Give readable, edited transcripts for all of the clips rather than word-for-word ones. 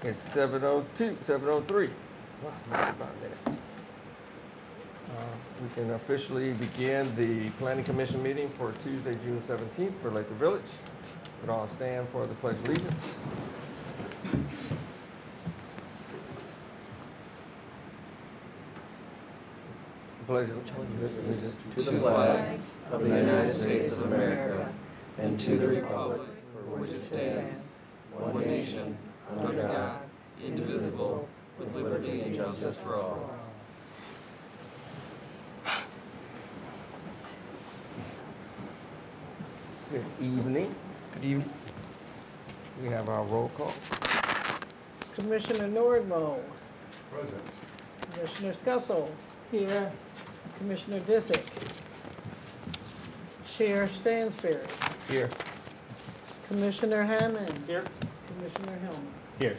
It's 7:02, 7:03. Wow, about a minute. We can officially begin the Planning Commission meeting for Tuesday, June 17th for Lathrup Village. Would all stand for the Pledge of Allegiance. Pledge of allegiance to the flag of the United States of America and to the republic for which it stands, one nation, under God, indivisible, with liberty and justice for all. Good evening. Good evening. We have our roll call. Commissioner Nordmo. Present. Commissioner Scussel. Here. Commissioner Disick. Chair Stansberry. Here. Commissioner Hammond. Here. Commissioner Hillman. Here.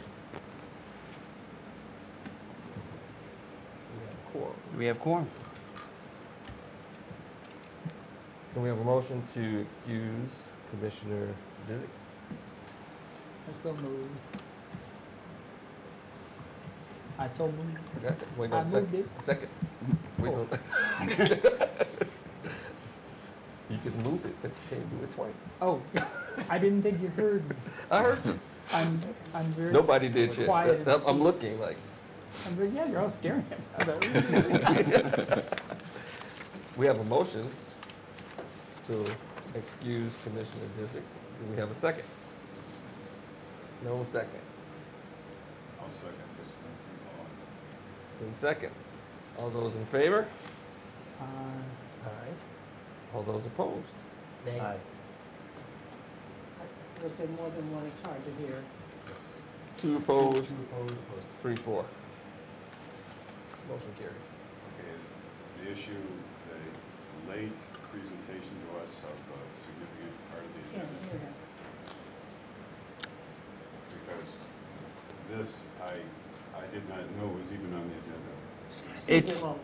We have quorum. We have quorum. Can we have a motion to excuse Commissioner Disick? I so moved. Wait I on a moved second. it. Second. Wait on. You can move it, but you can't do it twice. Oh, I didn't think you heard me. I heard you. I'm very Nobody did yet. quiet. I'm looking like. I'm very, yeah, you're all staring at me. We have a motion to excuse Commissioner Disick. Do we have a second? No second. I'll second this one. It's been second. All those in favor? Uh, All those opposed? Aye. Was there more than one? It's hard to hear. Two opposed, 3-4. Motion carries. Okay, is the issue the late presentation to us of a significant part of the Can't agenda? hear him. Because this, I did not know was even on the agenda. It's- Well,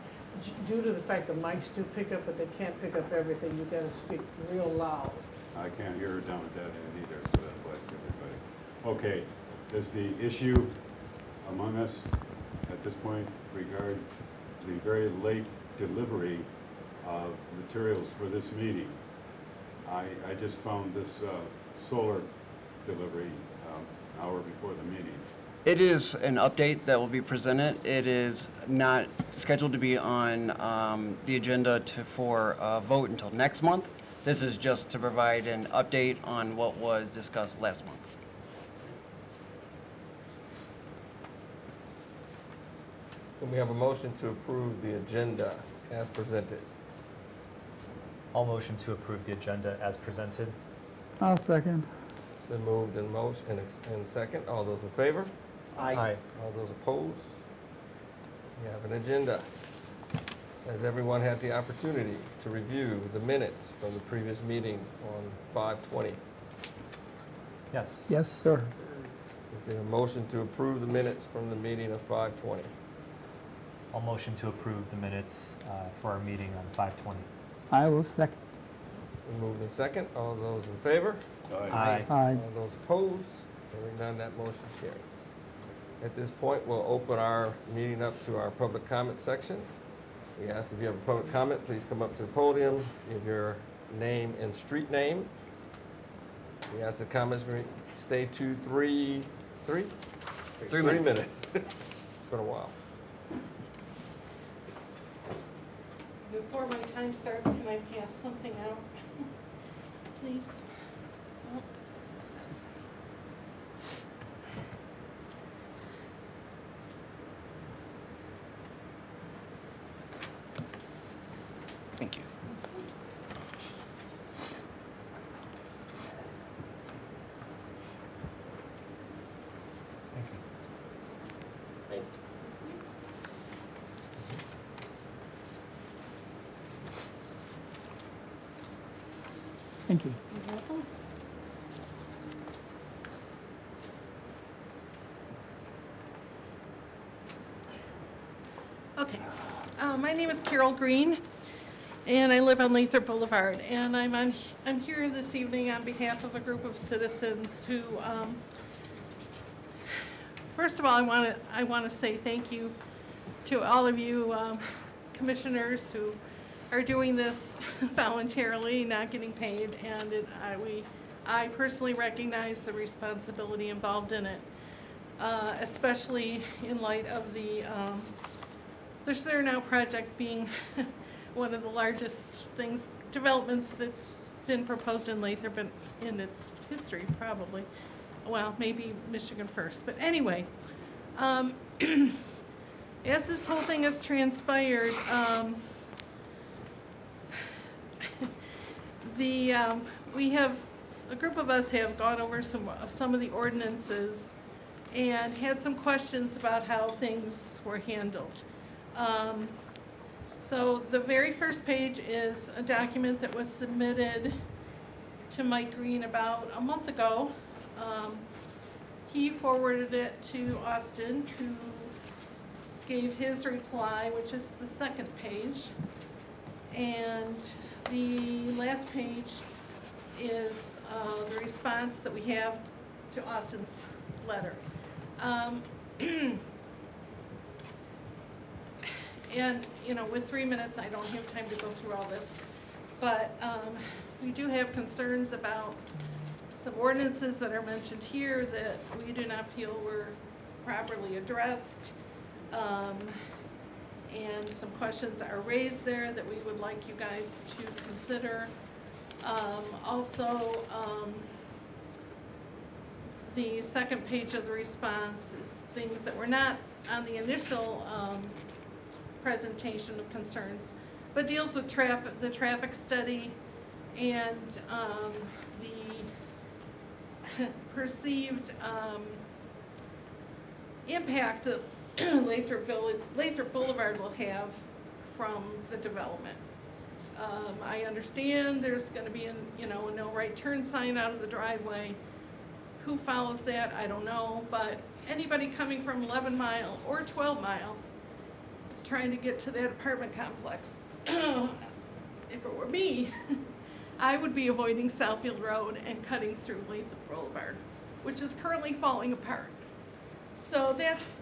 due to the fact that mics do pick up, but they can't pick up everything, you gotta speak real loud. I can't hear it down at that end either, so that's why I asked everybody. Okay, does the issue among us at this point regard the very late delivery of materials for this meeting? I just found this solar delivery an hour before the meeting. It is an update that will be presented. It is not scheduled to be on the agenda for vote until next month. This is just to provide an update on what was discussed last month. Can we have a motion to approve the agenda as presented? I'll motion to approve the agenda as presented. I'll second. It's been moved in motion and second. All those in favor? Aye. All those opposed? We have an agenda. Has everyone had the opportunity to review the minutes from the previous meeting on 5/20? Yes. Yes, sir. Is there a motion to approve the minutes from the meeting of 5/20? I'll motion to approve the minutes for our meeting on 5/20. I will second. It's been moved in second. All those in favor? Aye. Aye. All those opposed? Hearing none, that motion carries. At this point, we'll open our meeting up to our public comment section. We ask if you have a public comment, please come up to the podium, give your name and street name. We ask the comments stay to 3 minutes. It's been a while. Before my time starts, can I pass something out, please? Oh, this is nuts. Thank you. Thank you. Thanks. Thank you. You're welcome. Okay, my name is Carol Green, and I live on Lathrup Boulevard, and I'm here this evening on behalf of a group of citizens who, first of all, I want to say thank you to all of you commissioners who are doing this voluntarily, not getting paid, and I personally recognize the responsibility involved in it, especially in light of the There Now project being one of the largest developments that's been proposed in Lathrup in its history, probably. Well, maybe Michigan first, but anyway, as this whole thing has transpired, a group of us have gone over some of the ordinances and had some questions about how things were handled. So the very first page is a document that was submitted to Mike Green about a month ago. He forwarded it to Austin, who gave his reply, which is the second page. And the last page is the response that we have to Austin's letter. And, you know, with 3 minutes, I don't have time to go through all this. But we do have concerns about some ordinances that are mentioned here that we do not feel were properly addressed. And some questions are raised there that we would like you guys to consider. Also, the second page of the response is things that were not on the initial presentation of concerns, but deals with the traffic study and the perceived impact that Lathrup Boulevard will have from the development. I understand there's going to be a no right turn sign out of the driveway. Who follows that? I don't know, but anybody coming from 11 Mile or 12 Mile trying to get to that apartment complex, if it were me, I would be avoiding Southfield Road and cutting through Lathrup Boulevard, which is currently falling apart. So that's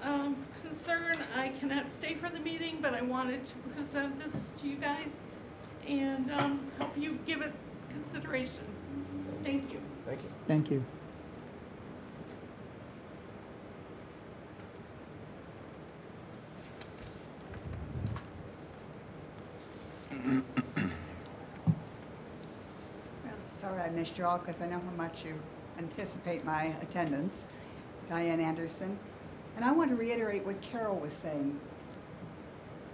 concern. I cannot stay for the meeting, but I wanted to present this to you guys and help you give it consideration. Thank you. Thank you. Thank you. Well, sorry I missed you all because I know how much you anticipate my attendance. Diane Anderson. And I want to reiterate what Carol was saying.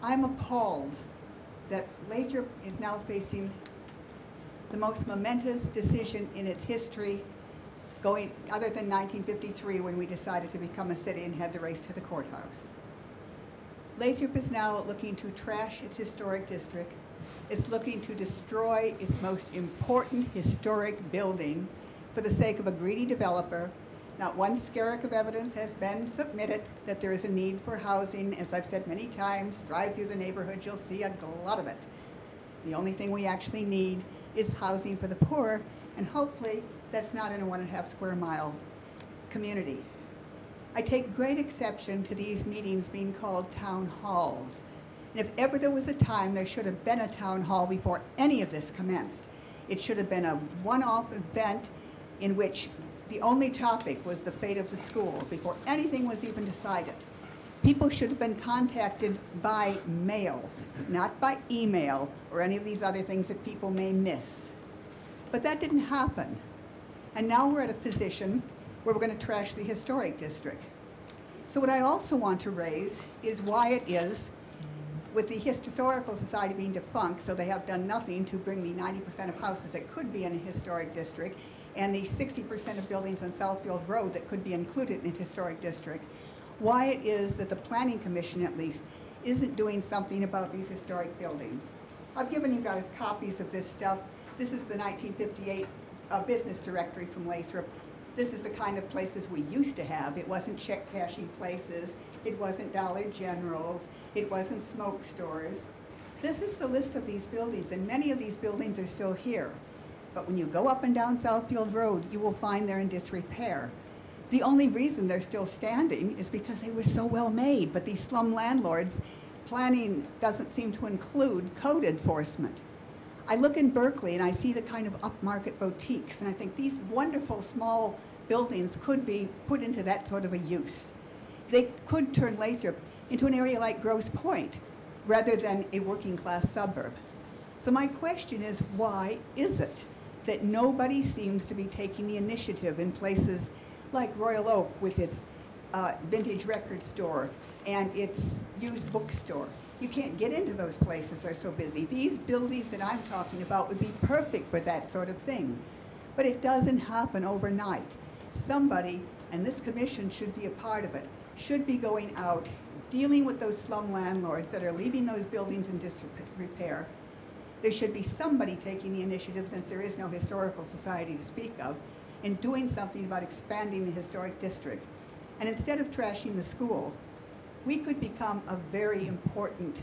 I'm appalled that Lathrup is now facing the most momentous decision in its history, other than 1953 when we decided to become a city and had the race to the courthouse. Lathrup is now looking to trash its historic district. It's looking to destroy its most important historic building for the sake of a greedy developer. Not one skerrick of evidence has been submitted that there is a need for housing. As I've said many times, drive through the neighborhood, you'll see a glut of it. The only thing we actually need is housing for the poor, and hopefully that's not in a 1.5 square mile community. I take great exception to these meetings being called town halls. And if ever there was a time, there should have been a town hall before any of this commenced. It should have been a one-off event in which the only topic was the fate of the school before anything was even decided. People should have been contacted by mail, not by email or any of these other things that people may miss. But that didn't happen. And now we're at a position where we're going to trash the historic district. So what I also want to raise is why it is, with the Historical Society being defunct, so they have done nothing to bring the 90% of houses that could be in a historic district, and the 60% of buildings on Southfield Road that could be included in a historic district, why it is that the Planning Commission, at least, isn't doing something about these historic buildings. I've given you guys copies of this stuff. This is the 1958 business directory from Lathrup. This is the kind of places we used to have. It wasn't check cashing places. It wasn't Dollar Generals. It wasn't smoke stores. This is the list of these buildings, and many of these buildings are still here. But when you go up and down Southfield Road, you will find they're in disrepair. The only reason they're still standing is because they were so well made. But these slum landlords, planning doesn't seem to include code enforcement. I look in Berkeley and I see the kind of upmarket boutiques, and I think these wonderful small buildings could be put into that sort of a use. They could turn Lathrop into an area like Grosse Pointe rather than a working class suburb. So my question is, why is it that nobody seems to be taking the initiative in places like Royal Oak with its vintage record store and its used bookstore? You can't get into those places, they're so busy. These buildings that I'm talking about would be perfect for that sort of thing. But it doesn't happen overnight. Somebody, and this commission should be a part of it, should be going out, dealing with those slum landlords that are leaving those buildings in disrepair. There should be somebody taking the initiative, since there is no historical society to speak of, in doing something about expanding the historic district. And instead of trashing the school, we could become a very important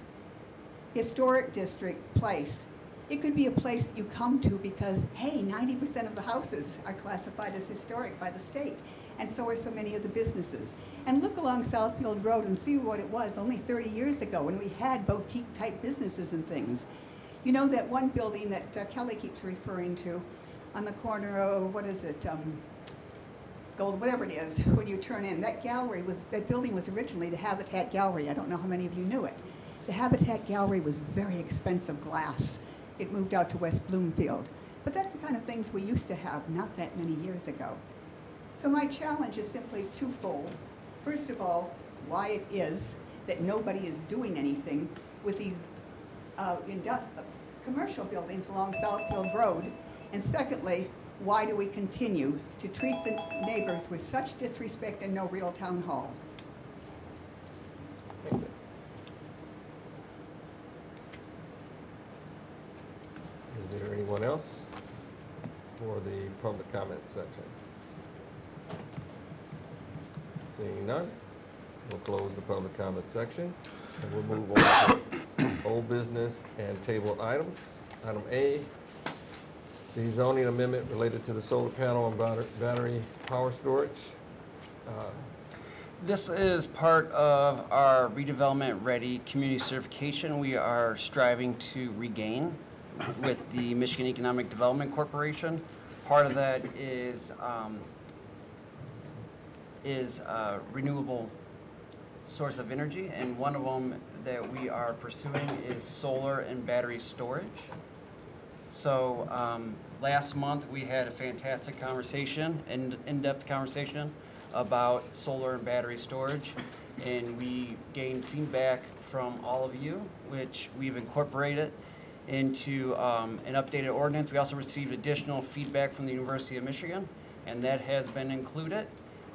historic district place. It could be a place that you come to because, hey, 90% of the houses are classified as historic by the state, and so are so many of the businesses. And look along Southfield Road and see what it was only 30 years ago when we had boutique-type businesses and things. You know that one building that Kelly keeps referring to on the corner of, what is it, Gold, whatever it is, when you turn in, that building was originally the Habitat Gallery. I don't know how many of you knew it. The Habitat Gallery was very expensive glass. It moved out to West Bloomfield. But that's the kind of things we used to have not that many years ago. So my challenge is simply twofold. First of all, why it is that nobody is doing anything with these commercial buildings along Southfield Road. And secondly, why do we continue to treat the neighbors with such disrespect and no real town hall? Thank you. Is there anyone else for the public comment section? Seeing none, we'll close the public comment section and we'll move on to old business and tabled items. Item A, the zoning amendment related to the solar panel and battery power storage. This is part of our redevelopment ready community certification we are striving to regain with the Michigan Economic Development Corporation. Part of that is renewable source of energy, and one of them that we are pursuing is solar and battery storage. So last month we had a fantastic conversation, in-depth conversation about solar and battery storage, and we gained feedback from all of you, which we've incorporated into an updated ordinance. We also received additional feedback from the University of Michigan, and that has been included.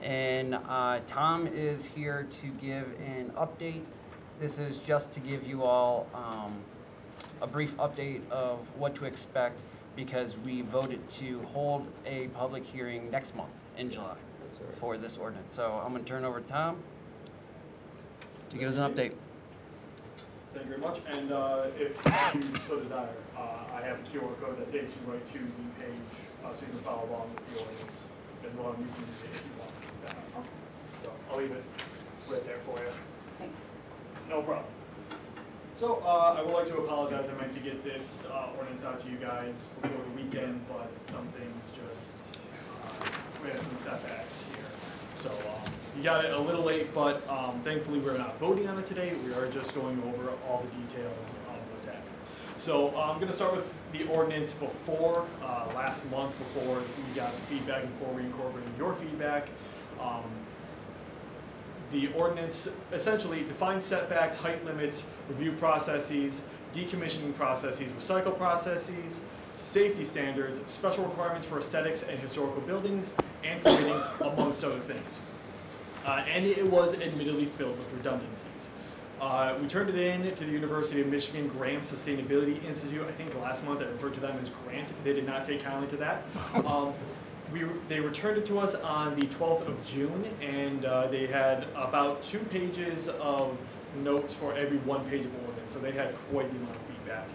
And Tom is here to give an update. This is just to give you all a brief update of what to expect, because we voted to hold a public hearing next month in July for this ordinance. So I'm going to turn it over to Tom to give us an update. Thank you very much. And if you so desire, I have a QR code that takes you right to the page so you can follow along with the ordinance as well. And you can use it if you want. So I'll leave it right there for you. Thanks. No problem. So I would like to apologize. I meant to get this ordinance out to you guys before the weekend, but some things just, we had some setbacks here. So you got it a little late, but thankfully we're not voting on it today. We are just going over all the details of what's happening. So I'm going to start with the ordinance before, last month, before we got feedback, before we incorporated your feedback. The ordinance essentially defines setbacks, height limits, review processes, decommissioning processes, recycle processes, safety standards, special requirements for aesthetics and historical buildings, and permitting, amongst other things. And it was admittedly filled with redundancies. We turned it in to the University of Michigan Graham Sustainability Institute. I think last month I referred to them as Grant. They did not take kindly to that. They returned it to us on the 12th of June, and they had about 2 pages of notes for every 1 page of ordinance, so they had quite the amount of feedback.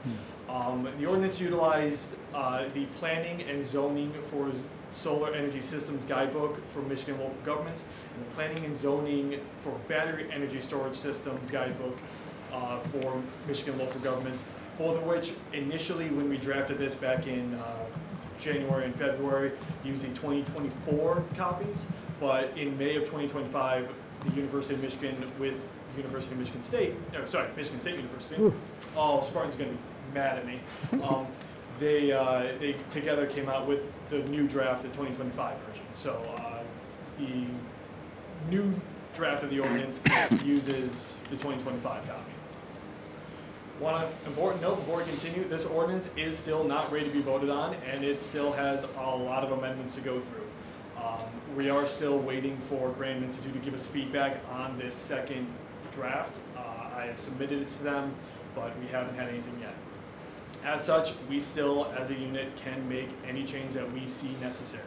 The ordinance utilized the planning and zoning for Solar Energy Systems Guidebook for Michigan local governments, and the Planning and Zoning for Battery Energy Storage Systems Guidebook for Michigan local governments, both of which initially, when we drafted this back in January and February, using 2024 copies, but in May of 2025, the University of Michigan with the University of Michigan State, Michigan State University, Spartan's gonna be mad at me, they together came out with the new draft, the 2025 version. So the new draft of the ordinance uses the 2025 copy. One important note before we continue, this ordinance is still not ready to be voted on, and it still has a lot of amendments to go through. We are still waiting for Graham Institute to give us feedback on this second draft. I have submitted it to them, but we haven't had anything yet. As such, we still, as a unit, can make any change that we see necessary.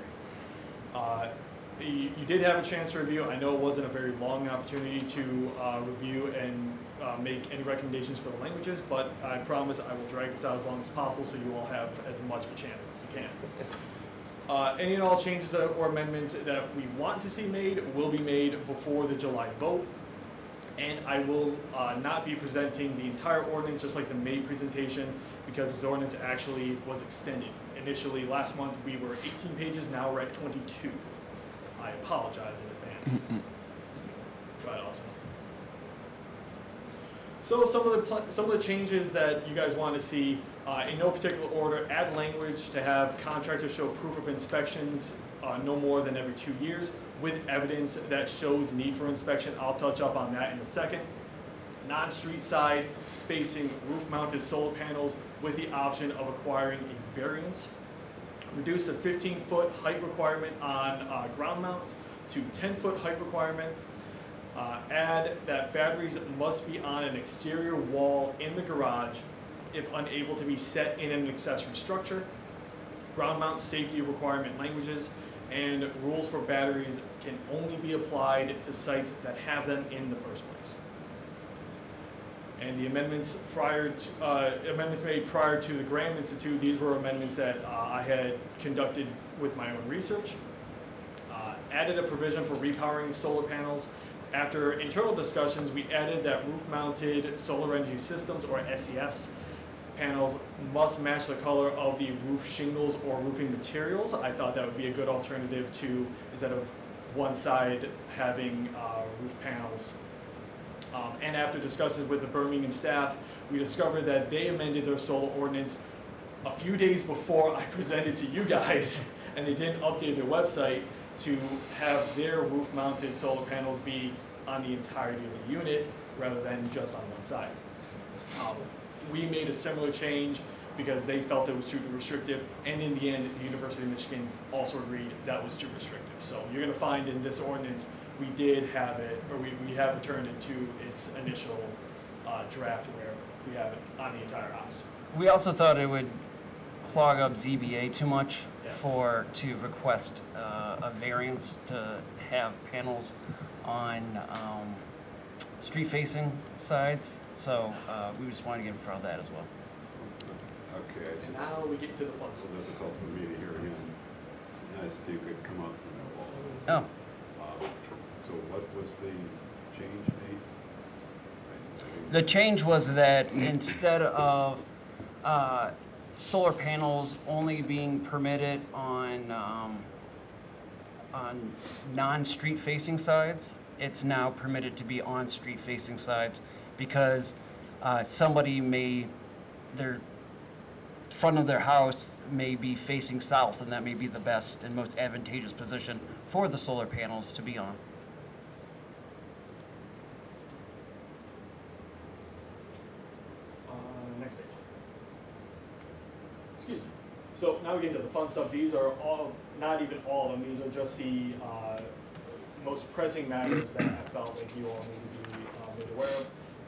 You did have a chance to review. I know it wasn't a very long opportunity to review and make any recommendations for the languages, but I promise I will drag this out as long as possible so you all have as much of a chance as you can. Any and all changes or amendments that we want to see made will be made before the July vote. And I will not be presenting the entire ordinance, just like the May presentation, because this ordinance actually was extended. Initially, last month, we were 18 pages, now we're at 22. I apologize in advance. Go ahead, Austin. So some of the changes that you guys want to see, in no particular order, add language to have contractors show proof of inspections no more than every 2 years with evidence that shows need for inspection. I'll touch up on that in a second. Non-street side facing roof-mounted solar panels with the option of acquiring a variance. Reduce the 15-foot height requirement on ground mount to 10-foot height requirement. Add that batteries must be on an exterior wall in the garage if unable to be set in an accessory structure. Ground mount safety requirement languages, and rules for batteries can only be applied to sites that have them in the first place. And the amendments made prior to the Graham Institute, these were amendments that I had conducted with my own research. Added a provision for repowering of solar panels. After internal discussions, we added that roof-mounted solar energy systems, or SES, panels must match the color of the roof shingles or roofing materials. I thought that would be a good alternative to, instead of one side having roof panels. And after discussions with the Birmingham staff, we discovered that they amended their solar ordinance a few days before I presented to you guys, and they didn't update their website to have their roof-mounted solar panels be on the entirety of the unit rather than just on one side. We made a similar change because they felt it was too restrictive, and in the end, the University of Michigan also agreed that was too restrictive. So you're going to find in this ordinance, we did have it, or we have returned it to its initial draft where we have it on the entire house. We also thought it would clog up ZBA too much Yes. to request a variance to have panels on street-facing sides. So we just wanted to get in front of that as well. Okay, And now we get to the fun it's stuff. difficult for me to hear again. Nice if you could come up from that wall. Oh, So what was the change made? the change was that instead of solar panels only being permitted on non-street facing sides, it's now permitted to be on street facing sides because somebody their front of their house may be facing south, and that may be the best and most advantageous position for the solar panels to be on. Next page. Excuse me. So now we get into the fun stuff. These are all, not even all of them, these are just the most pressing matters that I felt like you all need to be made aware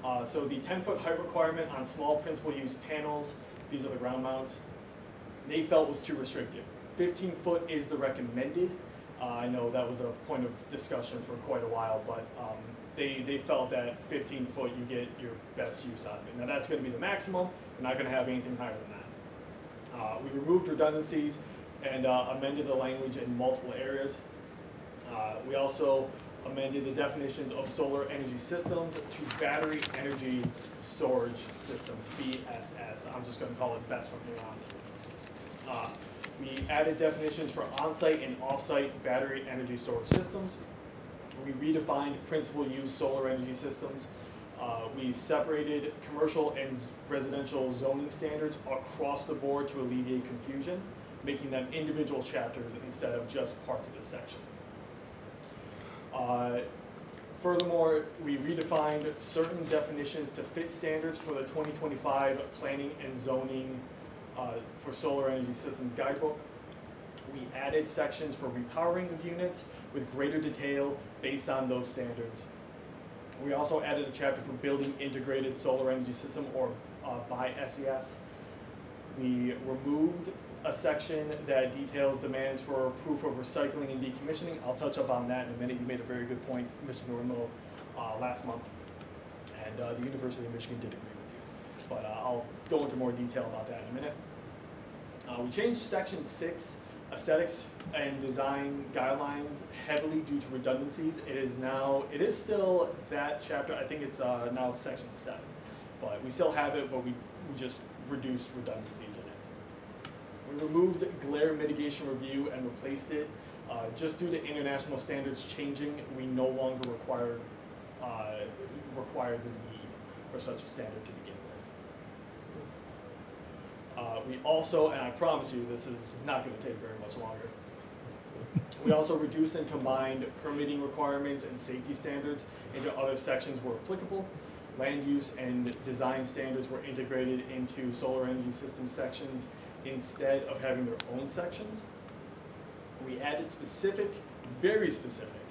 of. So the 10-foot height requirement on small principal use panels, these are the ground mounts, they felt was too restrictive. 15 foot is the recommended. I know that was a point of discussion for quite a while, but they felt that 15 foot you get your best use out of it. Now that's going to be the maximum. We're not going to have anything higher than that. We removed redundancies and amended the language in multiple areas. We also amended the definitions of solar energy systems to battery energy storage systems, BSS. I'm just going to call it BESS from here on. We added definitions for on-site and off-site battery energy storage systems. We redefined principal use solar energy systems. We separated commercial and residential zoning standards across the board to alleviate confusion, making them individual chapters instead of just parts of the section. Furthermore, we redefined certain definitions to fit standards for the 2025 Planning and Zoning for Solar Energy Systems Guidebook. We added sections for repowering of units with greater detail based on those standards. We also added a chapter for building integrated solar energy system, or by SES. We removed a section that details demands for proof of recycling and decommissioning. I'll touch up on that in a minute. You made a very good point, Mr. Normo, last month, and the University of Michigan did agree with you. But I'll go into more detail about that in a minute. We changed section 6, aesthetics and design guidelines, heavily due to redundancies. It is still that chapter. I think it's now section 7, but we still have it, but we just reduced redundancies in it. We removed glare mitigation review and replaced it. Just due to international standards changing, we no longer require the need for such a standard to begin with. We also, and I promise you this is not going to take very much longer, we also reduced and combined permitting requirements and safety standards into other sections where applicable. Land use and design standards were integrated into solar energy system sections instead of having their own sections. We added specific, very specific,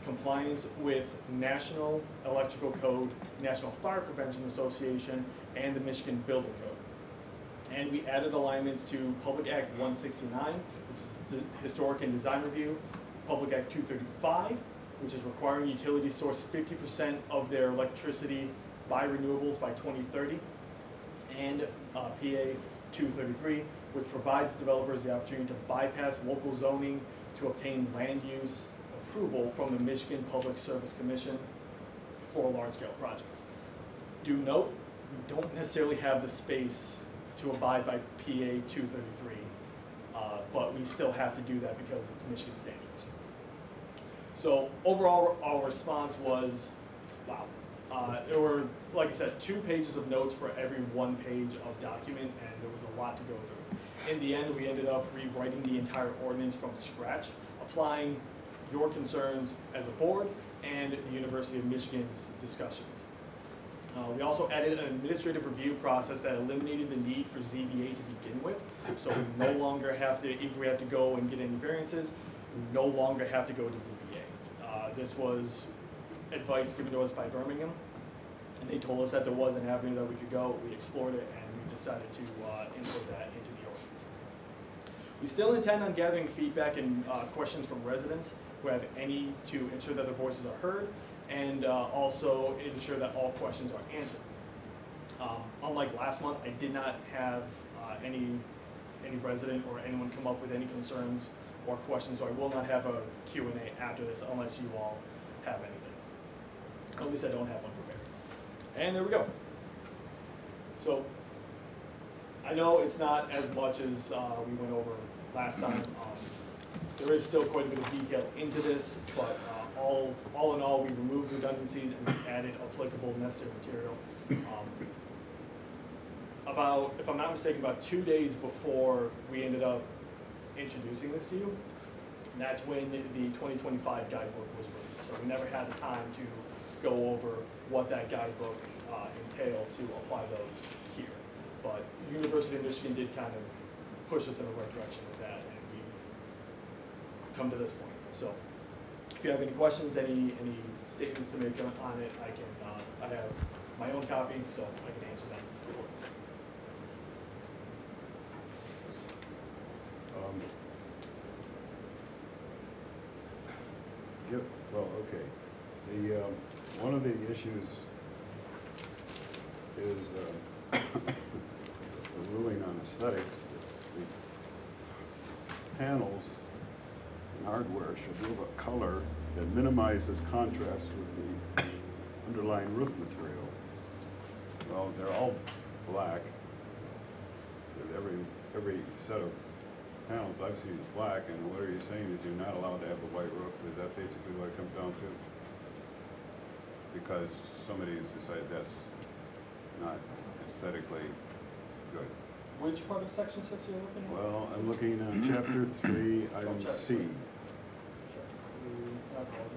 compliance with National Electrical Code, National Fire Prevention Association, and the Michigan Building Code. And we added alignments to Public Act 169, which is the Historic and Design Review, Public Act 235, which is requiring utilities source 50% of their electricity by renewables by 2030, and PA 233, which provides developers the opportunity to bypass local zoning to obtain land use approval from the Michigan Public Service Commission for large-scale projects. Do note, we don't necessarily have the space to abide by PA 233, but we still have to do that because it's Michigan standards. So overall, our response was, wow. There were, like I said, 2 pages of notes for every 1 page of document, and there was a lot to go through. In the end, we ended up rewriting the entire ordinance from scratch, applying your concerns as a board and the University of Michigan's discussions. We also added an administrative review process that eliminated the need for ZBA to begin with. So we no longer have to, if we have to go and get any variances, we no longer have to go to ZBA. This was advice given to us by Birmingham, and they told us that there was an avenue that we could go. We explored it, and we decided to input that into the ordinance. We still intend on gathering feedback and questions from residents who have any, to ensure that their voices are heard, and also ensure that all questions are answered. Unlike last month, I did not have any resident or anyone come up with any concerns or questions, so I will not have a Q&A after this unless you all have anything. At least I don't have one prepared. And there we go. So I know it's not as much as we went over last time. There is still quite a bit of detail into this, but all in all, we removed redundancies and we added applicable necessary material. About, if I'm not mistaken, about 2 days before we ended up introducing this to you, that's when the 2025 guidebook was released. So we never had the time to go over what that guidebook entailed to apply those here. But the University of Michigan did kind of push us in the right direction with that, and we've come to this point. So if you have any questions, any statements to make on it, I have my own copy, so I can answer them. Yep. Well, okay. The one of the issues is the ruling on aesthetics. panels and hardware shall be of a color that minimizes contrast with the underlying roof material. Well, they're all black. Every set of panels I've seen is black, and what are you saying is you're not allowed to have a white roof? Is that basically what it comes down to? Because somebody has decided that's not aesthetically good. Which part of section 6 are you looking at? Well, I'm looking at chapter 3, item chapter C. three. My apologies.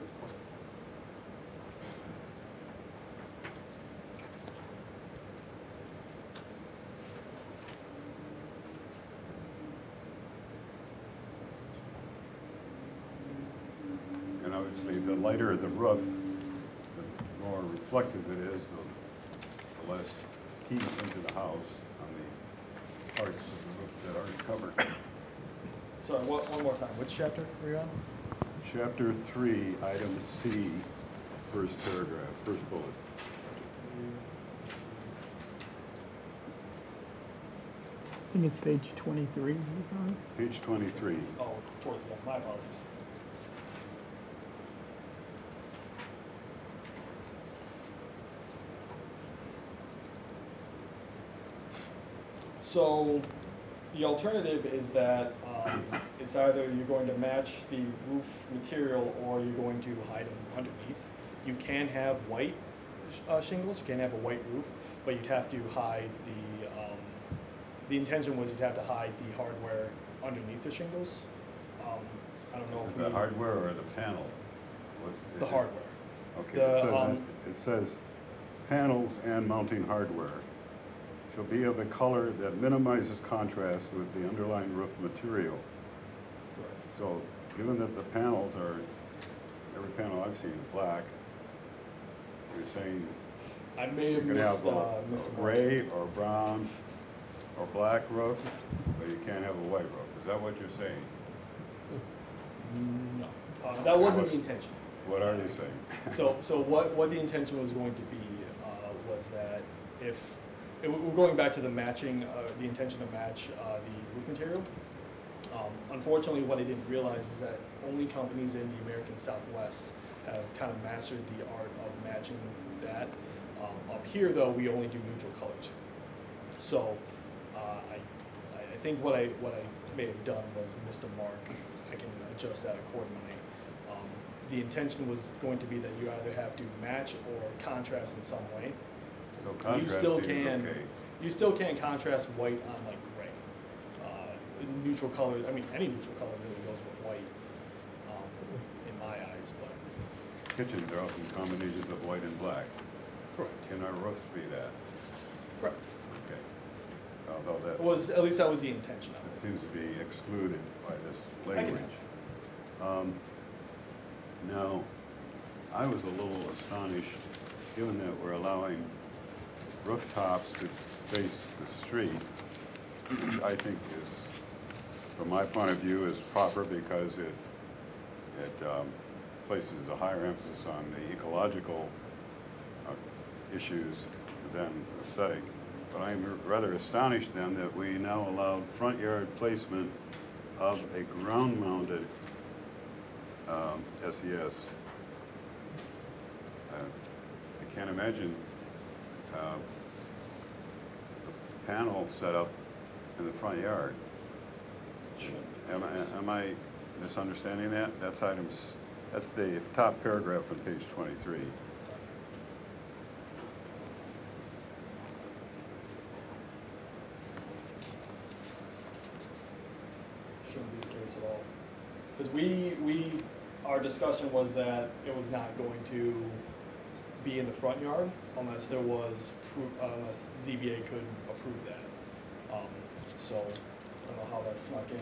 And obviously, the lighter the roof, the more reflective it is, the less heat into the house on the parts of the roof that aren't covered. Sorry, one more time. Which chapter were you on? Chapter 3, item C, first paragraph, first bullet. I think it's page 23 it's on. Page 23. Oh, towards the end. My apologies. So the alternative is that it's either you're going to match the roof material or you're going to hide them underneath. You can have white shingles, you can have a white roof, but you'd have to hide the intention was you'd have to hide the hardware underneath the shingles. I don't know if The hardware or the panel? What's the hardware. Okay, it says panels and mounting hardware shall be of a color that minimizes contrast with the underlying roof material. So, given that the panels are, every panel I've seen is black, you're saying I may you have can missed have a Mr. gray or brown or black roof, but you can't have a white roof. Is that what you're saying? No, that wasn't the intention. What are you saying? So what the intention was going to be was that we're going back to the matching, the intention to match the roof material. Unfortunately, what I didn't realize was that only companies in the American Southwest have kind of mastered the art of matching that. Up here, though, we only do neutral colors. So I think what I may have done was missed a mark. I can adjust that accordingly. The intention was going to be that you either have to match or contrast in some way. So contrast You still is can. okay. You still can contrast white on like gray. Neutral color. I mean, any neutral color really goes with white, in my eyes. But Kitchens are often combinations of white and black. correct. Can our roofs be that? Correct. Okay. Although that At least that was the intention of it. seems to be excluded by this I can language. Now, I was a little astonished, given that we're allowing rooftops to face the street, which I think is, from my point of view, is proper because it places a higher emphasis on the ecological issues than aesthetic. But I'm rather astonished then that we now allow front yard placement of a ground-mounted SES. I can't imagine a panel set up in the front yard. Am I misunderstanding that? That's the top paragraph on page 23. Shouldn't be the case at all. Because our discussion was that it was not going to be in the front yard unless there was unless ZBA could approve that. So I don't know how that snuck in.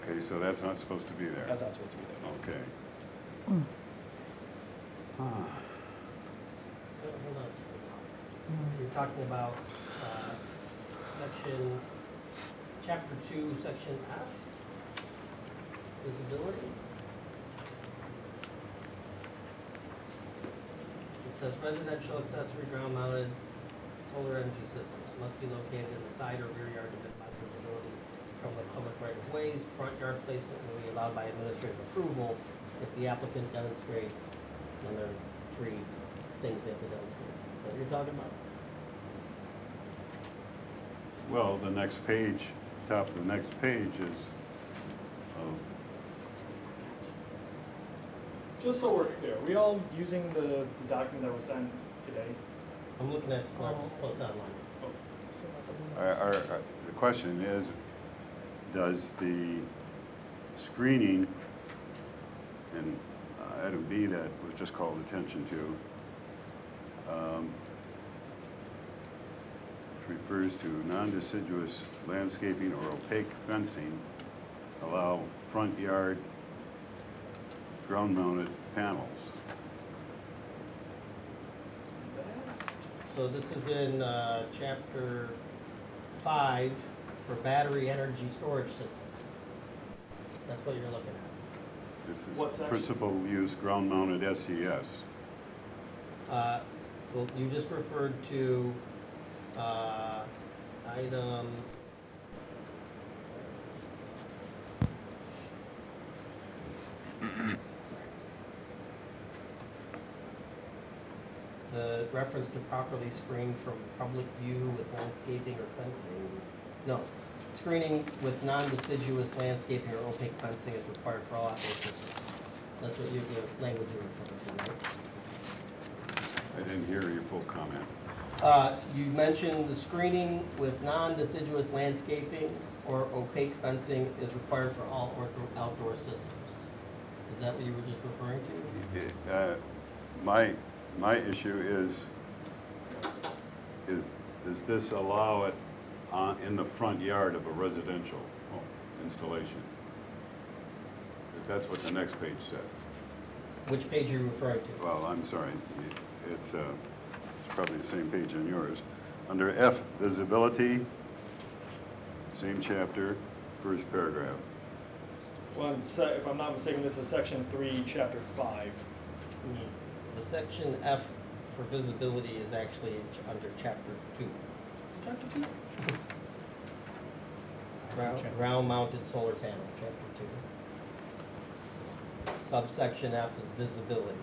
Okay, so that's not supposed to be there. That's not supposed to be there. Okay. Hold on. You're talking about chapter 2, section F, visibility. It says residential accessory ground-mounted solar energy systems must be located in the side or rear yard to minimize visibility from the public right-of-ways. Front yard placement will be allowed by administrative approval if the applicant demonstrates, and there are 3 things they have to demonstrate. Is that what you're talking about? Well, the next page, top of the next page is, Just so we're clear, are we all using the document that was sent today? I'm looking at what's posted online. the question is, does the screening in item B that was just called attention to, refers to non-deciduous landscaping or opaque fencing, allow front yard ground-mounted panels. So this is in chapter 5 for battery energy storage systems. That's what you're looking at. This is What section? principal use ground-mounted SES. Well, you just referred to item the reference to properly screened from public view with landscaping or fencing. No, screening with non-deciduous landscaping or opaque fencing is required for all outdoor systems. That's what the language you're referring to, right? I didn't hear your full comment. You mentioned the screening with non-deciduous landscaping or opaque fencing is required for all outdoor systems. Is that what you were just referring to? My issue is does this allow it in the front yard of a residential installation? That's what the next page said. Which page are you referring to? Well, I'm sorry, it's probably the same page on yours. Under F, visibility, same chapter, first paragraph. Well, if I'm not mistaken, this is section 3, chapter 5. The section F for visibility is actually under chapter 2. Is it chapter 2? Ground-mounted solar panels, chapter 2. Subsection F is visibility.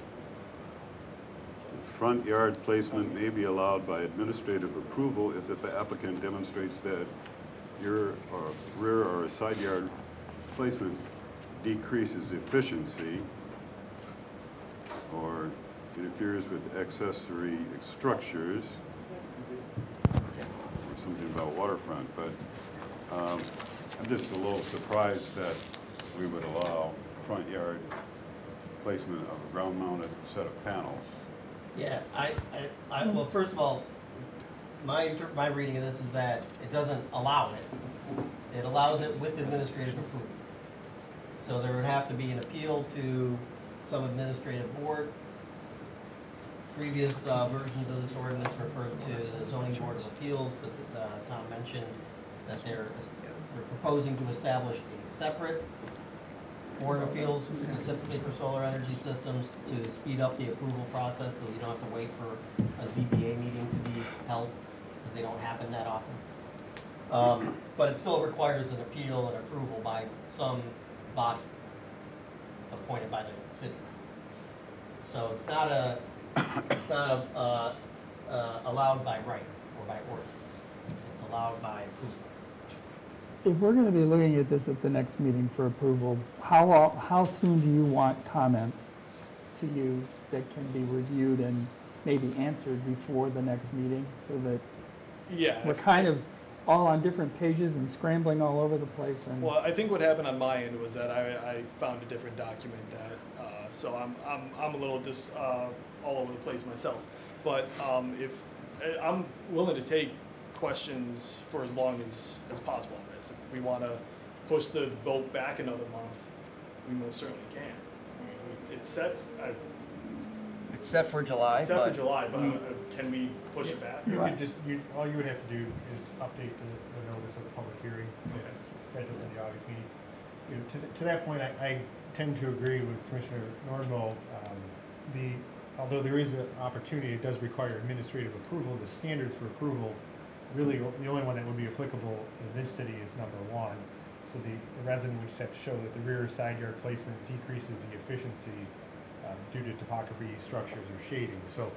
Front yard placement may be allowed by administrative approval if the applicant demonstrates that rear or side yard placement decreases efficiency or interferes with accessory structures, or something about waterfront, but I'm just a little surprised that we would allow front yard placement of a ground-mounted set of panels. Yeah, well, first of all, my reading of this is that it doesn't allow it. It allows it with administrative approval. So there would have to be an appeal to some administrative board. Previous versions of this ordinance referred to the zoning board of appeals, but Tom mentioned that they're proposing to establish a separate board of appeals specifically for solar energy systems to speed up the approval process, so you don't have to wait for a ZBA meeting to be held, because they don't happen that often. But it still requires an appeal and approval by some body appointed by the city. So it's not allowed by right or by ordinance. It's allowed by approval. If we're going to be looking at this at the next meeting for approval, how soon do you want comments to you that can be reviewed and maybe answered before the next meeting, so that Yeah. we're kind of all on different pages and scrambling all over the place? And Well, I think what happened on my end was that I found a different document that, so I'm a little just all over the place myself. But if I'm willing to take questions for as long as possible on this. If we want to push the vote back another month, we most certainly can. I mean, it's set. It's set for July, It's set for but July, but can we push it back? Right. All you would have to do is update the notice of the public hearing scheduled for the August meeting. You know, to that point, I tend to agree with Commissioner Nordwall. Although there is an opportunity, it does require administrative approval. The standards for approval, really, the only one that would be applicable in this city is number 1. So the resident would just have to show that the rear side yard placement decreases the efficiency due to topography, structures, or shading. So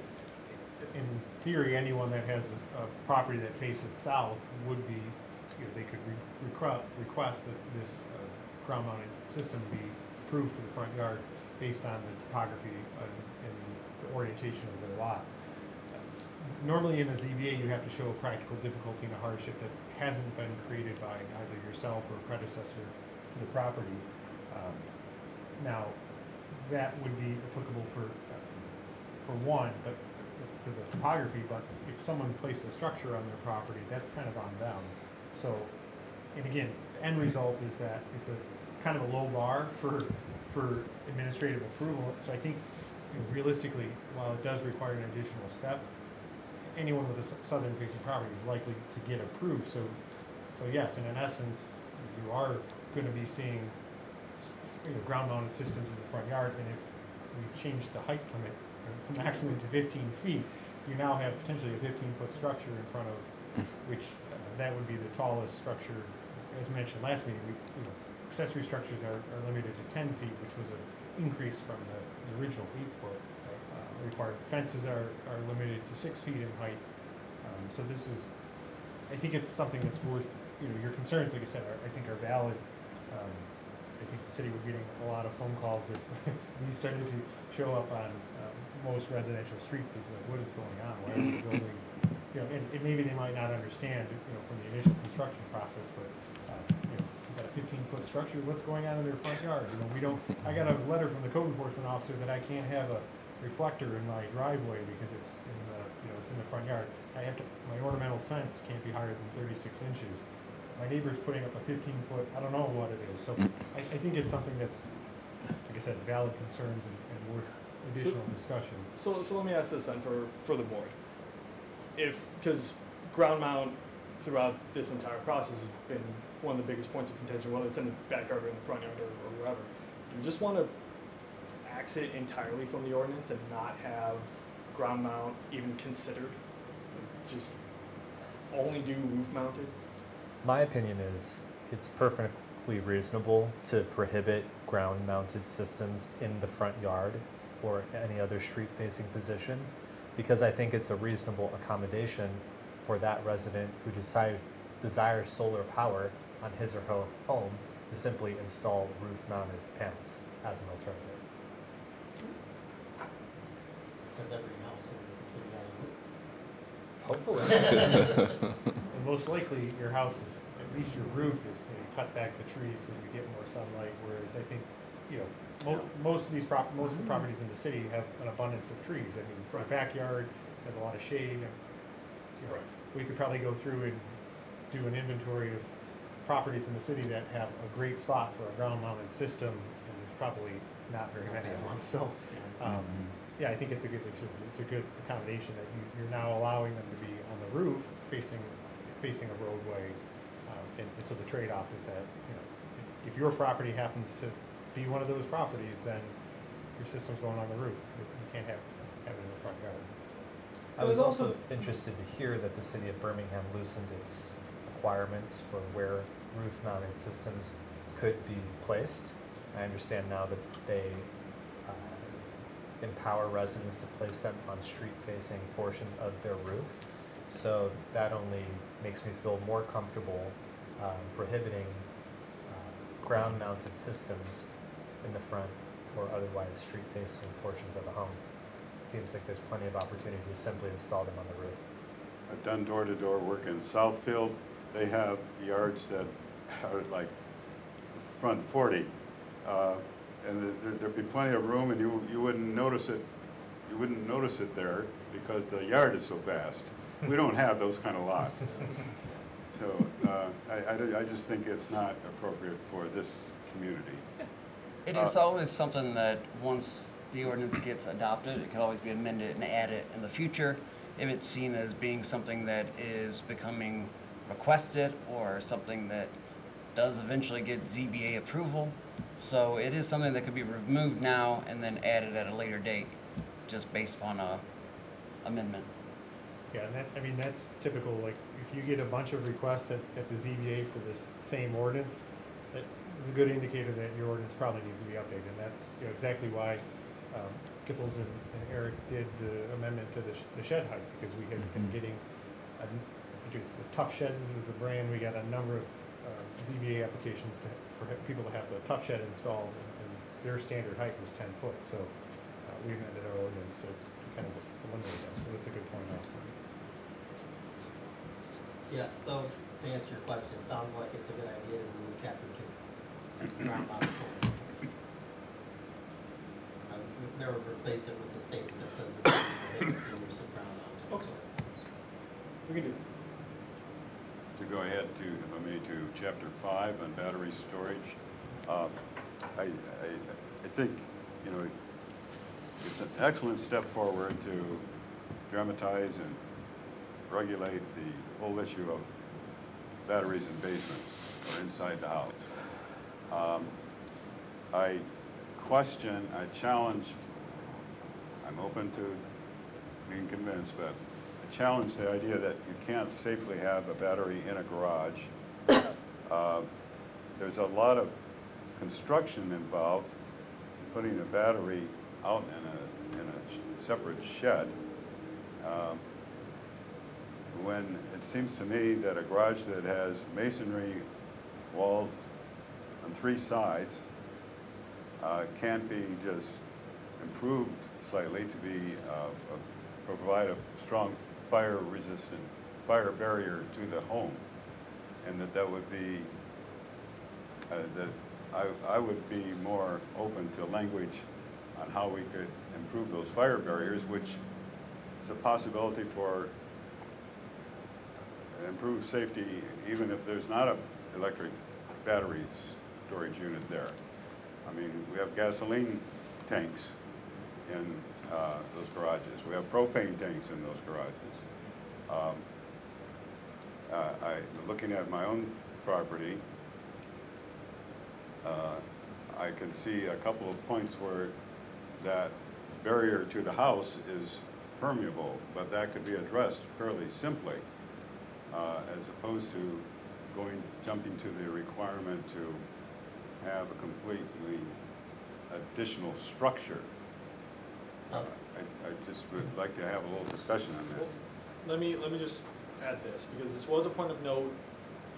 in theory, anyone that has a property that faces south would be, they could request that this ground-mounted system be approved for the front yard based on the topography and the orientation of their lot. Normally in a ZBA, you have to show a practical difficulty and a hardship that hasn't been created by either yourself or a predecessor to the property. Now, that would be applicable for one, but for the topography, but if someone placed a structure on their property, that's kind of on them. So, and again, the end result is that it's kind of a low bar for administrative approval. So I think realistically, while it does require an additional step, anyone with a southern facing property is likely to get approved. So yes, and in essence, you are going to be seeing ground mounted systems in the front yard, and if we've changed the height limit maximum to 15 feet, you now have potentially a 15-foot structure in front of which that would be the tallest structure. As mentioned last meeting, accessory structures are limited to 10 feet, which was an increase from the original 8-foot required. Fences are limited to 6 feet in height. So this is, I think it's something that's worth, your concerns, like I said, I think are valid. I think the city would be getting a lot of phone calls if these started to show up on most residential streets. They'd be like, what is going on? Why are we building? And maybe they might not understand, from the initial construction process, but you've got a 15-foot structure. What's going on in their front yard? I got a letter from the code enforcement officer that I can't have a reflector in my driveway because it's in the, it's in the front yard. My ornamental fence can't be higher than 36 inches. My neighbor's putting up a 15-foot, I don't know what it is. So I think it's something that's, like I said, valid concerns and worth additional discussion. So let me ask this then for the board. Because ground mount throughout this entire process has been one of the biggest points of contention, whether it's in the backyard or in the front yard or wherever. Do you just want to axe it entirely from the ordinance and not have ground mount even considered? Just only do roof mounted? My opinion is it's perfectly reasonable to prohibit ground-mounted systems in the front yard or any other street-facing position, because I think it's a reasonable accommodation for that resident who desires solar power on his or her home to simply install roof-mounted panels as an alternative. Because every house in the city has a roof. Hopefully. And most likely, your house is, at least your roof is, cut back the trees so you get more sunlight, whereas I think, most of the properties in the city have an abundance of trees. I mean, my backyard has a lot of shade. And, we could probably go through and do an inventory of properties in the city that have a great spot for a ground-mounted system, and there's probably not very many of them. So, yeah, I think it's a good accommodation that you're now allowing them to be on the roof facing a roadway, and so the trade-off is that if your property happens to be one of those properties, then your system's going on the roof. You can't have it in the front yard. I was also interested to hear that the city of Birmingham loosened its requirements for where roof-mounted systems could be placed. I understand now that they empower residents to place them on street-facing portions of their roof. So that only makes me feel more comfortable prohibiting ground-mounted systems in the front or otherwise street-facing portions of a home. It seems like there's plenty of opportunity to simply install them on the roof. I've done door-to-door work in Southfield. They have yards that are like front 40, and there'd be plenty of room, and you wouldn't notice it. You wouldn't notice it there because the yard is so vast. We don't have those kind of lots. So I just think it's not appropriate for this community. It is always something that once the ordinance gets adopted, it can always be amended and added in the future if it's seen as being something that is becoming requested or something that does eventually get ZBA approval. So it is something that could be removed now and then added at a later date, just based upon a amendment. Yeah, and that's typical. Like, if you get a bunch of requests at the ZBA for this same ordinance, is a good indicator that your ordinance probably needs to be updated, and that's, you know, exactly why Giffords and Eric did the amendment to the shed height, because we had been getting, because the Tough Sheds was a brand, we got a number of ZBA applications for people to have the Tough Shed installed, and their standard height was 10 foot, so we amended our ordinance to kind of eliminate that, so that's a good point out. Yeah, so to answer your question, it sounds like it's a good idea to remove chapter 2. Ground mounted solar panels. We've never replaced it with a statement that says the city prohibits the use of ground mounted solar panels. We can do. To go ahead to, if I may, to chapter 5 on battery storage. I think, you know, it's an excellent step forward to dramatize and regulate the whole issue of batteries in basements or inside the house. I question, I challenge, I'm open to being convinced, but I challenge the idea that you can't safely have a battery in a garage. There's a lot of construction involved in putting a battery out in a separate shed. When it seems to me that a garage that has masonry walls on 3 sides can be just improved slightly to be provide a strong fire-resistant fire barrier to the home, and that would be I would be more open to language on how we could improve those fire barriers, which is a possibility for improved safety, even if there's not an electric battery storage unit there. I mean, we have gasoline tanks in those garages. We have propane tanks in those garages. Looking at my own property, I can see a couple of points where that barrier to the house is permeable, but that could be addressed fairly simply, as opposed to jumping to the requirement to have a completely additional structure. I just would like to have a little discussion on that. Let me just add this, because this was a point of note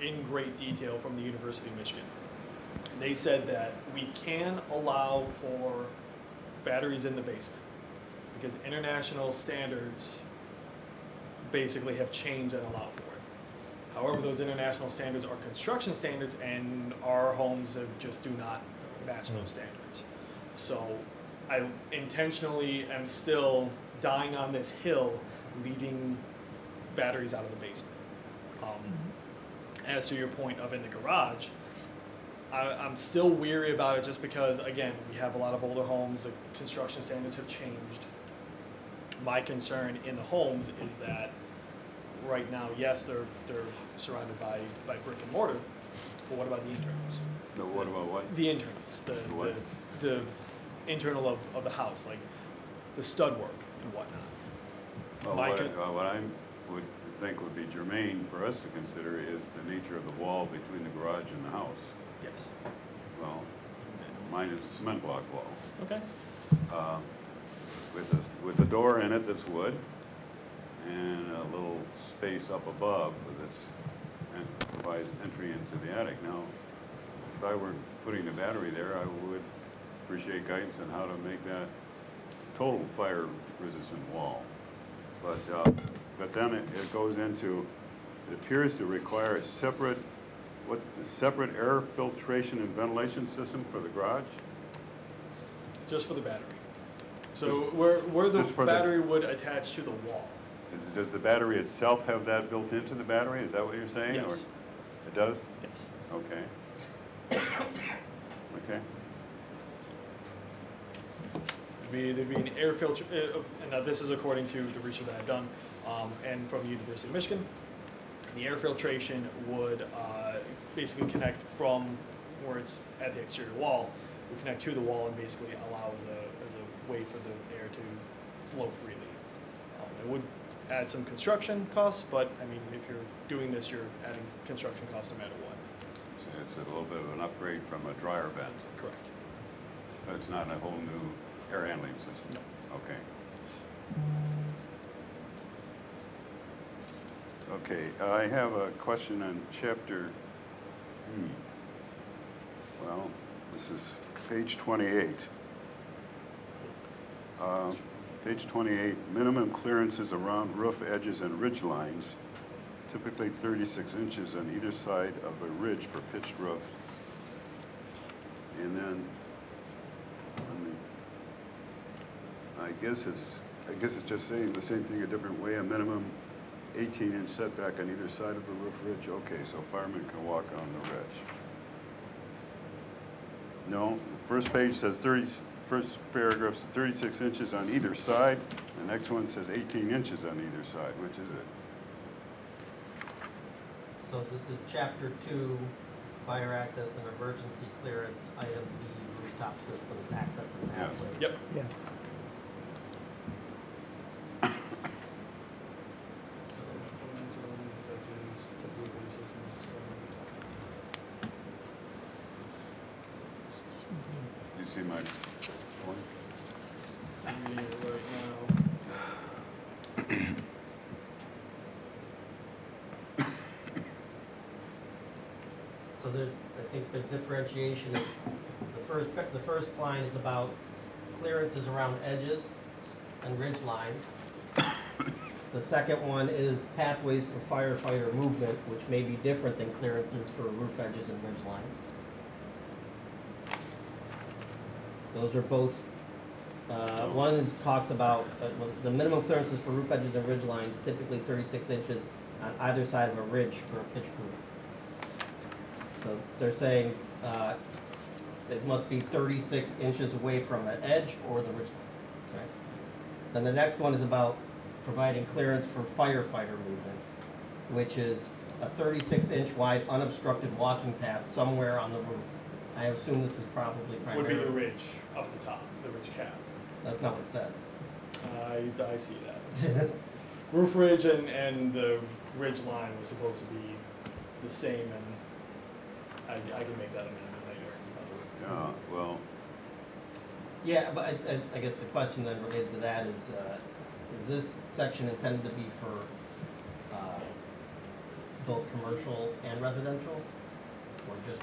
in great detail from the University of Michigan. They said that we can allow for batteries in the basement because international standards basically have changed and allow for it. However, those international standards are construction standards, and our homes just do not match those standards. So I intentionally am still dying on this hill, leaving batteries out of the basement. As to your point of in the garage, I'm still weary about it just because, again, we have a lot of older homes, the construction standards have changed. My concern in the homes is that right now, yes, they're surrounded by brick and mortar, but what about the internals? No, what about what? The internals, the internal of the house, like the stud work and whatnot. Well, what I would think would be germane for us to consider is the nature of the wall between the garage and the house. Yes. Well, mine is a cement block wall. Okay. With a door in it that's wood and a little space up above that provides entry into the attic. Now, if I were putting a battery there, I would appreciate guidance on how to make that total fire resistant wall. But then it goes into, it appears to require a separate air filtration and ventilation system for the garage? Just for the battery. So where the battery would attach to the wall. Does the battery itself have that built into the battery? Is that what you're saying? Yes. Or it does? Yes. Okay. Okay. There'd be an air filter, and now this is according to the research that I've done, and from the University of Michigan. The air filtration would basically connect from where it's at the exterior wall, would connect to the wall and basically allow as a way for the air to flow freely. It would add some construction costs, but I mean, if you're doing this, you're adding construction costs no matter what. It's a little bit of an upgrade from a dryer vent. Correct. But it's not a whole new air handling system? No. Okay. Okay, I have a question on chapter, well, this is page 28. Page 28, minimum clearances around roof edges and ridge lines, typically 36 inches on either side of a ridge for pitched roof. And then, I guess it's just saying the same thing a different way, a minimum 18-inch setback on either side of the roof ridge. Okay, so firemen can walk on the ridge. No, the first page says first paragraph says 36 inches on either side. The next one says 18 inches on either side. Which is it? So this is chapter 2, fire access and emergency clearance, item B, rooftop systems, access and Yeah. pathways. Yep. Yes. You see my point? I'm reading it right now. So there's, I think the differentiation is, the first line is about clearances around edges and ridge lines. The second one is pathways for firefighter movement, which may be different than clearances for roof edges and ridge lines. So those are both, one is, talks about the minimum clearances for roof edges and ridge lines, typically 36 inches on either side of a ridge for a pitched roof. So they're saying it must be 36 inches away from an edge or the ridge line. Right? Then the next one is about providing clearance for firefighter movement, which is a 36-inch wide unobstructed walking path somewhere on the roof. I assume this is probably Would primarily. be the ridge up the top, the ridge cap. That's not what it says. I see that. Roof ridge and the ridge line was supposed to be the same, and I can make that amendment later. Yeah, well, Yeah, but I guess the question then related to that is this section intended to be for both commercial and residential, or just?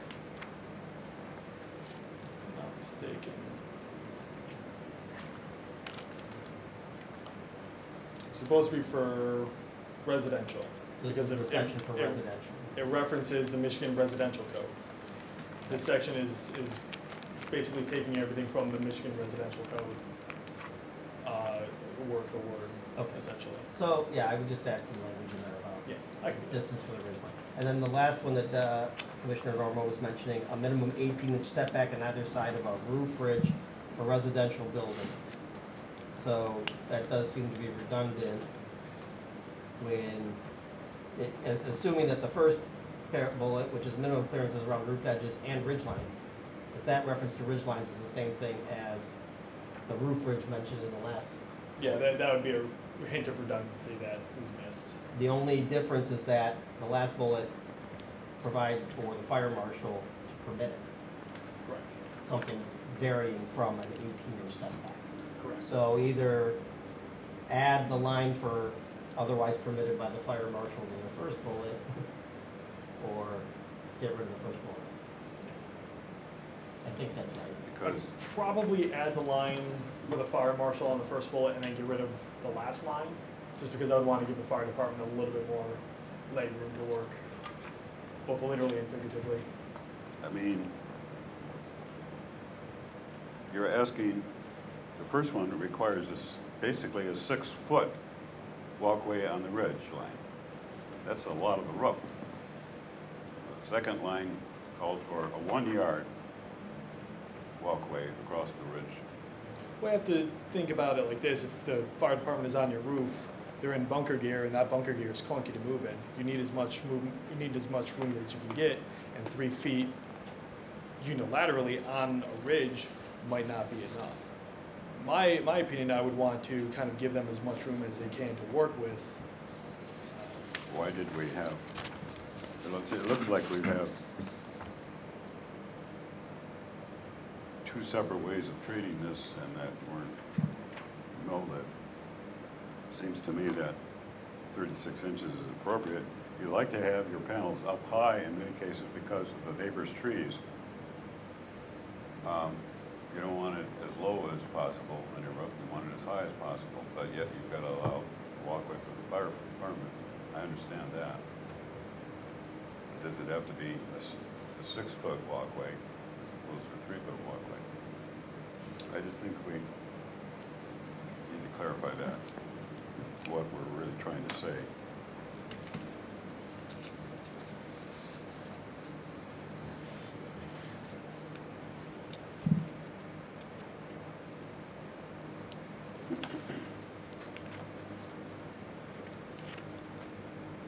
Not mistaken. It's supposed to be for residential. This because is the it- section for it- residential. It references the Michigan Residential Code. This section is basically taking everything from the Michigan Residential Code, word for word, Okay. essentially. So, yeah, I would just add some language in there about Yeah, I can do that. distance for the ridge line. And then the last one that Commissioner Normo was mentioning, a minimum 18-inch setback on either side of a roof ridge for residential buildings. So that does seem to be redundant when, assuming that the first bullet, which is minimum clearances around roof edges and ridge lines, if that reference to ridge lines is the same thing as the roof ridge mentioned in the last. Yeah, that would be a hint of redundancy that was missed. The only difference is that the last bullet provides for the fire marshal to permit it, Correct. something varying from an 18-inch setback. Correct. So either add the line for otherwise permitted by the fire marshal in the first bullet, or get rid of the first bullet. I think that's right. because, Probably add the line for the fire marshal on the first bullet and then get rid of the last line, just because I would want to give the fire department a little bit more leg room to work, both literally and figuratively. I mean, you're asking, the first one requires basically a 6-foot walkway on the ridge line. That's a lot of a roof. The second line called for a 1-yard walkway across the ridge. We have to think about it like this: if the fire department is on your roof, they're in bunker gear, and that bunker gear is clunky to move in. You need as much movement, you need as much room as you can get, and 3 feet unilaterally on a ridge might not be enough. My opinion, I would want to kind of give them as much room as they can to work with. Why did we have, it looks like we have two separate ways of treating this, and that seems to me that 36 inches is appropriate. You like to have your panels up high in many cases because of the neighbor's trees. You don't want it as low as possible on your roof, you want it as high as possible, but yet you've got to allow walkway for the fire department. I understand that. Does it have to be a 6-foot walkway as opposed to a 3-foot walkway? I just think we need to clarify that, what we're really trying to say.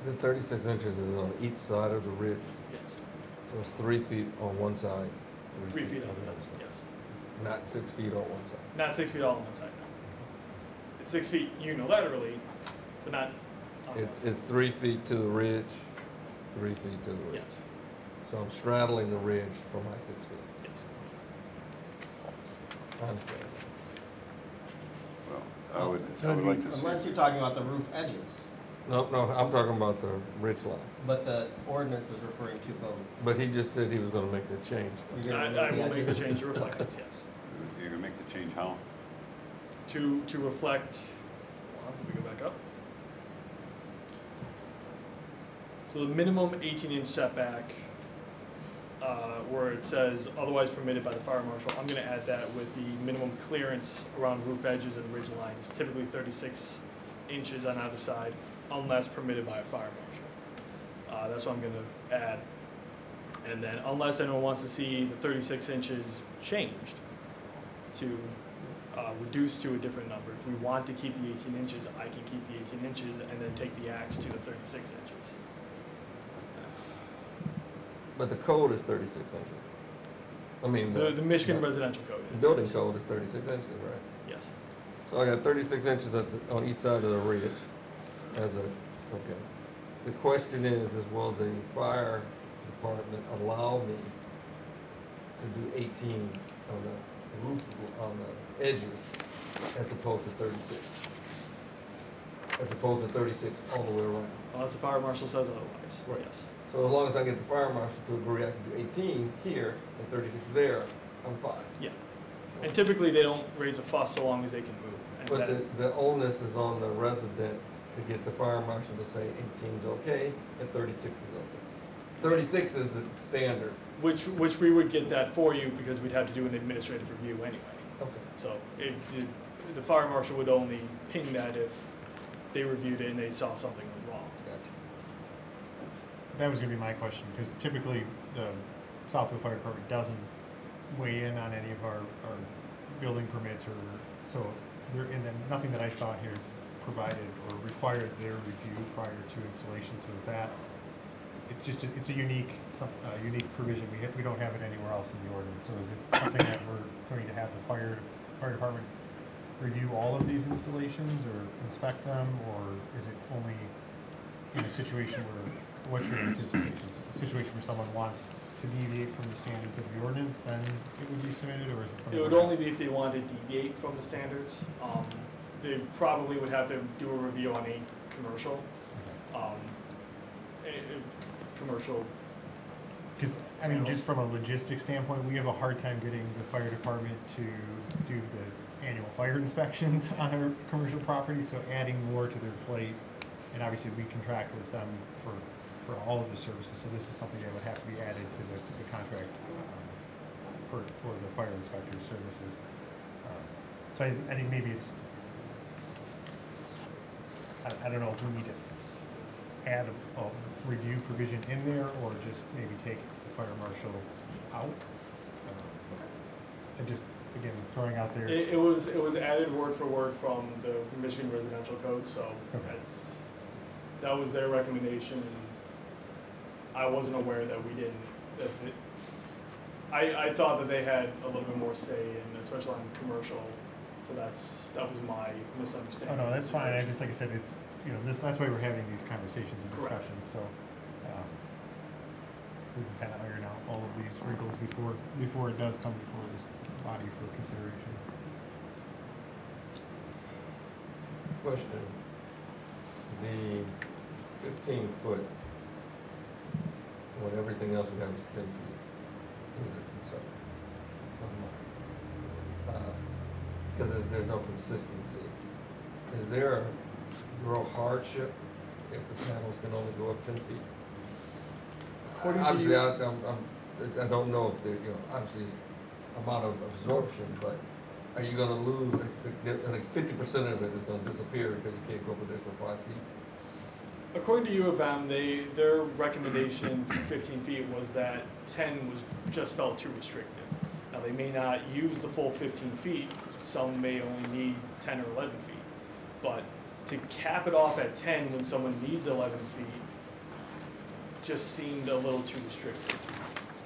The 36 inches is on each side of the ridge, Yes. so it's 3 feet on one side. 3 feet on the the other other, side. yes. Not 6 feet on one side. Not 6 feet all on one side, no. It's 6 feet unilaterally, but not on one side. It's 3 feet to the ridge, 3 feet to the ridge. Yes, So I'm straddling the ridge for my 6 feet. yes. I understand. Well, I would So like to see. unless you're talking about the roof edges, No, I'm talking about the ridge line. but the ordinance is referring to both. But he just said he was gonna make that change. You're I gonna remove will make the edges? change to reflect this, yes. You're gonna make the change how? To reflect, hold on, let me go back up. So the minimum 18-inch setback, where it says otherwise permitted by the fire marshal, I'm gonna add that with the minimum clearance around roof edges and ridge lines, typically 36 inches on either side, unless permitted by a fire marshal. That's what I'm gonna add. And then unless anyone wants to see the 36 inches changed to reduce to a different number. If we want to keep the 18 inches, I can keep the 18 inches and then take the axe to the 36 inches. That's But the code is 36 inches. I mean, the Michigan the residential code. the is, building yes. code is 36 inches, right? Yes. So I got 36 inches on each side of the ridge as a, okay. The question is will the fire department allow me to do 18 on the roof, on the edges, as opposed to 36? As opposed to 36 all the way around? Unless the fire marshal says otherwise. Right. Yes. So as long as I get the fire marshal to agree I can do 18 here and 36 there, I'm fine. Yeah. And typically they don't raise a fuss so long as they can move. And But that- the onus is on the resident to get the fire marshal to say 18 is okay and 36 is okay. 36 is the standard. which we would get that for you because we'd have to do an administrative review anyway. Okay. So the fire marshal would only ping that if they reviewed it and they saw something was wrong. Gotcha. That was gonna be my question, because typically the Southfield Fire Department doesn't weigh in on any of our building permits or, so there, and then nothing that I saw here provided or required their review prior to installation, so is that, it's just, it's a unique provision, we don't have it anywhere else in the ordinance, so is it something that we're going to have the fire department review all of these installations or inspect them, or is it only in a situation where, what's your anticipation? A situation where someone wants to deviate from the standards of the ordinance, then it would be submitted, or is it something? It would only be if they wanted to deviate from the standards. They probably would have to do a review on a commercial. Commercial. Because, I mean, just from a logistics standpoint, we have a hard time getting the fire department to do the annual fire inspections on our commercial property, so adding more to their plate, and obviously we contract with them for all of the services, so this is something that would have to be added to the contract for the fire inspector services. So I think maybe it's, I don't know if we need to add a review provision in there, or just maybe take the fire marshal out. And just, again, throwing out there. It was added word for word from the Michigan Residential Code, so Okay. that was their recommendation. And I wasn't aware that we didn't. I thought that they had a little bit more say, in, especially on commercial. So that was my misunderstanding. Oh, no, that's fine. I just, like I said, it's, that's why we're having these conversations and Correct. discussions, so we can kind of iron out all of these wrinkles before it does come before this body for consideration. Question. The 15-foot, when everything else we have is 10 feet, is a concern. Because there's no consistency. Is there a real hardship if the panels can only go up 10 feet? According to Obviously, you- I don't know if there, obviously it's amount of absorption, but are you gonna lose a significant, like 50% of it is gonna disappear because you can't go up additional 5 feet? According to U of M, their recommendation for 15 feet was that 10 just felt too restrictive. Now, they may not use the full 15 feet, some may only need 10 or 11 feet. But to cap it off at 10 when someone needs 11 feet just seemed a little too restrictive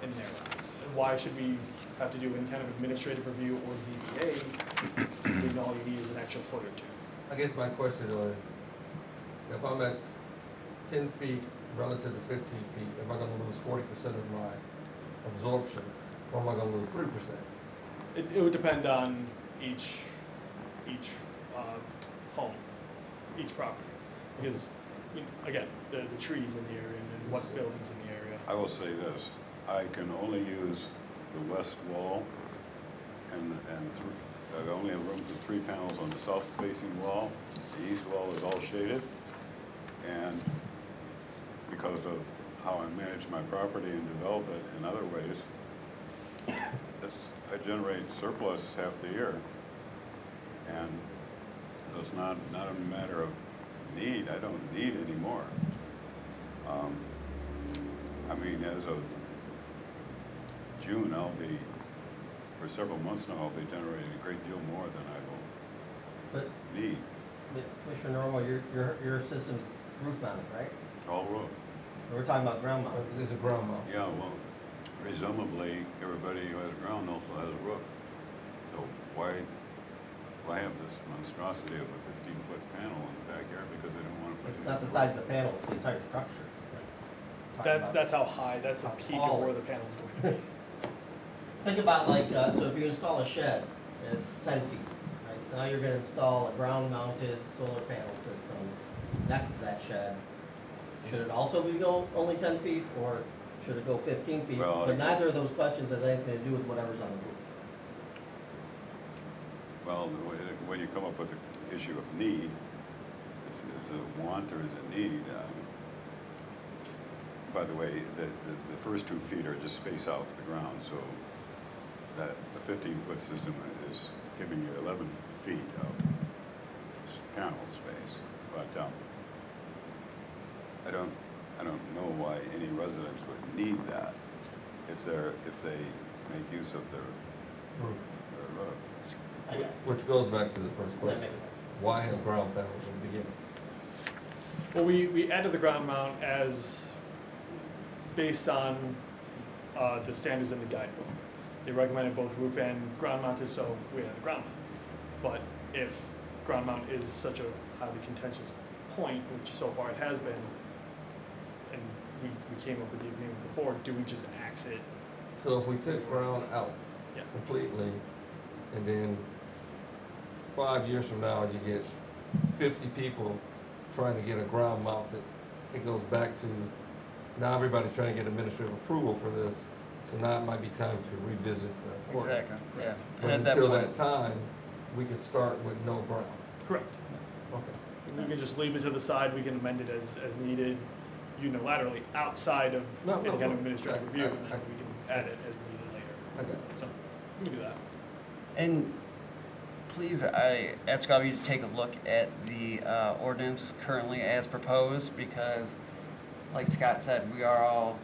in their eyes. And why should we have to do any kind of administrative review or ZBA when all you need is an extra foot or two? I guess my question was, if I'm at 10 feet relative to 15 feet, am I gonna lose 40% of my absorption, or am I gonna lose 3%? It would depend on each home, each property. Because, again, the trees in the area and what buildings in the area. I will say this, I can only use the west wall and I only have room for 3 panels on the south facing wall. The east wall is all shaded. And because of how I manage my property and develop it in other ways, I generate surplus half the year. And so it's not a matter of need. I don't need any more. I mean, as of June, for several months now, I'll be generating a great deal more than I will But need. Commissioner Normal, your system's roof mounted, right? All roof. We're talking about ground mounted. It's a ground mount. Yeah, well, presumably, everybody who has ground also has a roof. So why have this monstrosity of a 15-foot panel in the backyard because they don't want to put it It's in not the roof? size of the panel, it's the entire structure. That's how high, that's a How peak tall. of where the panel's going to be. Think about like, so if you install a shed, it's 10 feet, right? Now you're gonna install a ground-mounted solar panel system next to that shed. Should it also only 10 feet, or should it go 15 feet? Well, But neither of those questions has anything to do with whatever's on the roof. Well, when you come up with the issue of need, is it a want or is it need? By the way, the first 2 feet are just space off the ground, so that the 15-foot system is giving you 11 feet of panel space. But I don't know why any residents would need that if they make use of their roof. I got it. Which goes back to the first That question. makes sense. Why have ground panels in the beginning? Well, we added the ground mount as based on the standards in the guidebook. They recommended both roof and ground mounted, so we had the ground mount. But if ground mount is such a highly contentious point, which so far it has been, and we came up with the agreement before, do we just axe it? So if we took ground out Yeah. completely, and then 5 years from now, you get 50 people trying to get a ground mounted, it goes back to, now everybody's trying to get administrative approval for this, so now it might be time to revisit the ordinance. Exactly, yeah. But And at that until point, that time, we could start with no ground. Correct. Okay. We can just leave it to the side, we can amend it as needed unilaterally outside of No, any no, kind of no. administrative review, and I- then we can add it as needed later. Okay. So, we can do that. and please, I ask all of you to take a look at the ordinance currently as proposed, because like Scott said, we are all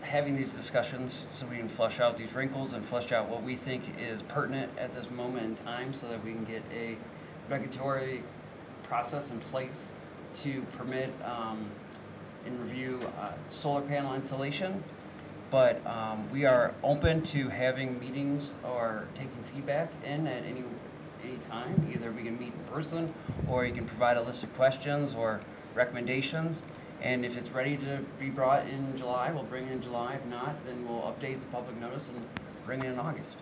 having these discussions so we can flush out these wrinkles and flush out what we think is pertinent at this moment in time so that we can get a regulatory process in place to permit and review solar panel installation. But we are open to having meetings or taking feedback in at any time. Either we can meet in person, or you can provide a list of questions or recommendations. And if it's ready to be brought in July, we'll bring it in July. If not, then we'll update the public notice and bring it in August.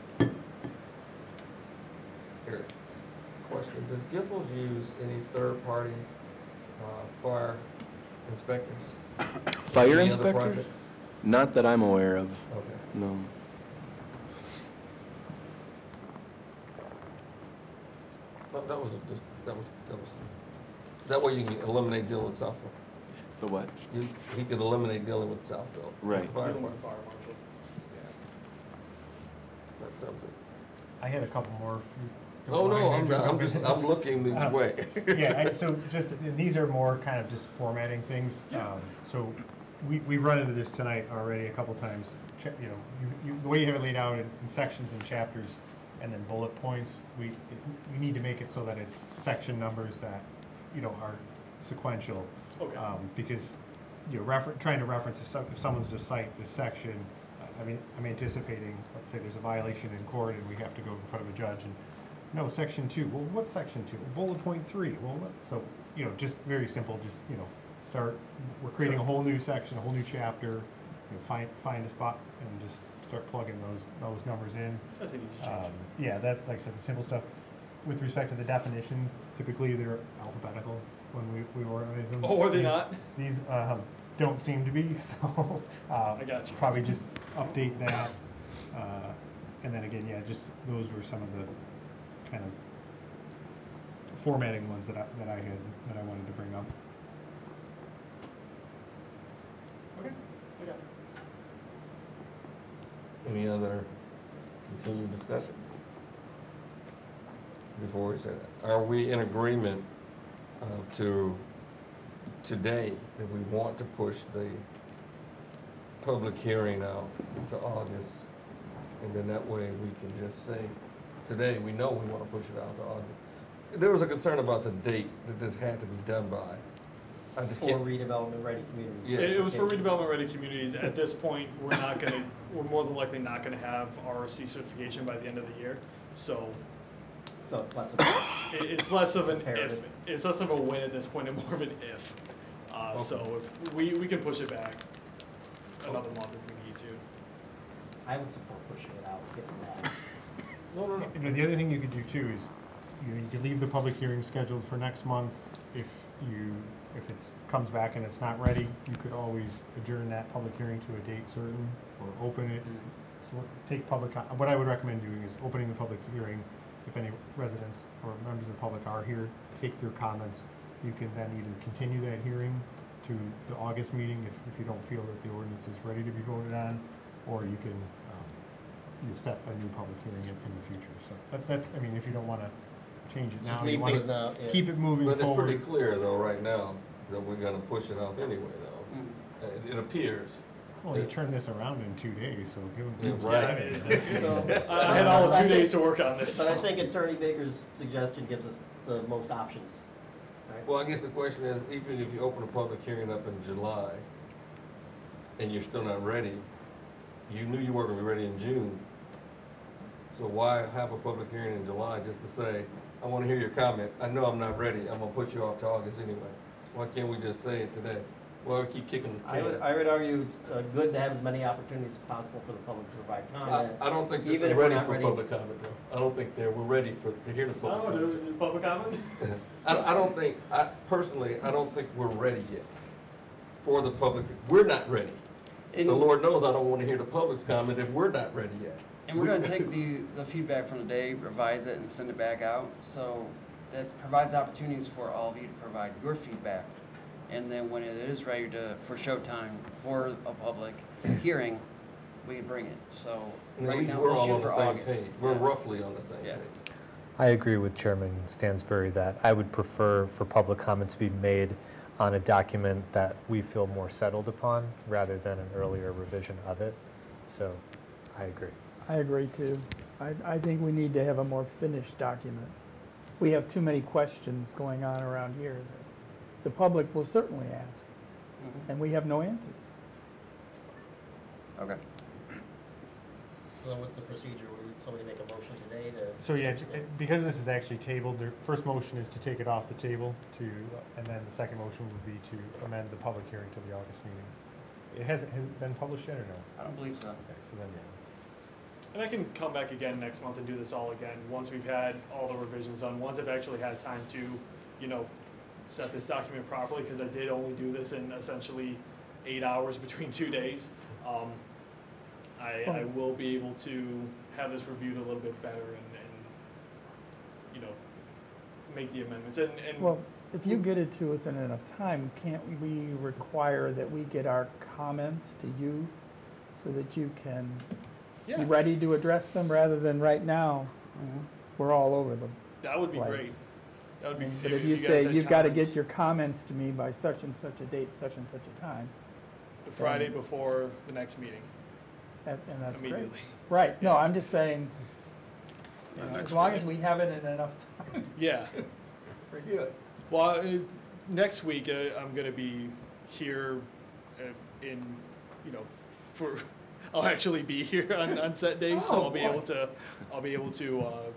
Here, question, does Giffords use any third-party fire inspectors? Fire Any other inspectors? projects? Not that I'm aware of, Okay. no. That was just, that way you can eliminate dealing with Southfield. The what? He could eliminate dealing with Southfield. Right. Fire Dealing with department. fire marshal. That was it. I had a couple more. if you Oh, don't no, mind. I'm looking each way. Yeah, so just, and these are more kind of just formatting things. So we've run into this tonight already a couple times. You know, the way you have it laid out in sections and chapters and then bullet points, we need to make it so that it's section numbers that, you know, are sequential. Okay. Because, you know, trying to reference if someone's to cite this section, I mean, I'm anticipating, let's say there's a violation in court and we have to go in front of a judge and, no, section 2. Well, what's section 2? Bullet point 3. Well, what? So, you know, just very simple, just, you know, we're creating a whole new section, a whole new chapter, you know, find a spot and just start plugging those numbers in. That's an easy change. Yeah, that, like I said, the simple stuff. With respect to the definitions, typically they're alphabetical when we organize them. Oh, are they not? These don't seem to be, so I got you. probably just update that. And then again, yeah, just those were some of the kind of formatting ones that I wanted to bring up. Okay. I got it. Any other continued discussion? Before we say that, are we in agreement today that we want to push the public hearing out to August? And then that way we can just say, today, we know we want to push it out to August. There was a concern about the date that this had to be done by. I just For can't. redevelopment ready communities. Yeah. It was for redevelopment ready communities. At this point, we're more than likely not gonna have ROC certification by the end of the year. So So it's less of it's less of an if, Imperative. it's less of a win at this point and more of an if. So if we can push it back another month if we need to. I would support pushing it out, getting that. No. You know, the other thing you could do too is, you know, you could leave the public hearing scheduled for next month. If it comes back and it's not ready, you could always adjourn that public hearing to a date certain or open it. So take what I would recommend doing is opening the public hearing. If any residents or members of the public are here, take their comments. You can then either continue that hearing to the August meeting if you don't feel that the ordinance is ready to be voted on, or you can set a new public hearing in the future. So that's, I mean, if you don't want to change it now, Just you leave want things to now. Yeah. keep it moving But it's forward. pretty clear though, right now, that we're gonna push it off anyway though. It appears. Well, you turn this around in 2 days, so give them. Yeah, right. I mean, So, I had all of 2 days to work on this. But I think Attorney Baker's suggestion gives us the most options. Right? Well, I guess the question is, even if you open a public hearing up in July and you're still not ready, you knew you weren't gonna be ready in June. So why have a public hearing in July just to say, I wanna hear your comment, I know I'm not ready, I'm gonna put you off to August anyway? Why can't we just say it today? Why we keep kicking this can? I would argue it's good to have as many opportunities as possible for the public to provide comment. I don't think this Even is if we're ready not for ready. public comment though. I don't think we're ready to hear the public Oh, comment. do public comment? I don't think, personally, I don't think we're ready yet for the public. We're not ready. So Lord knows I don't want to hear the public's comment if we're not ready yet. And we're gonna take the feedback from the day, revise it, and send it back out. So that provides opportunities for all of you to provide your feedback. And then when it is ready for showtime for a public hearing, we can bring it. So And at right least now, we're let's all shoot on the for same August. page. We're Yeah. roughly on the same Yeah. page. I agree with Chairman Stansbury that I would prefer for public comment to be made on a document that we feel more settled upon rather than an earlier revision of it. So I agree. I agree too. I think we need to have a more finished document. We have too many questions going on around here that the public will certainly ask, and we have no answers. Okay. So then what's the procedure? Would somebody make a motion today to? So yeah, because this is actually tabled, the first motion is to take it off the table and then the second motion would be to amend the public hearing to the August meeting. Has it been published yet or no? I don't believe so. Okay, so then, yeah. And I can come back again next month and do this all again, once we've had all the revisions done, once I've actually had time to, you know, set this document properly, because I did only do this in essentially 8 hours between 2 days. I will be able to have this reviewed a little bit better and you know, make the amendments. And Well, if you get it to us in enough time, can't we require that we get our comments to you so that you can be yeah, ready to address them rather than right now, we're all over them. that would be place. great. That would be. But if you guys say had you've got to comments get your comments to me by such and such a date, such and such a time, the Friday before the next meeting, and that's great. immediately. Right, no, I'm just saying, you know, Next as long Friday. as we have it in enough time Yeah. to review it. Well, next week I'm gonna be here in, you know, for I'll actually be here on set days, so Oh, I'll be boy. able to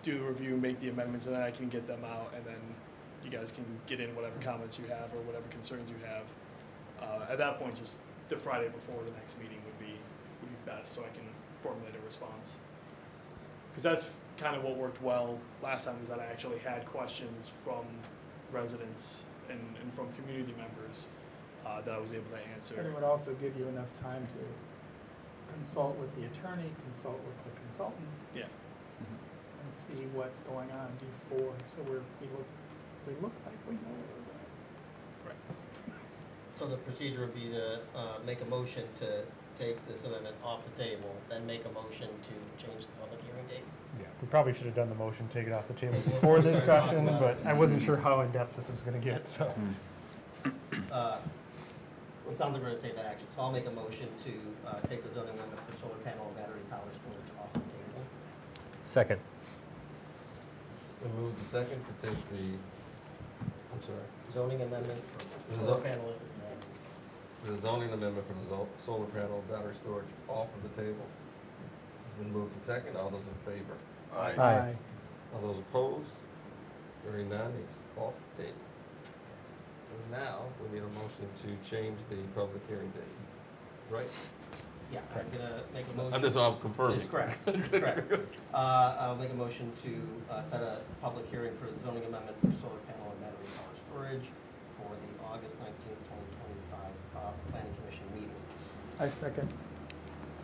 do the review, make the amendments, and then I can get them out, and then you guys can get in whatever comments you have or whatever concerns you have. At that point, just the Friday before the next meeting would be best, so I can formulate a response. Because that's kind of what worked well last time, was that I actually had questions from residents and from community members that I was able to answer. And it would also give you enough time to consult with the attorney, consult with the consultant, Yeah. and see what's going on before, so we look like we know what we're doing. Right. So the procedure would be to make a motion to take this amendment off the table, then make a motion to change the public hearing date. Yeah, we probably should have done the motion, take it off the table before the discussion, but I wasn't sure how in-depth this was gonna get, so. It sounds like we're gonna take that action, so I'll make a motion to take the zoning amendment for solar panel and battery power storage off the table. Second. We move the second to take the, I'm sorry, Zoning amendment for This is solar up. panel and the zoning amendment for the solar panel battery storage off of the table. It's been moved to second. All those in favor? Aye. All those opposed? Hearing none, it's off the table. And now, we need a motion to change the public hearing date, right? yeah, I'm gonna make a motion. I'm just confirming. It's correct, it's correct. I'll make a motion to set a public hearing for the zoning amendment for solar panel and battery power storage for the August 19th, 2025 Planning Commission meeting. I second.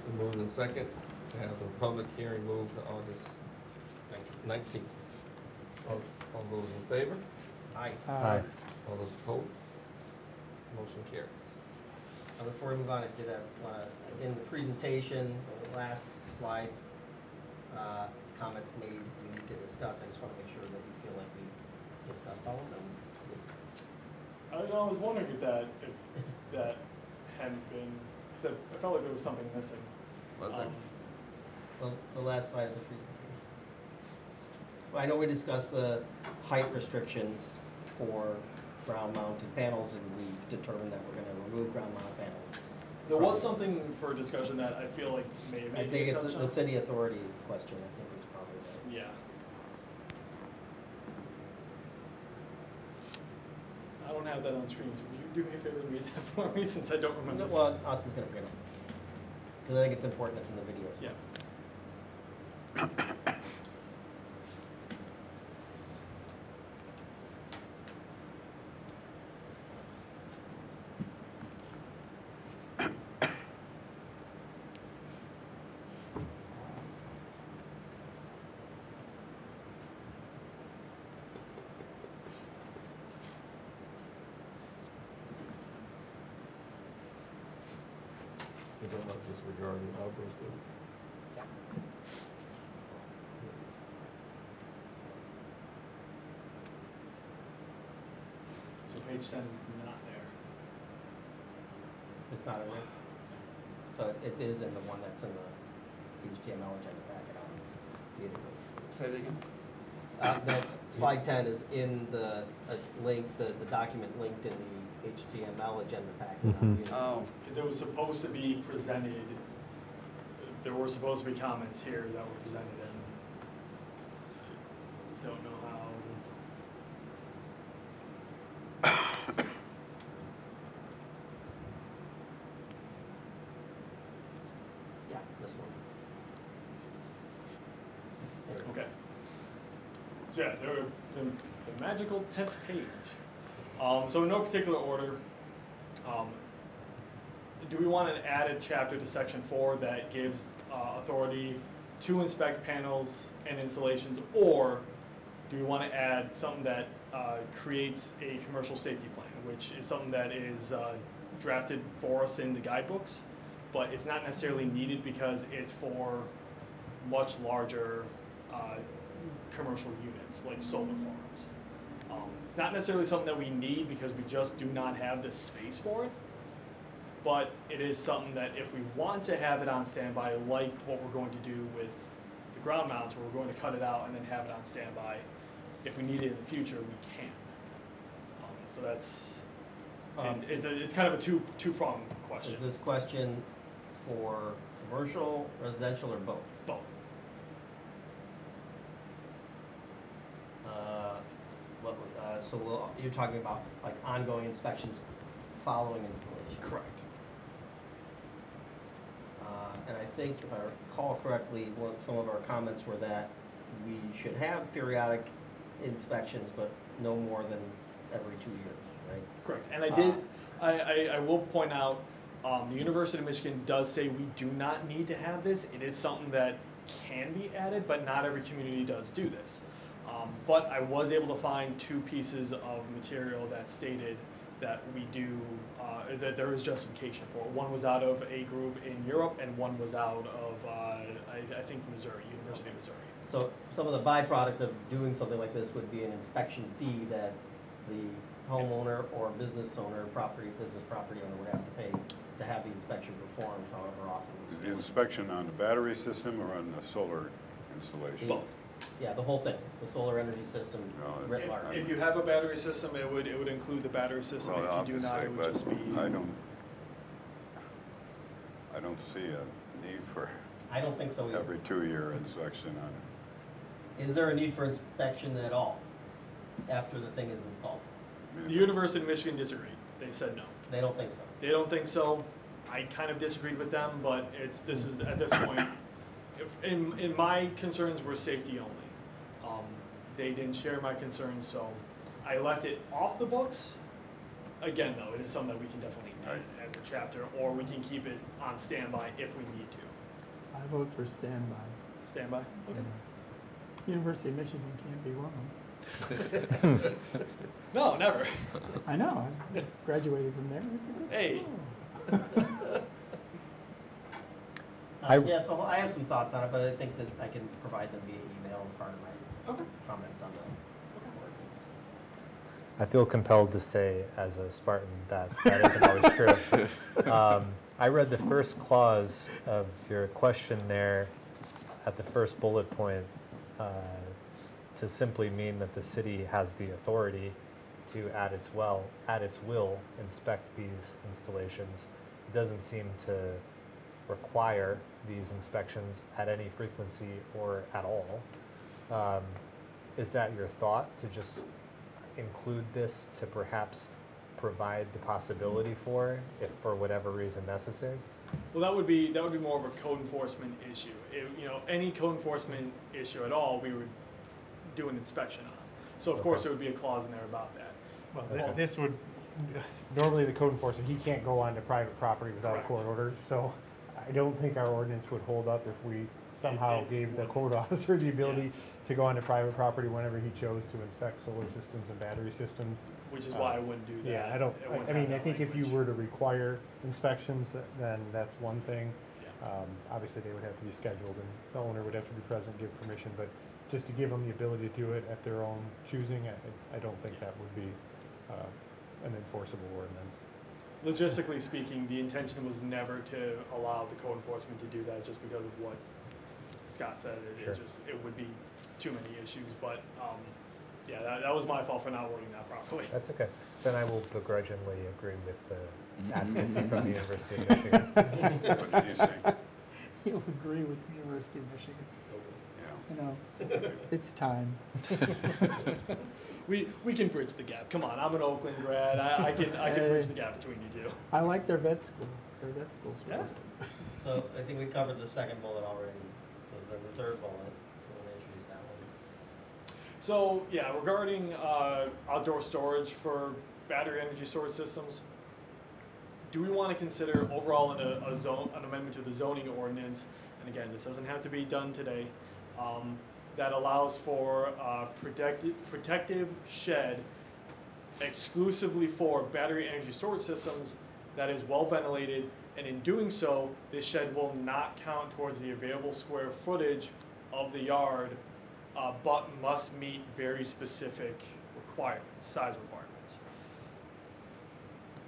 We move in second to have the public hearing moved to August 19th. All those in favor? Aye. Aye. All those opposed? Motion carries. Before we move on, I did have, in the presentation, the last slide, comments made we need to discuss. I just want to make sure that you feel like we discussed all of them. I was wondering if that hadn't been, because I felt like there was something missing. Was there? Well, the last slide of the presentation. Well, I know we discussed the height restrictions for ground-mounted panels, and we determined that we're going to remove ground-mounted panels. There was something for discussion that I feel like may have I made think a it's the city authority question, I think is probably the. Yeah. I don't have that on screen, so would you do me a favor and read that for me, since I don't remember? Well, Austin's going to bring it up. Because I think it's important, it's in the videos. Yeah. We don't know this regarding outburst. Yeah. So page 10 is not there. It's not in there? So it is in the one that's in the HTML agenda packet on the internet. Say that again? That's, slide 10 is in the link, the document linked in the HTML agenda packet on the internet. Oh, Because it was supposed to be presented, there were supposed to be comments here that were presented, and don't know how. Yeah, this one. Okay. So yeah, the magical 10th page. So in no particular order, do we want an added chapter to section 4 that gives authority to inspect panels and installations, or do we want to add something that creates a commercial safety plan, which is something that is drafted for us in the guidebooks, but it's not necessarily needed because it's for much larger commercial units like solar farms. It's not necessarily something that we need because we just do not have the space for it, but it is something that if we want to have it on standby, like what we're going to do with the ground mounts, where we're going to cut it out and then have it on standby, if we need it in the future, we can. So that's, and it's kind of a two-pronged question. Is this question for commercial, residential, or both? Both. So you're talking about like ongoing inspections following installation? Correct. And I think if I recall correctly, some of our comments were that we should have periodic inspections, but no more than every 2 years, right? Correct. And I will point out, the University of Michigan does say we do not need to have this. It is something that can be added, but not every community does do this. But I was able to find 2 pieces of material that stated that we do, that there is justification for it. One was out of a group in Europe, and one was out of, I think, Missouri, University of Missouri. So some of the byproduct of doing something like this would be an inspection fee that the homeowner or business owner, business property owner would have to pay to have the inspection performed, however often. Is the inspection on the battery system or on the solar installation? Both. Yeah, the whole thing, the solar energy system writ large. If you have a battery system, it would include the battery system. Well, if you do not, it would but just be. I don't see a need for I don't think so either. every 2-year inspection on it. Is there a need for inspection at all after the thing is installed? The University of Michigan disagreed. They said no. They don't think so. They don't think so. I kind of disagreed with them, but this is at this point. In my concerns were safety only. They didn't share my concerns, so I left it off the books. Again, though, it is something that we can definitely add as a chapter, or we can keep it on standby if we need to. I vote for standby. Standby? Okay. University of Michigan can't be wrong. No, never. I know, I graduated from there. It's a good Hey. school. Yeah, so I have some thoughts on it, but I think that I can provide them via email as part of my comments on the ordinance. I feel compelled to say, as a Spartan, that isn't always true. I read the first clause of your question there at the first bullet point to simply mean that the city has the authority to, at its will, inspect these installations. It doesn't seem to require these inspections at any frequency or at all. Is that your thought, to just include this to perhaps provide the possibility for, if for whatever reason necessary? Well, that would be more of a code enforcement issue. Any code enforcement issue at all, we would do an inspection on. So of course there would be a clause in there about that. Well, this would, normally the code enforcement, he can't go onto private property without a court order, so I don't think our ordinance would hold up if we somehow gave the code officer the ability to go onto private property whenever he chose to inspect solar systems and battery systems. Which is why I wouldn't do that. Yeah, I mean, I think if you were to require inspections, then that's one thing. Yeah. Obviously, they would have to be scheduled, and the owner would have to be present, give permission, but just to give them the ability to do it at their own choosing, I don't think that would be an enforceable ordinance. Logistically speaking, the intention was never to allow the code enforcement to do that just because of what Scott said. Sure. It would be too many issues, but yeah, that was my fault for not wording that properly. That's okay. Then I will begrudgingly agree with the advocacy from the University of Michigan. What did you say? You'll agree with the University of Michigan. Yeah. You know, it's time. We can bridge the gap. Come on, I'm an Oakland grad. I can bridge the gap between you two. I like their vet school. Their vet school's really Yeah. So I think we covered the second bullet already. So then the third bullet, we'll introduce that So, yeah, regarding outdoor storage for battery energy storage systems, do we want to consider overall an amendment to the zoning ordinance, and again, this doesn't have to be done today, that allows for a protective shed exclusively for battery energy storage systems that is well ventilated, and in doing so, this shed will not count towards the available square footage of the yard, but must meet very specific requirements, size requirements.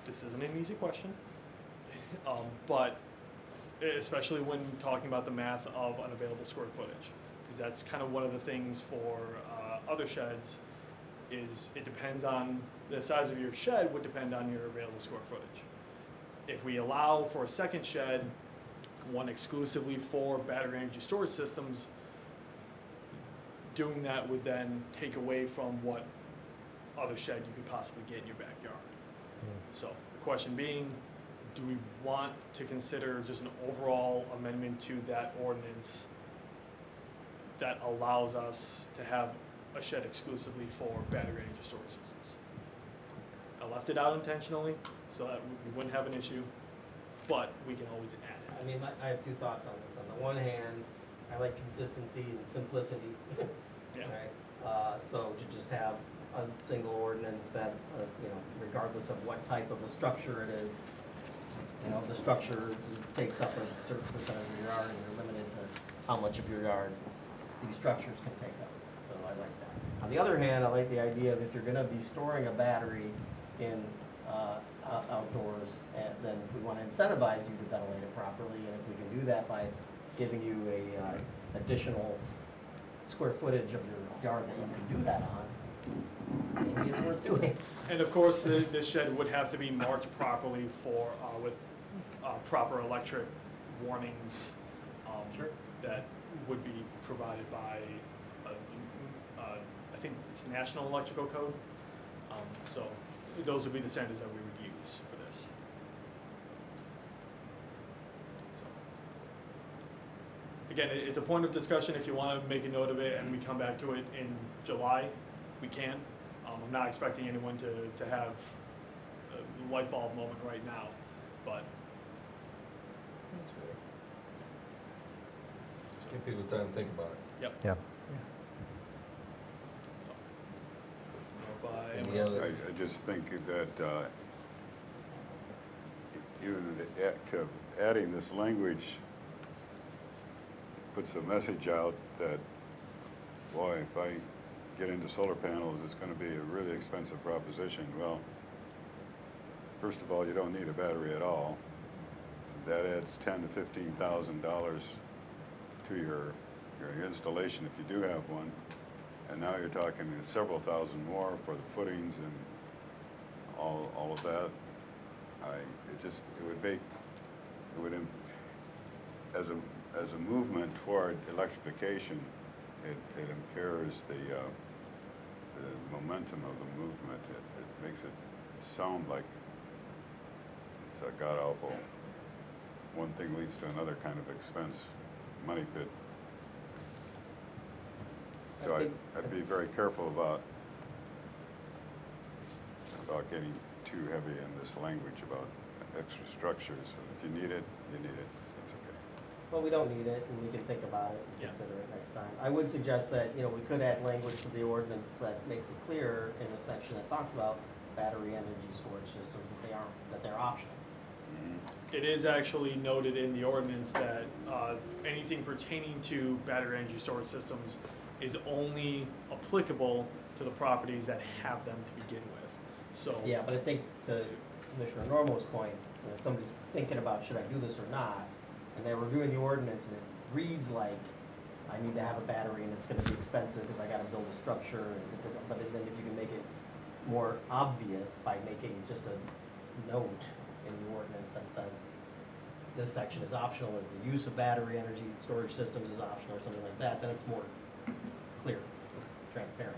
This isn't an easy question, but especially when talking about the math of unavailable square footage, because that's kind of one of the things for other sheds is it depends on the size of your shed would depend on your available square footage. If we allow for a second shed, one exclusively for battery energy storage systems, doing that would then take away from what other shed you could possibly get in your backyard. So the question being, do we want to consider just an overall amendment to that ordinance that allows us to have a shed exclusively for battery energy storage systems? I left it out intentionally so that we wouldn't have an issue, but we can always add it. I mean, I have two thoughts on this. On the one hand, I like consistency and simplicity. Yeah. Right? So to just have a single ordinance that, regardless of what type of a structure it is, the structure takes up a certain percentage of your yard and you're limited to how much of your yard these structures can take up. So I like that. On the other hand, I like the idea of if you're gonna be storing a battery in outdoors, then we want to incentivize you to ventilate it properly, and if we can do that by giving you a additional square footage of your yard that you can do that on, maybe it's worth doing. And of course, this shed would have to be marked properly for with proper electric warnings Sure. that would be provided by I think it's National Electrical Code. So those would be the standards that we would use for this. So, again, it's a point of discussion. If you want to make a note of it and we come back to it in July, we can. I'm not expecting anyone to have a light bulb moment right now, but That's fair. Just give people time to think about it. yep. Yeah. Any other? I just think that even the act of adding this language puts a message out that, boy, if I get into solar panels, it's going to be a really expensive proposition. Well, first of all, you don't need a battery at all. That adds $10,000 to $15,000 to your installation if you do have one. And now you're talking several thousand more for the footings and all of that. As a movement toward electrification, it impairs the momentum of the movement. It makes it sound like it's a god awful. One thing leads to another kind of expense, money pit. So I'd be very careful about getting too heavy in this language about extra structures. If you need it, you need it. It's okay. Well, we don't need it, and we can think about it and consider it next time. I would suggest that, we could add language to the ordinance that makes it clear in the section that talks about battery energy storage systems that they're optional. It is actually noted in the ordinance that anything pertaining to battery energy storage systems is only applicable to the properties that have them to begin with. So Yeah, but I think to Commissioner Normal's point, if somebody's thinking about should I do this or not, and they're reviewing the ordinance and it reads like I need to have a battery and it's going to be expensive because I got to build a structure, but then if you can make it more obvious by making just a note in the ordinance that says this section is optional, or the use of battery energy storage systems is optional, or something like that, then it's more clear, transparent.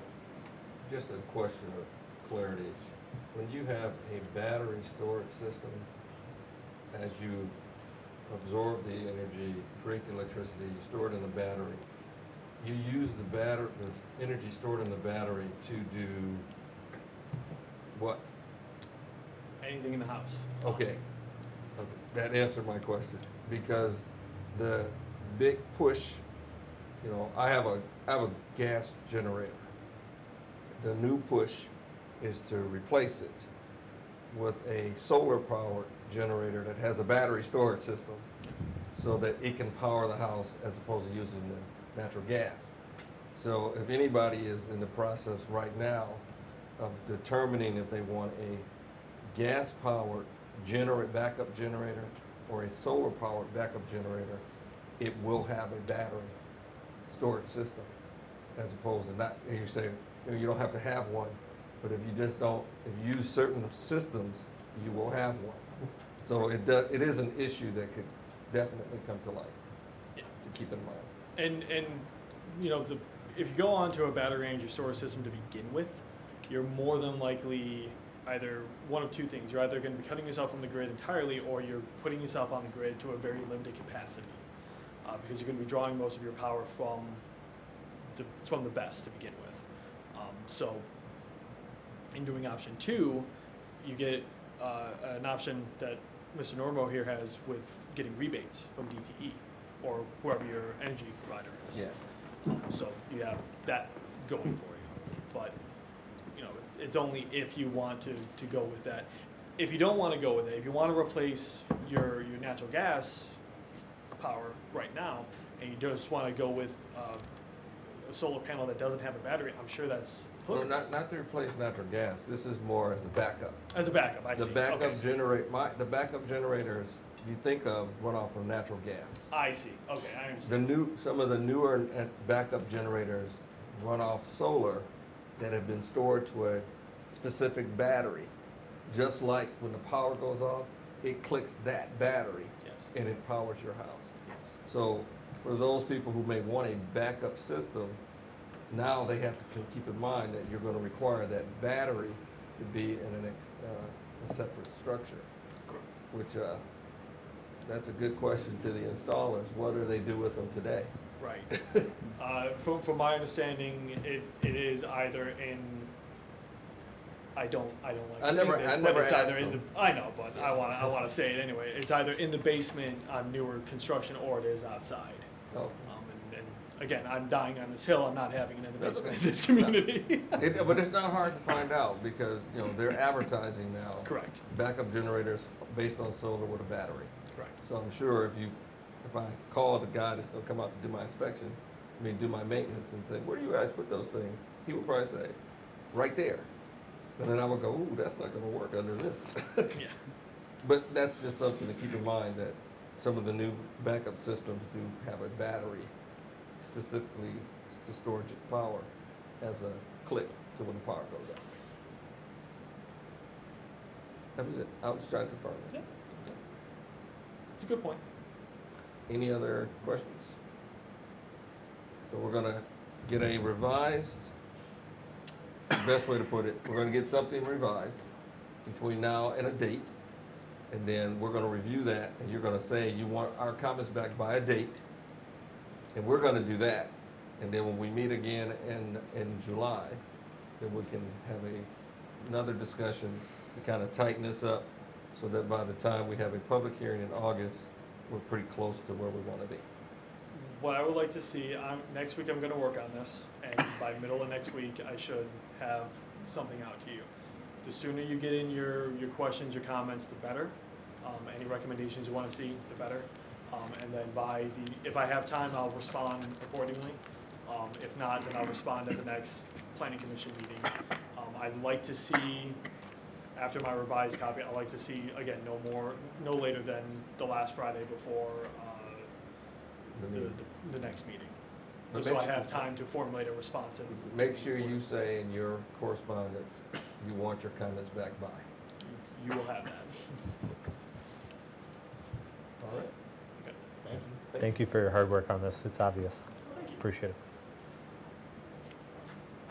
Just a question of clarity. When you have a battery storage system, as you absorb the energy, create the electricity, you store it in the battery, you use the energy stored in the battery to do what? Anything in the house. Okay, that answered my question, because the big push, you know, I have a gas generator. The new push is to replace it with a solar powered generator that has a battery storage system so that it can power the house as opposed to using the natural gas. So if anybody is in the process right now of determining if they want a gas powered backup generator or a solar powered backup generator, it will have a battery storage system as opposed to not, you say, you know, you don't have to have one, but if you just don't, if you use certain systems, you will have one. So it is an issue that could definitely come to light to keep in mind. And you know, if you go onto a battery energy storage system to begin with, you're more than likely either one of two things. You're either going to be cutting yourself from the grid entirely, or you're putting yourself on the grid to a very limited capacity, because you're going to be drawing most of your power from the best to begin with. So in doing option 2, you get an option that Mr. Normo here has with getting rebates from DTE or whoever your energy provider is. Yeah. So you have that going for you. But you know, it's only if you want to go with that. If you don't want to go with it, if you want to replace your natural gas power right now, and you just want to go with a solar panel that doesn't have a battery, I'm sure that's No, not to replace natural gas. This is more as a backup. as a backup. I see. The backup Okay. the backup generators you think of run off from natural gas. I see. Okay, I understand. Some of the newer backup generators run off solar that have been stored to a specific battery. Just like when the power goes off, it clicks that battery Yes. and it powers your house. Yes. So for those people who may want a backup system, now they have to keep in mind that you're going to require that battery to be in a separate structure. Correct. Which that's a good question to the installers. What do they do with them today? Right. From my understanding, it is either in. I don't like saying this, but it's either in the. I know, but I want to say it anyway. It's either in the basement on newer construction, or it is outside. Oh. And again, I'm dying on this hill. I'm not having it in the That's basement okay. in this community. But it's not hard to find out because, you know, they're advertising now. Correct. Backup generators based on solar with a battery. Correct. So I'm sure if I call the guy that's gonna come out to do my inspection, do my maintenance and say, where do you guys put those things? He would probably say, right there. And then I would go, ooh, that's not gonna work under this. Yeah. But that's just something to keep in mind that some of the new backup systems do have a battery specifically to storage power as a click to when the power goes out. That was it. I was trying to confirm it. Yeah. It's a good point. Any other questions? So we're gonna get a revised, best way to put it, we're gonna get something revised between now and a date. And then we're gonna review that and you're gonna say you want our comments back by a date. And we're gonna do that. And then when we meet again in July, then we can have another discussion to kind of tighten this up so that by the time we have a public hearing in August, we're pretty close to where we want to be. What I would like to see, next week I'm going to work on this, and by middle of next week I should have something out to you. The sooner you get in your questions, your comments, the better. Any recommendations you want to see, the better. And then if I have time, I'll respond accordingly. If not, then I'll respond at the next planning commission meeting. I'd like to see, after my revised copy, I'd like to see, again, no later than the last Friday before the next meeting. But Just so I make have time to formulate a response. And Make sure you say in your correspondence, you want your comments back by. You will have that. All right? Okay. Thank you. Thank you for your hard work on this. It's obvious. Thank you. Appreciate it.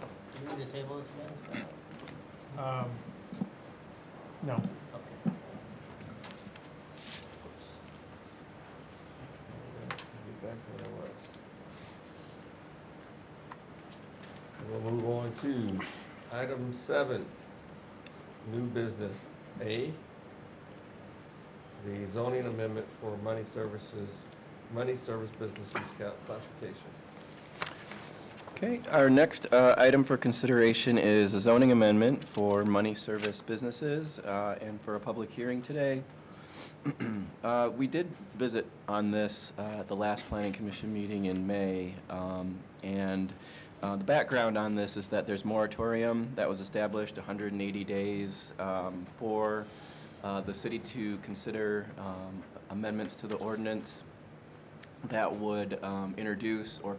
Do we need to table this again, Scott? No. Okay. Get back to where I was. to item 7, new business A, the zoning amendment for money service business use classification. Okay, our next item for consideration is a zoning amendment for money service businesses and for a public hearing today. We did visit on this at the last Planning Commission meeting in May, and the background on this is that there's moratorium that was established 180 days for the city to consider amendments to the ordinance that would introduce or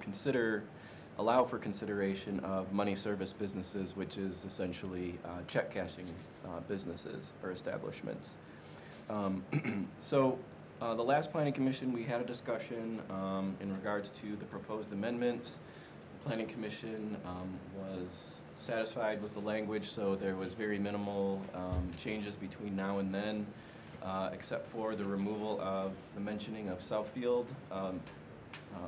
allow for consideration of money service businesses, which is essentially check cashing businesses or establishments. So the last Planning Commission, we had a discussion in regards to the proposed amendments. The Planning Commission was satisfied with the language, so there was very minimal changes between now and then, except for the removal of the mentioning of Southfield,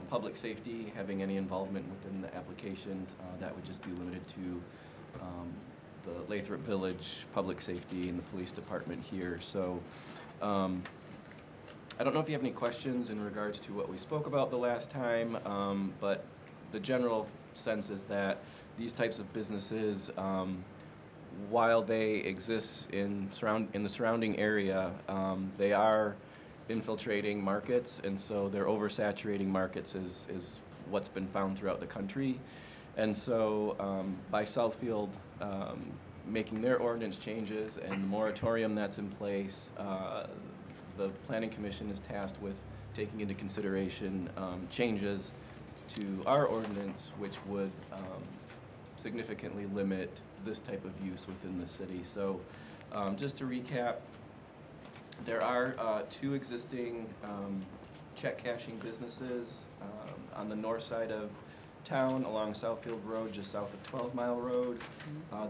public safety, having any involvement within the applications. That would just be limited to the Lathrup Village Public Safety and the Police Department here. So I don't know if you have any questions in regards to what we spoke about the last time, but the general sense is that these types of businesses, while they exist in the surrounding area, they are infiltrating markets, and so they're oversaturating markets is what's been found throughout the country. And so by Southfield making their ordinance changes and the moratorium that's in place, the Planning Commission is tasked with taking into consideration changes to our ordinance, which would significantly limit this type of use within the city. So just to recap, there are 2 existing check cashing businesses on the north side of town along Southfield Road, just south of 12 Mile Road.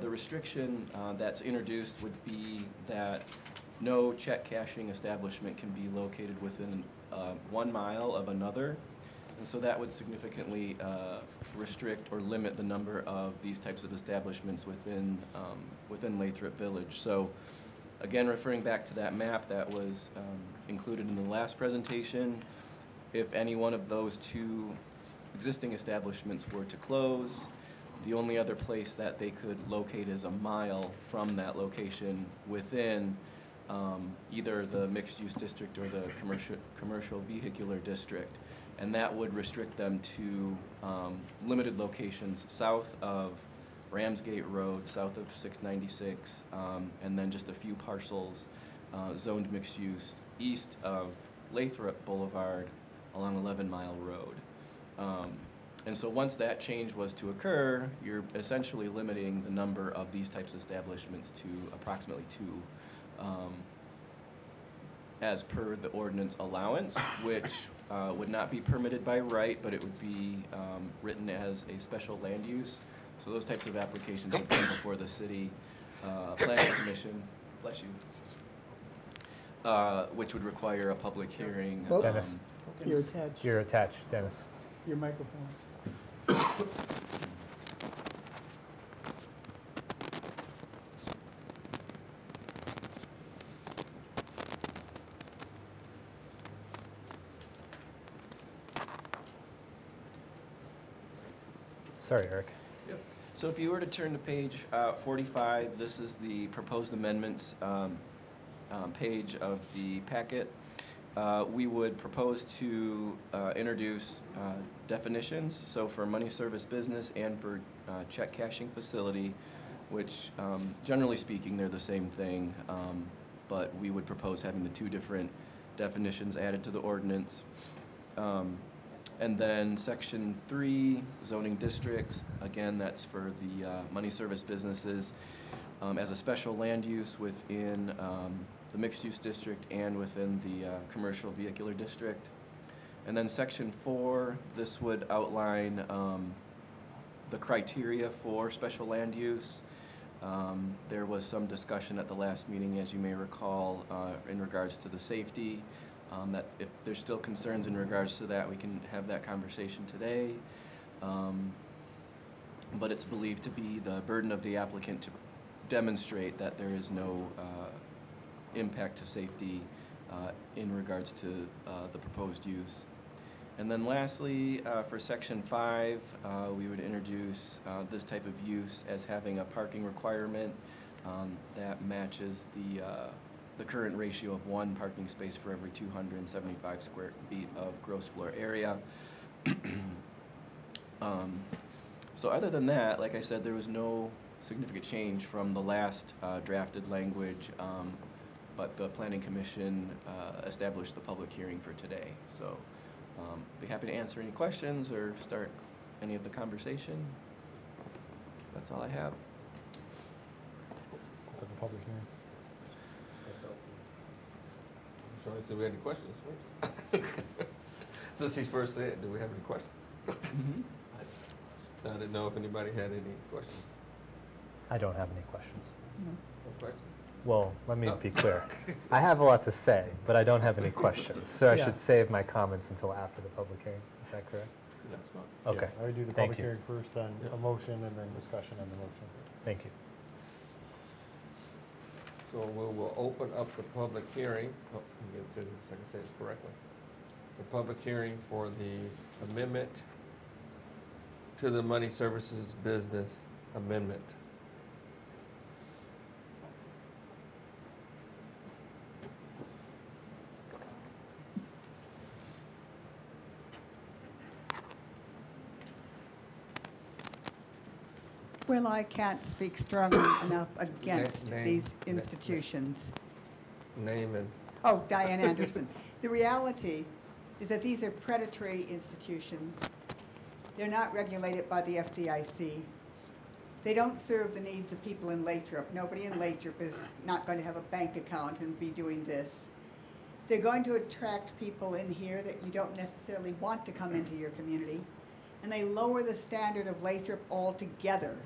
The restriction that's introduced would be that no check cashing establishment can be located within 1 mile of another. And so that would significantly restrict or limit the number of these types of establishments within Lathrup Village. So again, referring back to that map that was included in the last presentation, if any one of those 2 existing establishments were to close, the only other place that they could locate is a mile from that location within either the mixed-use district or the commercial vehicular district. And that would restrict them to limited locations south of Ramsgate Road, south of 696, and then just a few parcels zoned mixed use east of Lathrup Boulevard along 11 Mile Road. And so once that change was to occur, you're essentially limiting the number of these types of establishments to approximately 2 as per the ordinance allowance, which would not be permitted by right, but it would be written as a special land use. So those types of applications would come before the city Planning Commission, bless you, which would require a public hearing. Dennis. You're attached. You're attached, Dennis. Your microphone. Sorry, Eric. So if you were to turn to page 45, this is the proposed amendments page of the packet. We would propose to introduce definitions, so for money service business and for check cashing facility, which generally speaking, they're the same thing, but we would propose having the 2 different definitions added to the ordinance. And then section 3, zoning districts, again, that's for the money service businesses as a special land use within the mixed use district and within the commercial vehicular district. And then section 4, this would outline the criteria for special land use. There was some discussion at the last meeting, as you may recall, in regards to the safety. That if there's still concerns in regards to that, we can have that conversation today. but it's believed to be the burden of the applicant to demonstrate that there is no impact to safety in regards to the proposed use. And then lastly, for section 5, we would introduce this type of use as having a parking requirement that matches the current ratio of 1 parking space for every 275 square feet of gross floor area. So other than that, like I said, there was no significant change from the last drafted language, but the Planning Commission established the public hearing for today. So be happy to answer any questions or start any of the conversation. That's all I have. For the public hearing. I'm trying to see if we have any questions first. Since he's first said, do we have any questions? I didn't know if anybody had any questions. I don't have any questions. No questions? Well, let me be clear. I have a lot to say, but I don't have any questions. So I should save my comments until after the public hearing. Is that correct? That's fine. Okay. I would do the Thank public you. hearing first, then a motion, and then discussion on the motion. Thank you. So we will open up the public hearing. Oh, let me get it to you so I can say this correctly. The public hearing for the amendment to the money services business amendment. Well, I can't speak strongly enough against Name- these name- institutions. Name and, Oh, Diane Anderson. The reality is that these are predatory institutions. They're not regulated by the FDIC. They don't serve the needs of people in Lathrup. Nobody in Lathrup is not going to have a bank account and be doing this. They're going to attract people in here that you don't necessarily want to come into your community. And they lower the standard of Lathrup altogether.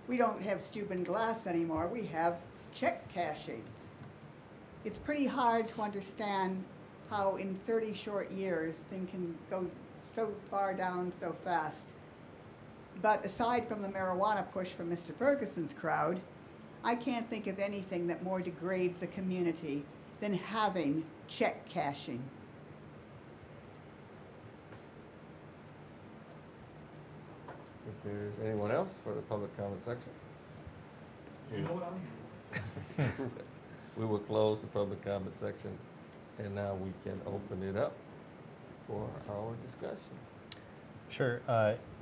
We don't have Steuben glass anymore. We have check cashing. It's pretty hard to understand how in 30 short years things can go so far down so fast. But aside from the marijuana push from Mr. Ferguson's crowd, I can't think of anything that more degrades the community than having check cashing. if there's anyone else for the public comment section. You know what I'm here. We will close the public comment section, and now we can open it up for our discussion. Sure.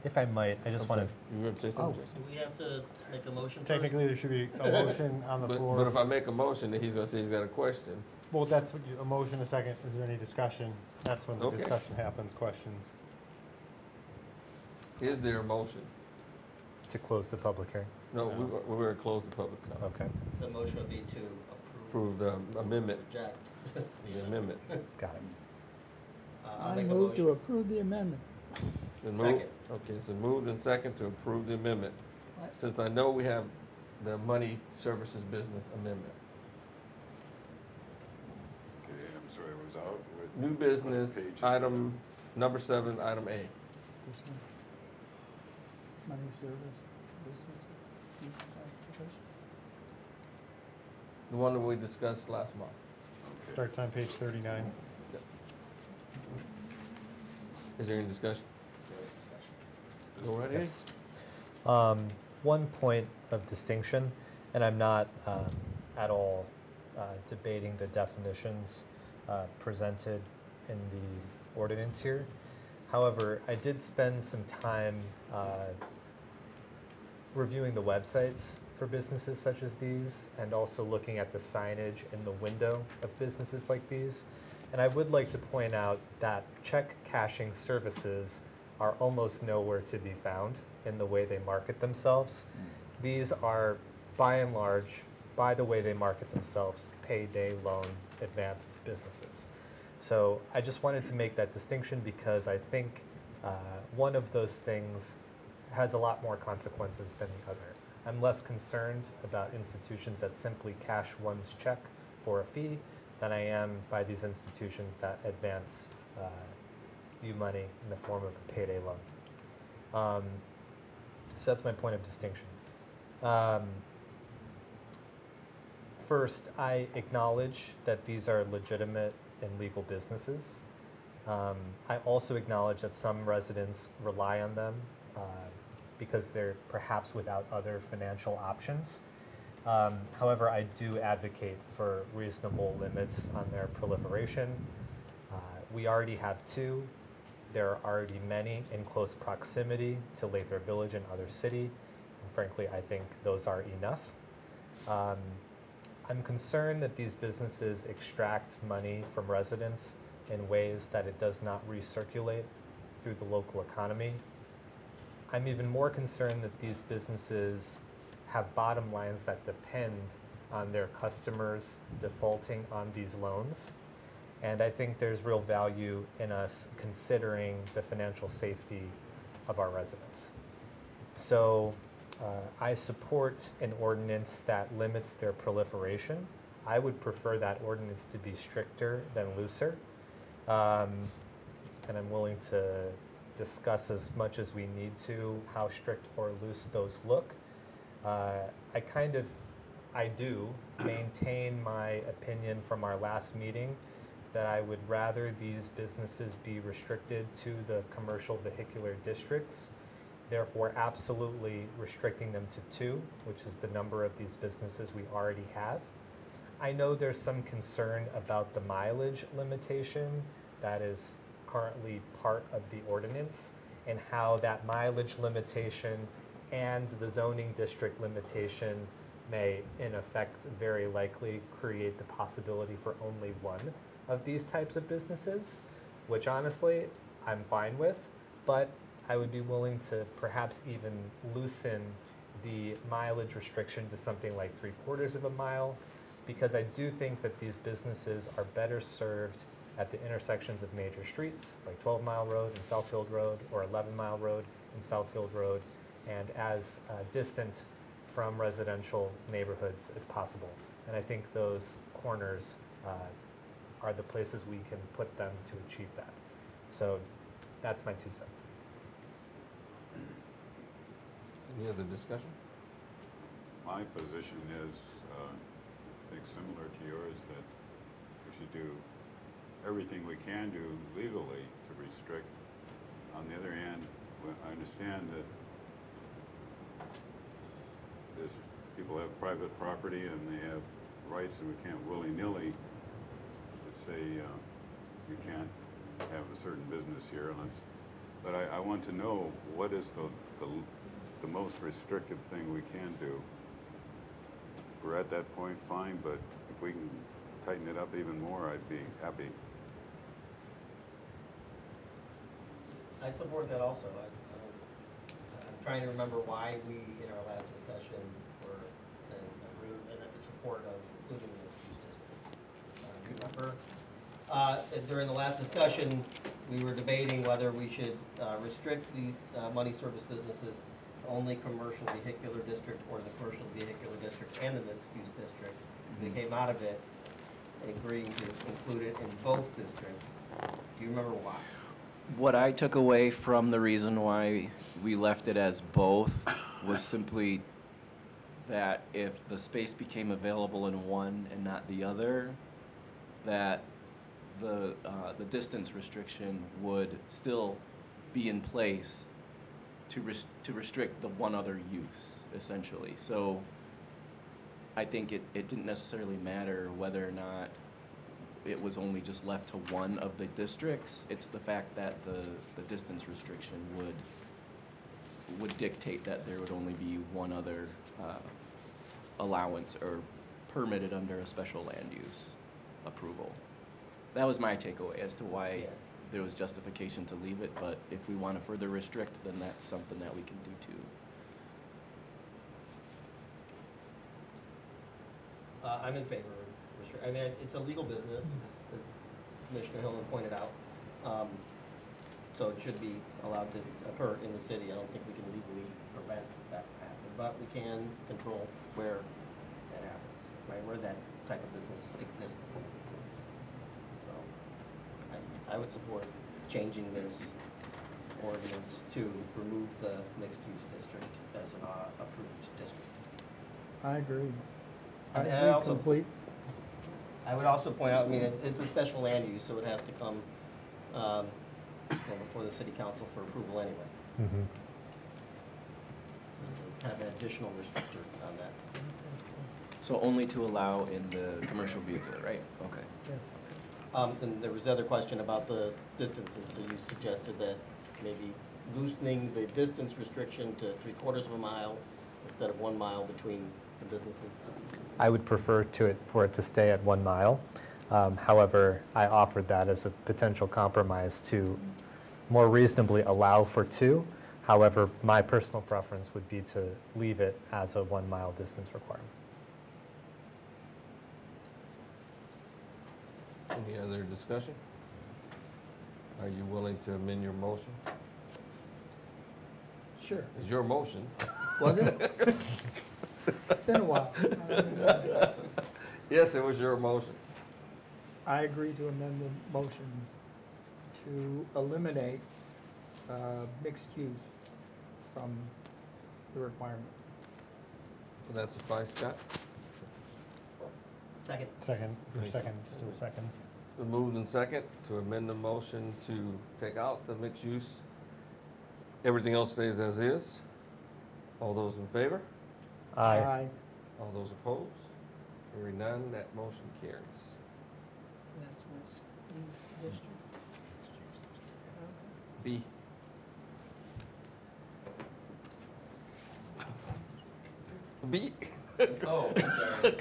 If I might, I just I'm want sorry, you were going to say something, Jason? Do we have to make a motion first? Technically, there should be a motion on the floor. But if I make a motion, then he's going to say he's got a question. Well, that's what a motion, a second. Is there any discussion? That's when the Okay. discussion happens, questions. Is there a motion? to close the public hearing. No, we're going to close the public comment. Okay, The motion would be to Approve the amendment, reject. the amendment. got it. I'll I make a move to motion. approve the amendment. Been moved- Second. Okay, so moved and second to approve the amendment. Since I know we have the money services business amendment. Okay, I'm sorry, I was out. What- New what business, page is it? item number 7, item A. This one. Money service, business, classification. The one that we discussed last month. Okay. Start time, page 39. Is there any discussion? Go right ahead. Yes. One point of distinction, and I'm not at all debating the definitions presented in the ordinance here. However, I did spend some time reviewing the websites for businesses such as these, and also looking at the signage in the window of businesses like these. And I would like to point out that check cashing services are almost nowhere to be found in the way they market themselves. These are, by and large, by the way they market themselves, payday loan advanced businesses. So I just wanted to make that distinction because I think one of those things has a lot more consequences than the other. I'm less concerned about institutions that simply cash one's check for a fee than I am by these institutions that advance you money in the form of a payday loan. So that's my point of distinction. Um, First, I acknowledge that these are legitimate and legal businesses. I also acknowledge that some residents rely on them because they're perhaps without other financial options. However, I do advocate for reasonable limits on their proliferation. We already have 2. There are already many in close proximity to Lathrup Village and other city. And frankly, I think those are enough. I'm concerned that these businesses extract money from residents in ways that it does not recirculate through the local economy. I'm even more concerned that these businesses have bottom lines that depend on their customers defaulting on these loans. And I think there's real value in us considering the financial safety of our residents. So I support an ordinance that limits their proliferation. I would prefer that ordinance to be stricter than looser. And I'm willing to discuss as much as we need to how strict or loose those look. I do maintain my opinion from our last meeting that I would rather these businesses be restricted to the commercial vehicular districts, therefore absolutely restricting them to 2, which is the number of these businesses we already have. I know there's some concern about the mileage limitation that is currently part of the ordinance and how that mileage limitation and the zoning district limitation may, in effect, very likely create the possibility for only one of these types of businesses, which honestly, I'm fine with, but I would be willing to perhaps even loosen the mileage restriction to something like 3/4 of a mile, because I do think that these businesses are better served at the intersections of major streets, like 12 Mile Road and Southfield Road, or 11 Mile Road and Southfield Road, and as distant from residential neighborhoods as possible. And I think those corners are the places we can put them to achieve that. So that's my 2 cents. Any other discussion? My position is, I think similar to yours, that we should do everything we can do legally to restrict. On the other hand, I understand that people have private property and they have rights, and we can't willy-nilly just say you can't have a certain business here unless. But I want to know what is the most restrictive thing we can do. If we're at that point, fine, but if we can tighten it up even more, I'd be happy. I support that also. I'm trying to remember why we, in our last discussion, were in support of including the mixed-use district. Do you remember? During the last discussion, we were debating whether we should restrict these money service businesses to only commercial vehicular district or the commercial vehicular district and the mixed-use district. They came out of it agreeing to include it in both districts. Do you remember why? What I took away from the reason why we left it as both was simply that if the space became available in one and not the other, that the distance restriction would still be in place to restrict the one other use, essentially. So I think it didn't necessarily matter whether or not it was only just left to one of the districts. It's the fact that the distance restriction would dictate that there would only be one other allowance or permitted under a special land use approval. That was my takeaway as to why there was justification to leave it, but if we want to further restrict, then that's something that we can do too. I'm in favor of restrict. I mean, it's a legal business, as Commissioner Hillman pointed out. So it should be allowed to occur in the city. I don't think we can legally prevent that from happening, but we can control where that happens, right? Where that type of business exists in the city. So I would support changing this ordinance to remove the mixed-use district as an approved district. I agree. And I agree also- complete. I would also point out, I mean, it's a special land use, so it has to come before the city council for approval anyway. Mhm. So have an additional restrictor on that. So only to allow in the commercial vehicle, right? Okay. Yes. And there was the other question about the distances, so you suggested that maybe loosening the distance restriction to 3/4 of a mile instead of 1 mile between the businesses. I would prefer for it to stay at 1 mile. However, I offered that as a potential compromise to more reasonably allow for 2. However, my personal preference would be to leave it as a 1 mile distance requirement. Any other discussion? Are you willing to amend your motion? Sure. It's your motion. Was it? It's been a while. Yes, it was your motion. I agree to amend the motion to eliminate mixed use from the requirement. Will that suffice, Scott? Second. Second, or Thank you. seconds, 2 seconds. It's been moved and second to amend the motion to take out the mixed use. Everything else stays as is. All those in favor? Aye. All those opposed? Hearing none, that motion carries. That's what's leaves the district. B. B. Oh, I'm sorry.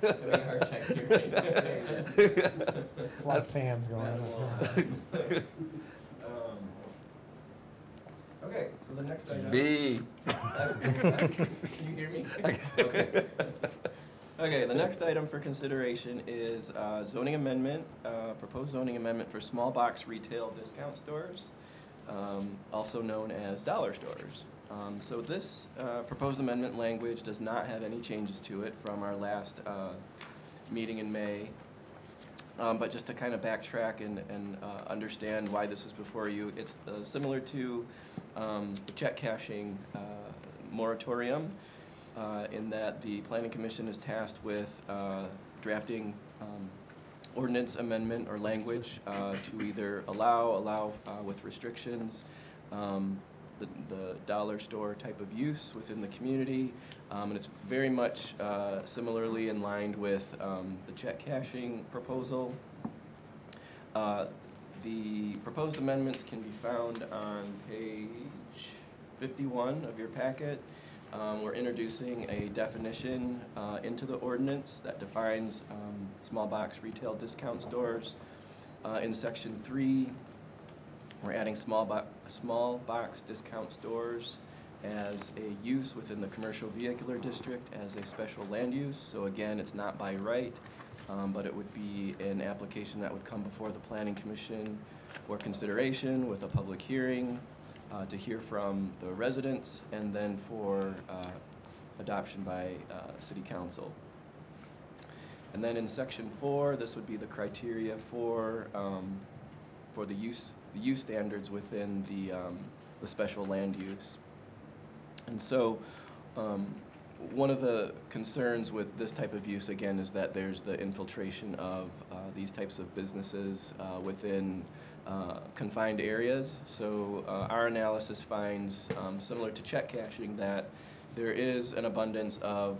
Having a hard time hearing. A lot of fans going on. Okay, so the next item. B. Can you hear me? Okay. Okay, the next item for consideration is zoning amendment, proposed zoning amendment for small box retail discount stores, also known as dollar stores. So this proposed amendment language does not have any changes to it from our last meeting in May. But just to kind of backtrack and understand why this is before you, it's similar to the check cashing moratorium in that the Planning Commission is tasked with drafting ordinance amendment or language to either allow with restrictions, the dollar store type of use within the community, and it's very much similarly in line with the check cashing proposal. The proposed amendments can be found on page 51 of your packet. We're introducing a definition into the ordinance that defines small box retail discount stores. In section 3, we're adding small box discount stores as a use within the commercial vehicular district as a special land use. So again, it's not by right, but it would be an application that would come before the Planning Commission for consideration with a public hearing to hear from the residents and then for adoption by City Council. And then in section 4, this would be the criteria for the use standards within the special land use. And so one of the concerns with this type of use, again, is that there's the infiltration of these types of businesses within confined areas. So our analysis finds, similar to check cashing, that there is an abundance of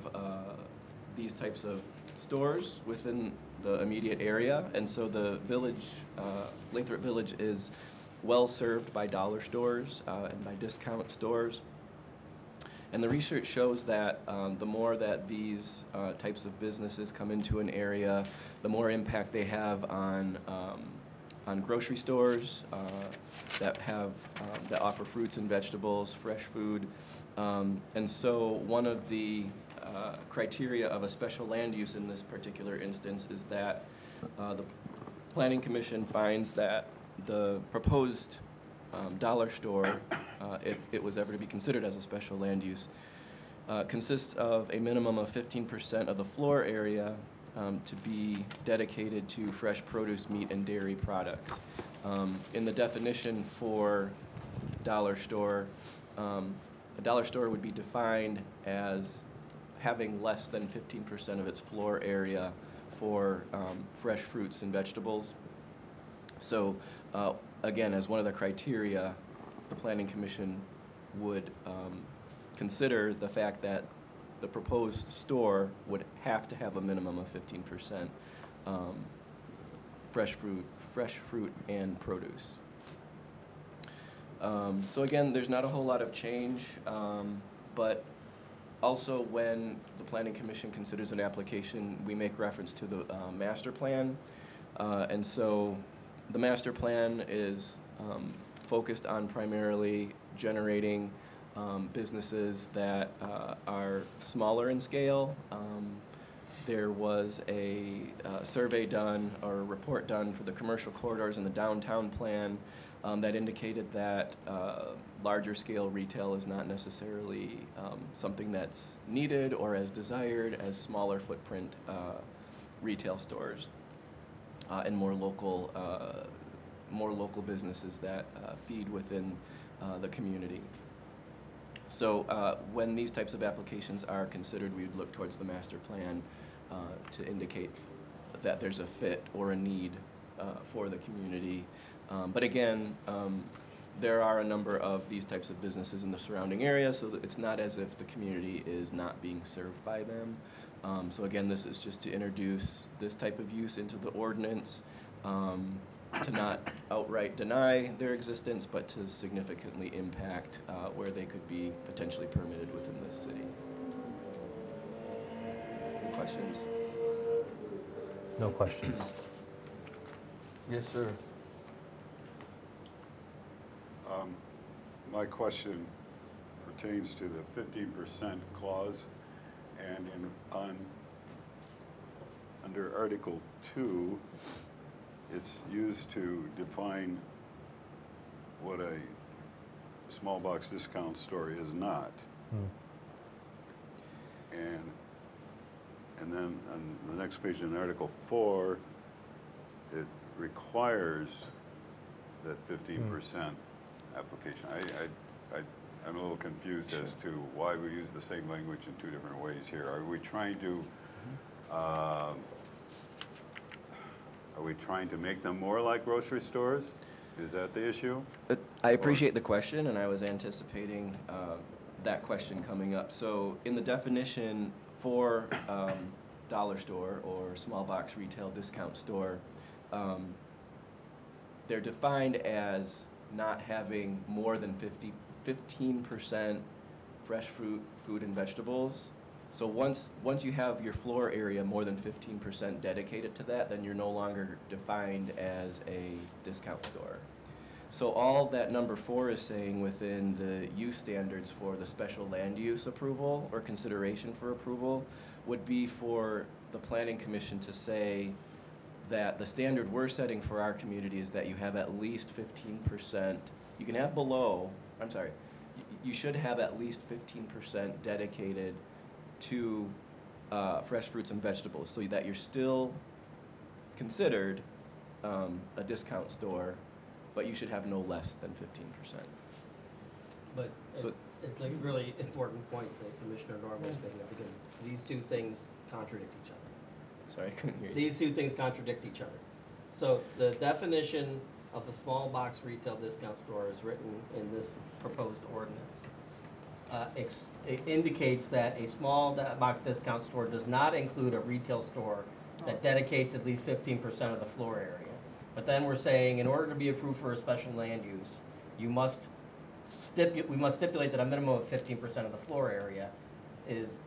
these types of stores within the immediate area, and so the village, Lathrup Village, is well served by dollar stores and by discount stores. And the research shows that the more that these types of businesses come into an area, the more impact they have on grocery stores that offer fruits and vegetables, fresh food. And so one of the criteria of a special land use in this particular instance is that the Planning Commission finds that the proposed dollar store, if it was ever to be considered as a special land use, consists of a minimum of 15% of the floor area to be dedicated to fresh produce, meat, and dairy products. In the definition for dollar store, a dollar store would be defined as having less than 15% of its floor area for fresh fruits and vegetables. So again, as one of the criteria, the Planning Commission would consider the fact that the proposed store would have to have a minimum of 15% fresh fruit and produce. So again, there's not a whole lot of change, but also when the Planning Commission considers an application, we make reference to the master plan. And so the master plan is focused on primarily generating businesses that are smaller in scale. There was a survey done or a report done for the commercial corridors in the downtown plan that indicated that larger scale retail is not necessarily something that's needed or as desired as smaller footprint retail stores and more local businesses that feed within the community. So when these types of applications are considered, we would look towards the master plan to indicate that there's a fit or a need for the community. But again, there are a number of these types of businesses in the surrounding area, so that it's not as if the community is not being served by them. So again, this is just to introduce this type of use into the ordinance, to not outright deny their existence, but to significantly impact where they could be potentially permitted within the city. Any questions? No questions. Yes, sir. My question pertains to the 15% clause, and under Article 2, it's used to define what a small box discount store is not. And then on the next page in Article 4, it requires that 15% application. I'm a little confused as to why we use the same language in two different ways here. Are we trying to make them more like grocery stores? Is that the issue? I appreciate the question, and I was anticipating that question coming up. So in the definition for dollar store or small box retail discount store, they're defined as not having more than 15% fresh fruit, food, and vegetables. So once you have your floor area more than 15% dedicated to that, then you're no longer defined as a discount store. So all that number 4 is saying within the use standards for the special land use approval or consideration for approval would be for the Planning Commission to say that the standard we're setting for our community is that you have at least 15%. You can have you should have at least 15% dedicated to fresh fruits and vegetables, so that you're still considered a discount store, but you should have no less than 15%. But So- it's a really important point that Commissioner Norman is making, because these two things contradict each other. Sorry, I couldn't hear you. These two things contradict each other. So the definition of a small box retail discount store is written in this proposed ordinance. It indicates that a small box discount store does not include a retail store that dedicates at least 15% of the floor area. But then we're saying in order to be approved for a special land use, we must stipulate that a minimum of 15% of the floor area is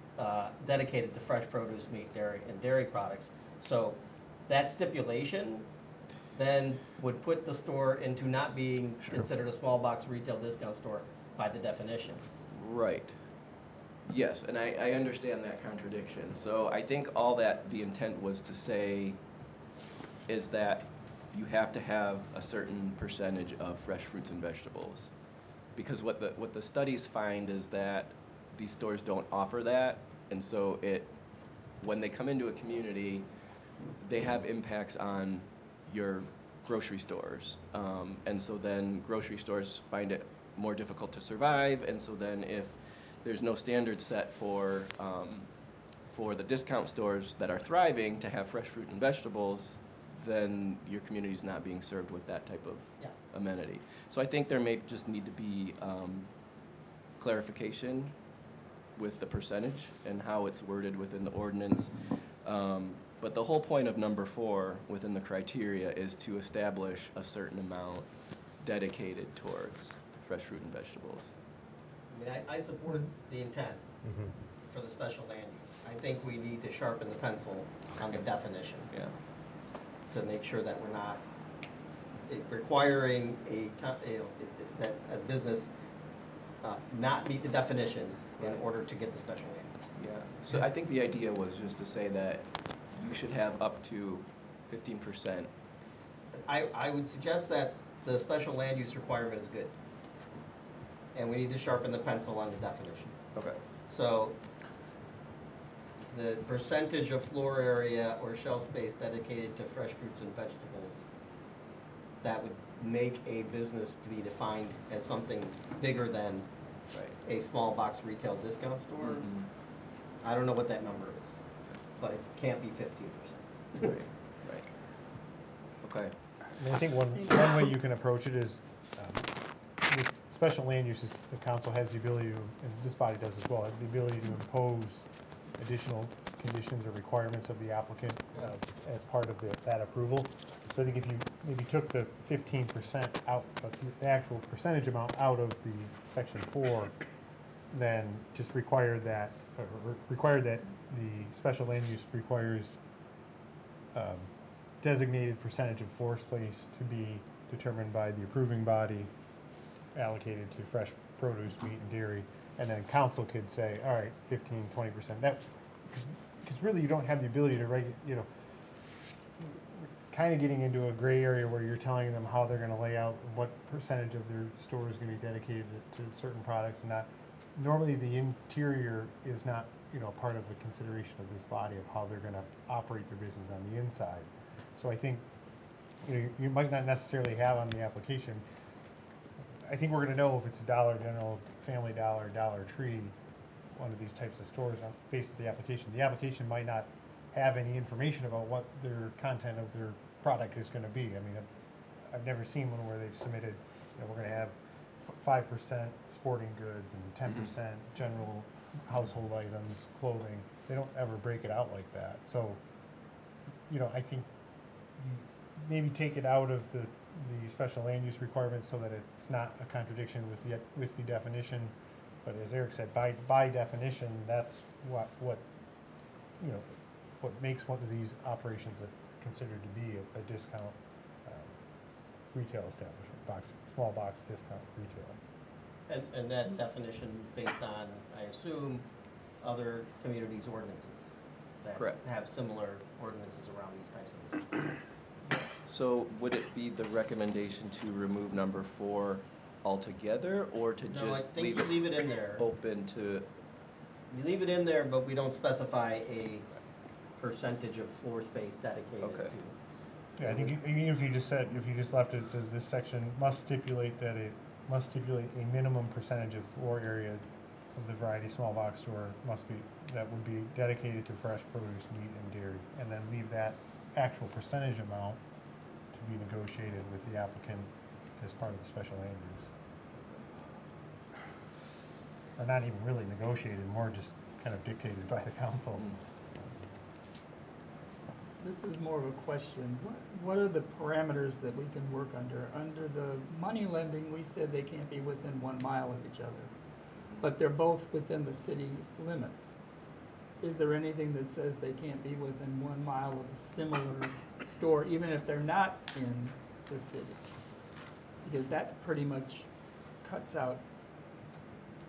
dedicated to fresh produce, meat, dairy, and dairy products. So that stipulation then would put the store into not being considered a small box retail discount store by the definition. Right. Yes, and I understand that contradiction. So I think all that the intent was to say is that you have to have a certain percentage of fresh fruits and vegetables. Because what the studies find is that these stores don't offer that, and so when they come into a community, they have impacts on your grocery stores. And so then grocery stores find it more difficult to survive, and so then if there's no standard set for the discount stores that are thriving to have fresh fruit and vegetables, then your community's not being served with that type of Yeah. amenity. So I think there may just need to be clarification with the percentage and how it's worded within the ordinance. But the whole point of number 4 within the criteria is to establish a certain amount dedicated towards fresh fruit and vegetables. I mean, I support the intent for the special land use. I think we need to sharpen the pencil on the definition. Yeah. To make sure that we're not requiring that a business not meet the definition in order to get the special land use. Yeah. So I think the idea was just to say that you should have up to 15%. I would suggest that the special land use requirement is good. And we need to sharpen the pencil on the definition. Okay. So the percentage of floor area or shelf space dedicated to fresh fruits and vegetables, that would make a business to be defined as something bigger than a small box retail discount store. I don't know what that number is, but it can't be 15%. Right. Right. Okay. I mean, I think one way you can approach it is, with special land uses, the council has the ability to, and this body does as well, has the ability to impose additional conditions or requirements of the applicant as part of that approval. So I think if you maybe took the 15% out, the actual percentage amount out of the section 4, then just required that the special land use requires designated percentage of floor space to be determined by the approving body, allocated to fresh produce, meat, and dairy, and then council could say, all right, 15, 20%. That, because really you don't have the ability to kind of getting into a gray area where you're telling them how they're going to lay out what percentage of their store is going to be dedicated to certain products and not. Normally the interior is not, part of the consideration of this body of how they're going to operate their business on the inside. So I think, you might not necessarily have on the application. I think we're going to know if it's a Dollar General, Family Dollar, Dollar Tree, one of these types of stores based on the application. The application might not have any information about what their content of their product is going to be. I mean, I've never seen one where they've submitted, we're going to have 5% sporting goods and 10% general household items, clothing. They don't ever break it out like that. So, I think you maybe take it out of the special land use requirements so that it's not a contradiction with the definition. But as Eric said, by definition, that's what makes one of these operations considered to be a discount retail establishment, small box discount retail. And that definition is based on, I assume, other communities' ordinances that Correct. have similar ordinances around these types of businesses. So would it be the recommendation to remove number 4 altogether, or to No, I just think you leave it in there. open to? You leave it in there, but we don't specify a percentage of floor space dedicated Okay. to. Yeah, I think even if you just left it to this section, must stipulate a minimum percentage of floor area of the variety small box store that would be dedicated to fresh produce, meat, and dairy, and then leave that actual percentage amount to be negotiated with the applicant as part of the special land use. Or not even really negotiated, more just kind of dictated by the council. This is more of a question. What are the parameters that we can work under? Under the money lending, we said they can't be within 1 mile of each other, but they're both within the city limits. Is there anything that says they can't be within 1 mile of a similar store, even if they're not in the city? Because that pretty much cuts out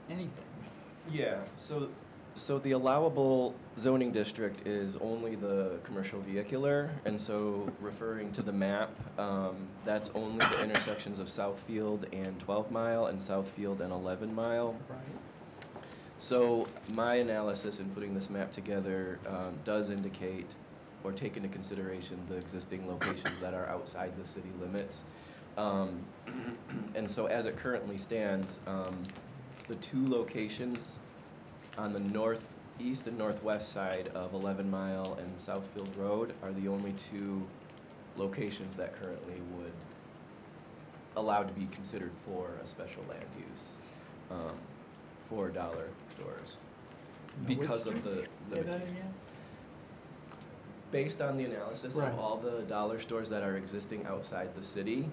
anything. Yeah. So the allowable zoning district is only the commercial vehicular, and so referring to the map, that's only the intersections of Southfield and 12 Mile and Southfield and 11 Mile. Right. So my analysis in putting this map together does indicate or take into consideration the existing locations that are outside the city limits. And so as it currently stands, the two locations on the northeast and northwest side of 11 Mile and Southfield Road are the only two locations that currently would allow to be considered for a special land use for dollar stores because of the Say that limitations. again? Based on the analysis Right. of all the dollar stores that are existing outside the city,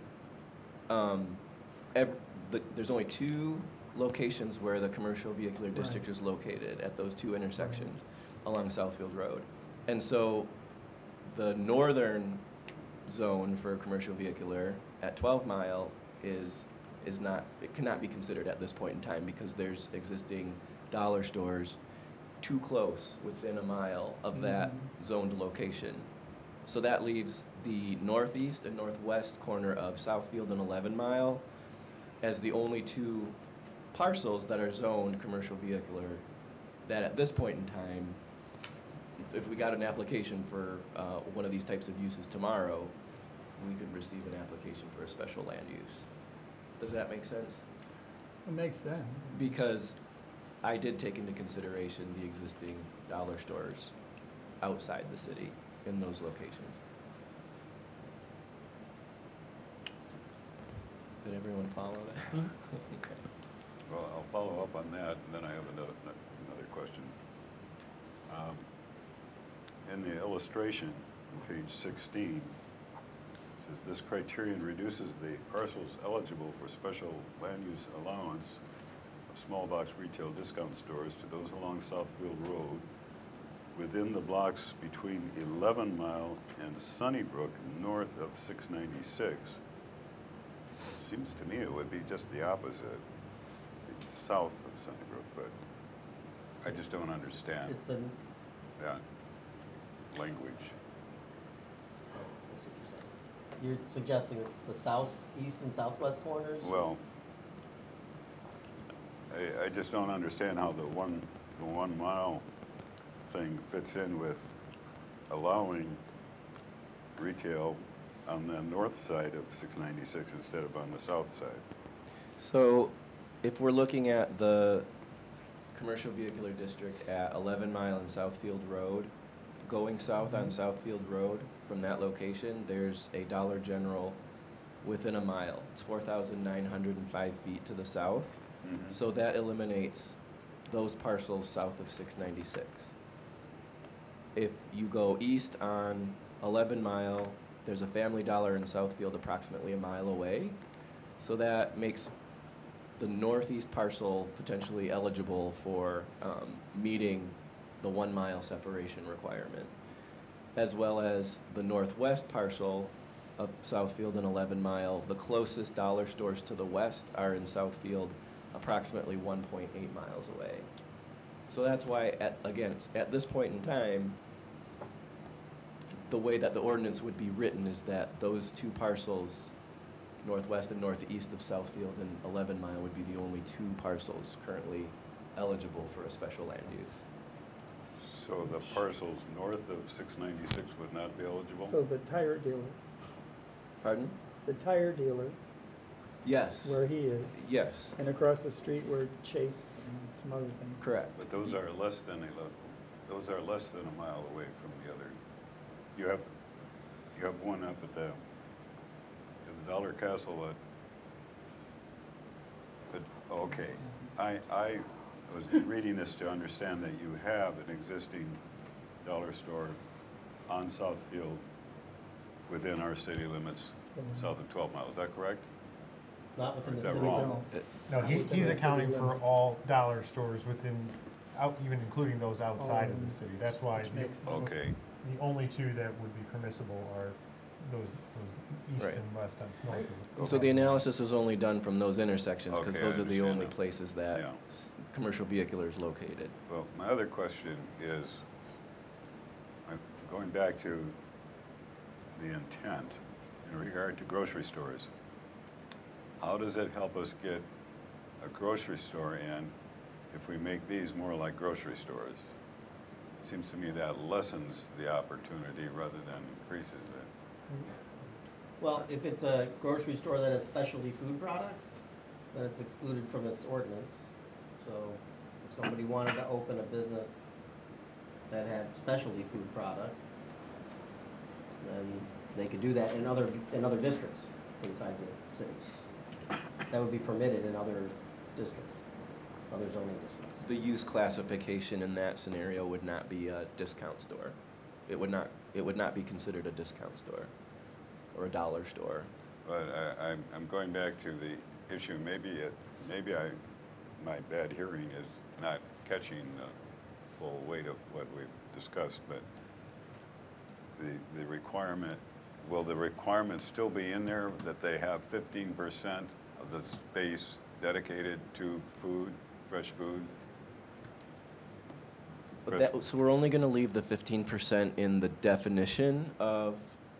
there's only two locations where the commercial vehicular district is located, at those two intersections along Southfield Road. And so the northern zone for commercial vehicular at 12 Mile is not, it cannot be considered at this point in time because there's existing dollar stores too close within a mile of that zoned location. So that leaves the northeast and northwest corner of Southfield and 11 Mile as the only two parcels that are zoned commercial vehicular that at this point in time, if we got an application for one of these types of uses tomorrow, we could receive an application for a special land use. Does that make sense? It makes sense. Because I did take into consideration the existing dollar stores outside the city in those locations. Did everyone follow that? Okay. Well, I'll follow up on that, and then I have another question. In the illustration, on page 16, it says this criterion reduces the parcels eligible for special land use allowance of small box retail discount stores to those along Southfield Road within the blocks between 11 Mile and Sunnybrook north of 696. Seems to me it would be just the opposite, south of Sunnybrook, but I just don't understand It's the, that language. you're suggesting the southeast and southwest corners? Well, I just don't understand how the 1 mile thing fits in with allowing retail on the north side of 696 instead of on the south side. So if we're looking at the commercial vehicular district at 11 Mile and Southfield Road, going south on Southfield Road from that location, there's a Dollar General within a mile. It's 4,905 feet to the south. So that eliminates those parcels south of 696. If you go east on 11 Mile, there's a Family Dollar in Southfield approximately a mile away. So that makes the northeast parcel potentially eligible for meeting the 1 mile separation requirement, as well as the northwest parcel of Southfield and 11 Mile. The closest dollar stores to the west are in Southfield, approximately 1.8 miles away. So that's why, at this point in time, the way that the ordinance would be written is that those two parcels, northwest and northeast of Southfield and 11 Mile, would be the only two parcels currently eligible for a special land use. So the parcels north of 696 would not be eligible? So the tire dealer, Pardon? the tire dealer, Yes. where he is, Yes, and across the street where Chase and some other things. correct. But those are less than a mile away from the other. You have one up at the Dollar Castle okay. I was reading this to understand that you have an existing dollar store on Southfield within our city limits, south of 12 Mile. Is that correct? Not within the Is that city wrong? limits. No, Within he's the accounting city for limits. all dollar stores within, even including those outside of the city. That's why Which makes sense. Okay. the only two that would be permissible are those east Right. and west and north of. So the analysis was only done from those intersections because Okay, I those are the understand only that. places that Yeah. commercial vehicular is located. Well, my other question is, going back to the intent in regard to grocery stores, how does it help us get a grocery store in if we make these more like grocery stores? seems to me that lessens the opportunity rather than increases it. Well, if it's a grocery store that has specialty food products, then it's excluded from this ordinance. So if somebody wanted to open a business that had specialty food products, then they could do that in other districts inside the city. That would be permitted in other districts, other zoning districts. The use classification in that scenario would not be a discount store. It would not be considered a discount store or a dollar store. But I'm going back to the issue, my bad hearing is not catching the full weight of what we've discussed, but the requirement, will the requirement still be in there that they have 15% of the space dedicated to food, fresh food? But so we're only going to leave the 15% in the definition of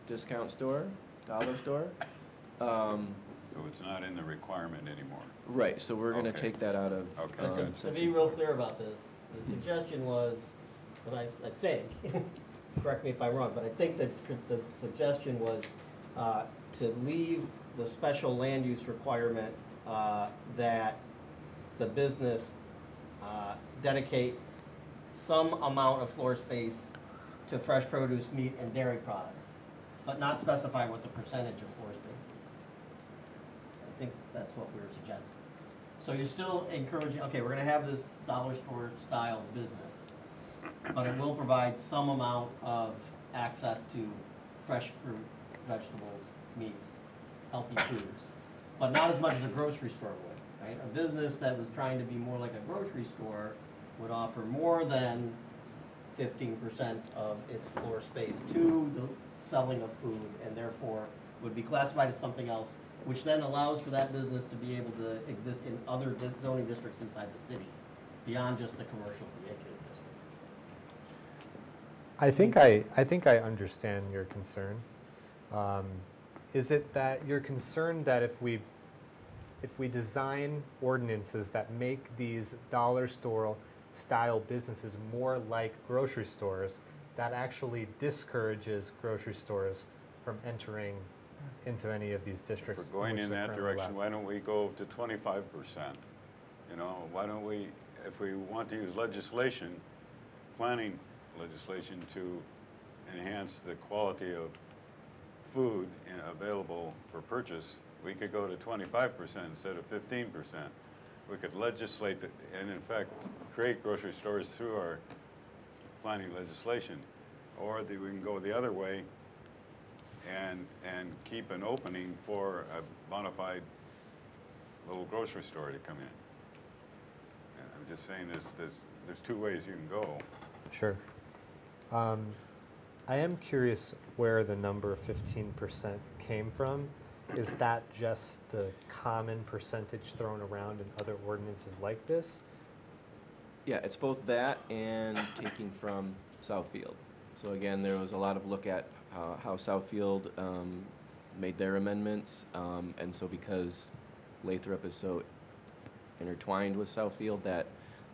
discount store, dollar store. So it's not in the requirement anymore? Right, so we're going to Okay. take that out of Okay. To be real clear about this, the suggestion was, but I think, correct me if I'm wrong, but I think that the suggestion was to leave the special land use requirement that the business dedicate some amount of floor space to fresh produce, meat, and dairy products, but not specify what the percentage of floor space is. I think that's what we were suggesting. So you're still encouraging, okay, we're gonna have this dollar store style business, but it will provide some amount of access to fresh fruit, vegetables, meats, healthy foods, but not as much as a grocery store would, right? A business that was trying to be more like a grocery store would offer more than 15% of its floor space to the selling of food, and therefore would be classified as something else, which then allows for that business to be able to exist in other zoning districts inside the city, beyond just the commercial vehicular district. I think I understand your concern. Is it that you're concerned that if we design ordinances that make these dollar store style businesses more like grocery stores, that actually discourages grocery stores from entering into any of these districts? If we're going which in they're that currently direction, allowed? why don't we go to 25%? You know, why don't we, if we want to use legislation, planning legislation to enhance the quality of food available for purchase, we could go to 25% instead of 15%. We could legislate that, and in fact, create grocery stores through our planning legislation. Or we can go the other way and keep an opening for a bona fide little grocery store to come in. And I'm just saying there's two ways you can go. Sure. I am curious where the number 15% came from. Is that just the common percentage thrown around in other ordinances like this? Yeah, it's both that and taking from Southfield. So again, there was a lot of look at how Southfield made their amendments, and so because Lathrup is so intertwined with Southfield, that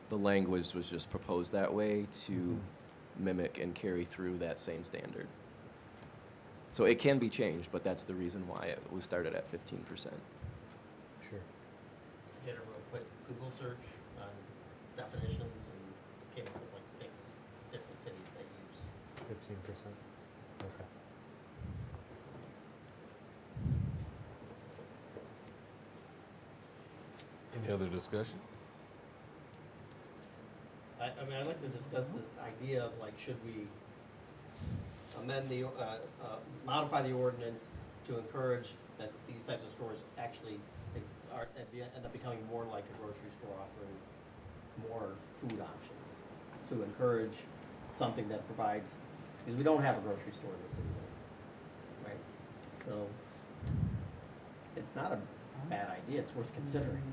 the language was just proposed that way to mimic and carry through that same standard. So it can be changed, but that's the reason why it was started at 15%. Sure. I did a real quick Google search on definitions and came up with like 6 different cities that use. 15%. Okay. Any other discussion? I mean, I'd like to discuss this idea of like, should we amend the, modify the ordinance to encourage that these types of stores actually end up becoming more like a grocery store, offering more food options, to encourage something that provides, because we don't have a grocery store in the city limits, right? So it's not a bad idea, it's worth considering.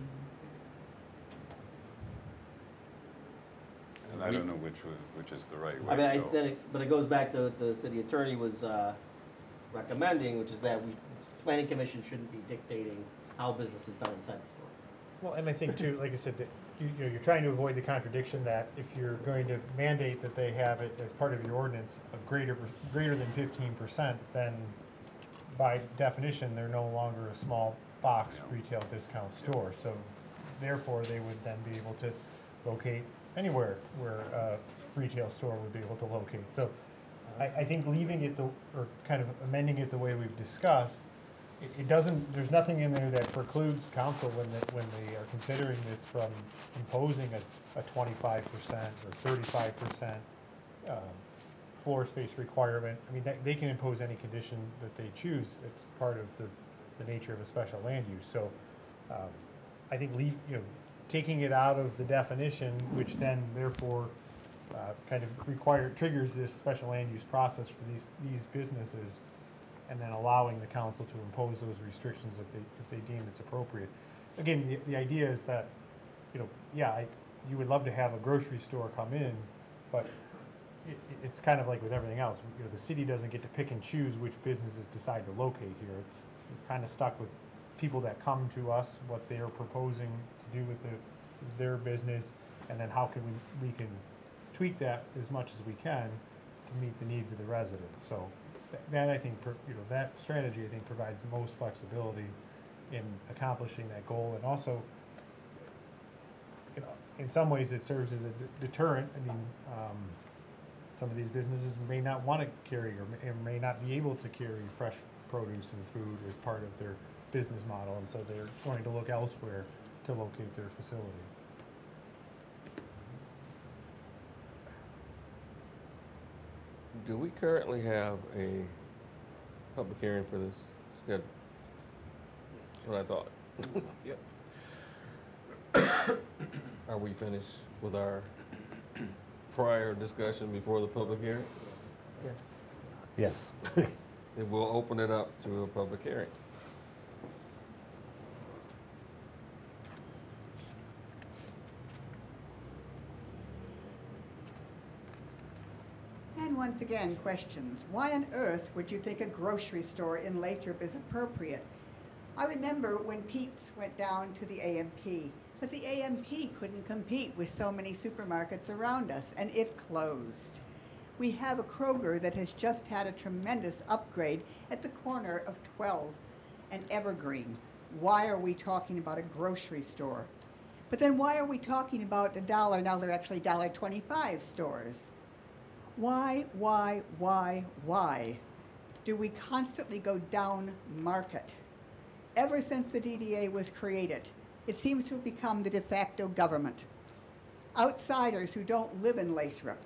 And I don't know which is the right way I mean, to go. but it goes back to what the city attorney was recommending, which is that planning commission shouldn't be dictating how business is done inside the store. Well, and I think too, like I said, that you're trying to avoid the contradiction that if you're going to mandate that they have it as part of your ordinance of greater than 15%, then by definition, they're no longer a small box retail discount store. So therefore, they would then be able to locate anywhere where a retail store would be able to locate. So I think leaving it, or kind of amending it the way we've discussed, it doesn't, there's nothing in there that precludes council when they are considering this from imposing a 25% or 35% floor space requirement. I mean, they can impose any condition that they choose. It's part of the nature of a special land use. So I think taking it out of the definition, which then therefore kind of triggers this special land use process for these businesses, and then allowing the council to impose those restrictions if they deem it's appropriate. Again, the idea is that, you would love to have a grocery store come in, but it's kind of like with everything else. The city doesn't get to pick and choose which businesses decide to locate here. It's kind of stuck with people that come to us, what they are proposing to do with their business, and then how can we can tweak that as much as we can to meet the needs of the residents. So that I think, that strategy I think provides the most flexibility in accomplishing that goal, and also, in some ways it serves as a deterrent. I mean, some of these businesses may not want to carry or may not be able to carry fresh produce and food as part of their business model, and so they're going to look elsewhere to locate their facility. Do we currently have a public hearing for this schedule? That's what I thought. Yep. Are we finished with our prior discussion before the public hearing? Yes. Then we'll open it up to a public hearing. And once again, questions. Why on earth would you think a grocery store in Lathrup is appropriate? I remember when Pete's went down to the AMP, but the AMP couldn't compete with so many supermarkets around us, and it closed. We have a Kroger that has just had a tremendous upgrade at the corner of 12 and Evergreen. Why are we talking about a grocery store? But then why are we talking about $1? Now they're actually $1.25 stores. Why do we constantly go down market? Ever since the DDA was created, it seems to have become the de facto government. Outsiders who don't live in Lathrup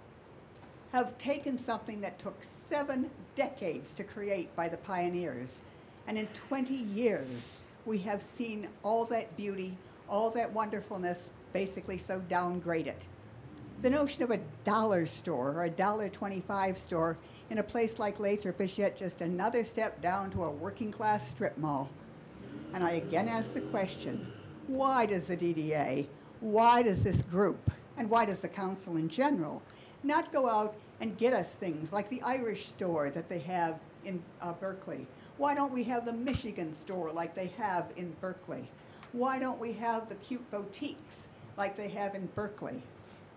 have taken something that took 7 decades to create by the pioneers, and in 20 years we have seen all that beauty, all that wonderfulness basically so downgraded. The notion of a dollar store or a $1.25 store in a place like Lathrup is yet just another step down to a working class strip mall. And I again ask the question, why does the DDA, why does this group, and why does the council in general not go out and get us things like the Irish store that they have in Berkeley? Why don't we have the Michigan store like they have in Berkeley? Why don't we have the cute boutiques like they have in Berkeley?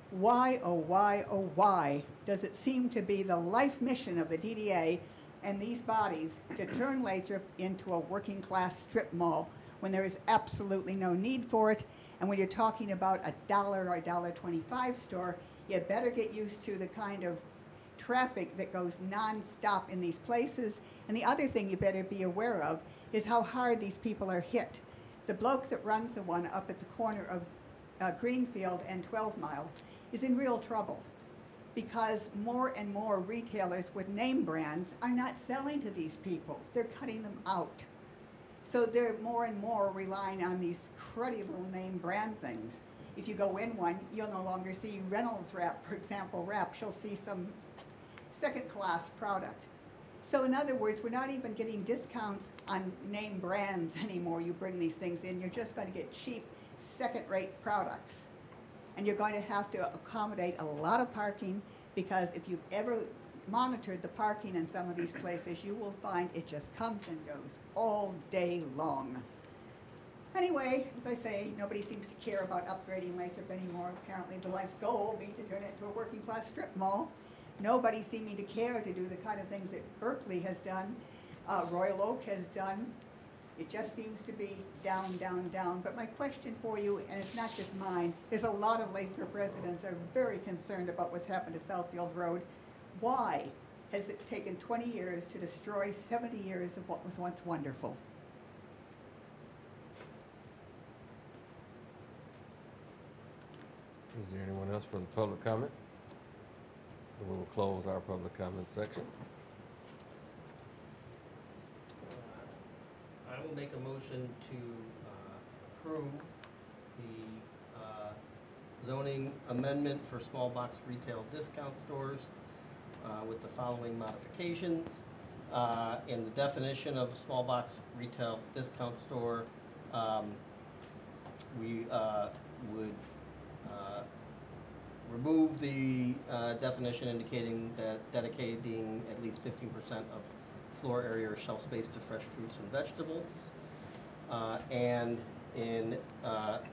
Why, oh why does it seem to be the life mission of the DDA and these bodies to turn Lathrup into a working class strip mall when there is absolutely no need for it? And when you're talking about $1 or $1.25 store, you better get used to the kind of traffic that goes non-stop in these places. And the other thing you better be aware of is how hard these people are hit. The bloke that runs the one up at the corner of Greenfield and 12 Mile is in real trouble because more and more retailers with name brands are not selling to these people. They're cutting them out. So they're more and more relying on these cruddy little name brand things. If you go in one, you'll no longer see Reynolds Wrap, for example, wrap. You'll see some second-class product. So in other words, we're not even getting discounts on name brands anymore. You bring these things in, you're just going to get cheap, second-rate products. And you're going to have to accommodate a lot of parking, because if you've ever monitored the parking in some of these places, you will find it just comes and goes all day long. Anyway, as I say, nobody seems to care about upgrading Lathrup anymore. Apparently the life goal will be to turn it into a working class strip mall. Nobody seeming to care to do the kind of things that Berkeley has done, Royal Oak has done. It just seems to be down, down, down. But my question for you, and it's not just mine, there's a lot of Lathrup residents are very concerned about what's happened to Southfield Road. Why has it taken 20 years to destroy 70 years of what was once wonderful? Is there anyone else for the public comment? We will close our public comment section. I will make a motion to approve the zoning amendment for small box retail discount stores with the following modifications. In the definition of a small box retail discount store, we would remove the definition indicating that dedicating at least 15% of floor area or shelf space to fresh fruits and vegetables. And in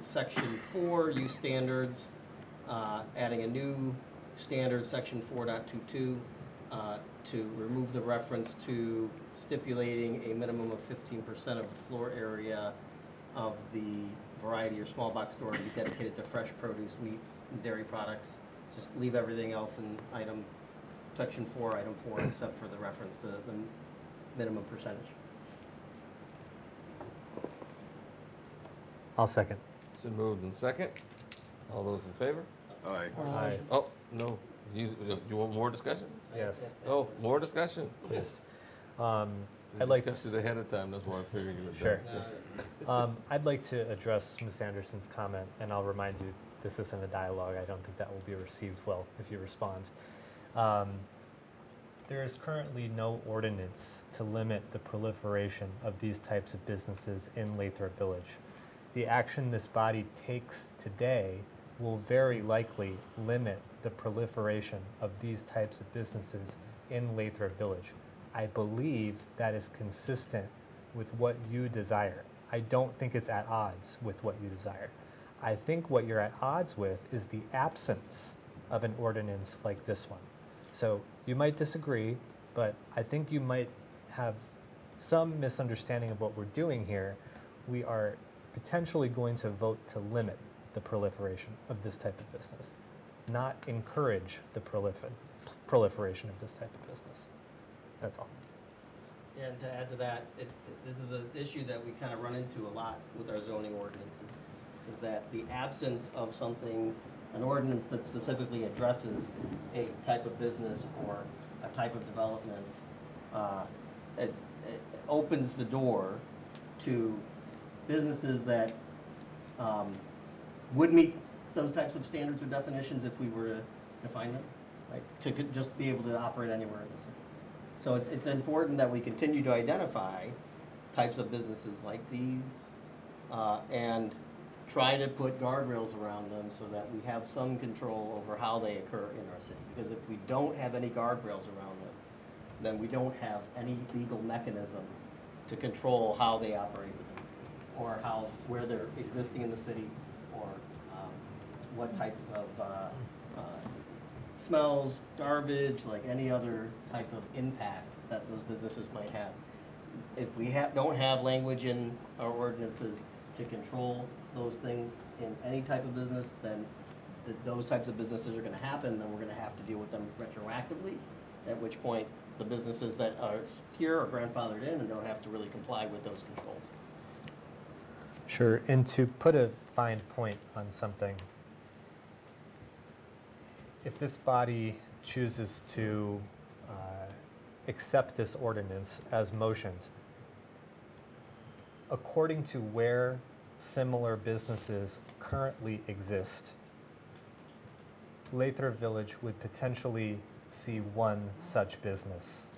section 4, use standards, adding a new standard, section 4.22, to remove the reference to stipulating a minimum of 15% of the floor area of the variety or small box store to be dedicated to fresh produce, meat, and dairy products. Just leave everything else in section 4, item 4, except for the reference to the minimum percentage. I'll second. So moved in second. All those in favor? Aye. Oh, no. You want more discussion? Yes, Oh, more discussion? please. We I'd like discussed it ahead of time, that's why I figured you would. Sure. I'd like to address Ms. Anderson's comment, and I'll remind you, this isn't a dialogue. I don't think that will be received well if you respond. There is currently no ordinance to limit the proliferation of these types of businesses in Lathrup Village. The action this body takes today will very likely limit the proliferation of these types of businesses in Lathrup Village. I believe that is consistent with what you desire. I don't think it's at odds with what you desire. I think what you're at odds with is the absence of an ordinance like this one. So you might disagree, but I think you might have some misunderstanding of what we're doing here. We are potentially going to vote to limit the proliferation of this type of business, not encourage the proliferation of this type of business. That's all. And to add to that, this is an issue that we kind of run into a lot with our zoning ordinances, is that the absence of something, an ordinance that specifically addresses a type of business or a type of development, it opens the door to businesses that would meet those types of standards or definitions if we were to define them, right? To just be able to operate anywhere in the city. So it's important that we continue to identify types of businesses like these and try to put guardrails around them so that we have some control over how they occur in our city. Because if we don't have any guardrails around them, then we don't have any legal mechanism to control how they operate within the city, or where they're existing in the city, or what type of smells, garbage, like any other type of impact that those businesses might have. If we don't have language in our ordinances to control those things in any type of business, then those types of businesses are going to happen, then we're going to have to deal with them retroactively, at which point the businesses that are here are grandfathered in and don't have to really comply with those controls. Sure, and to put a fine point on something, if this body chooses to accept this ordinance as motioned, according to where similar businesses currently exist, Lathrup Village would potentially see one such business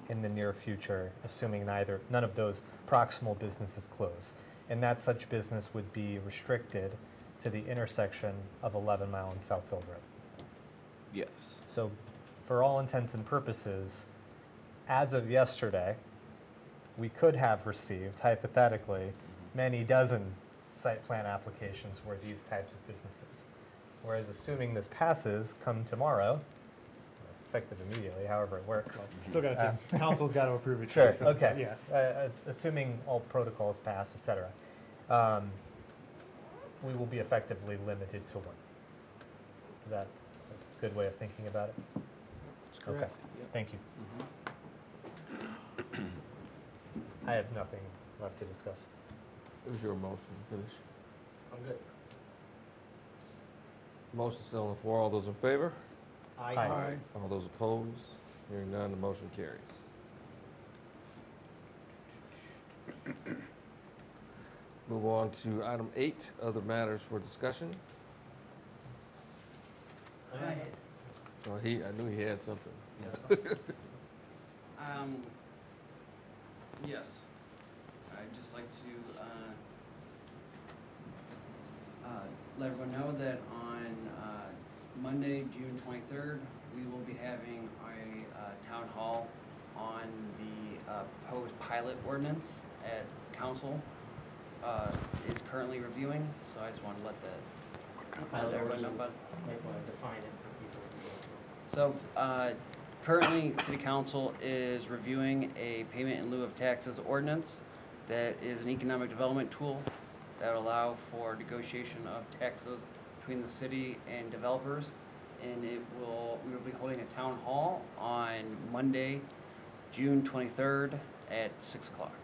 in the near future, assuming none of those proximal businesses close. And that such business would be restricted to the intersection of 11 Mile and Southfield Road. Yes. So for all intents and purposes, as of yesterday, we could have received, hypothetically, many dozen site plan applications were these types of businesses. Whereas assuming this passes come tomorrow, effective immediately, however it works. Still got to, council's got to approve it. Sure, too, so, okay. Yeah. Assuming all protocols pass, et cetera, we will be effectively limited to one. Is that a good way of thinking about it? That's correct. Okay, thank you. I have nothing left to discuss. It was your motion, finish. I'm good. Motion still on the floor. All those in favor? Aye. All those opposed? Hearing none, the motion carries. Move on to item 8, other matters for discussion. Oh, I knew he had something. Yes. I'd just like to let everyone know that on Monday, June 23rd, we will be having a town hall on the proposed pilot ordinance at council. Is currently reviewing, so I just want to let everyone know about it. Might want to define it for people. So, currently, City Council is reviewing a payment in lieu of taxes ordinance that is an economic development tool that will allow for negotiation of taxes between the city and developers. And we will be holding a town hall on Monday, June 23rd at 6 o'clock.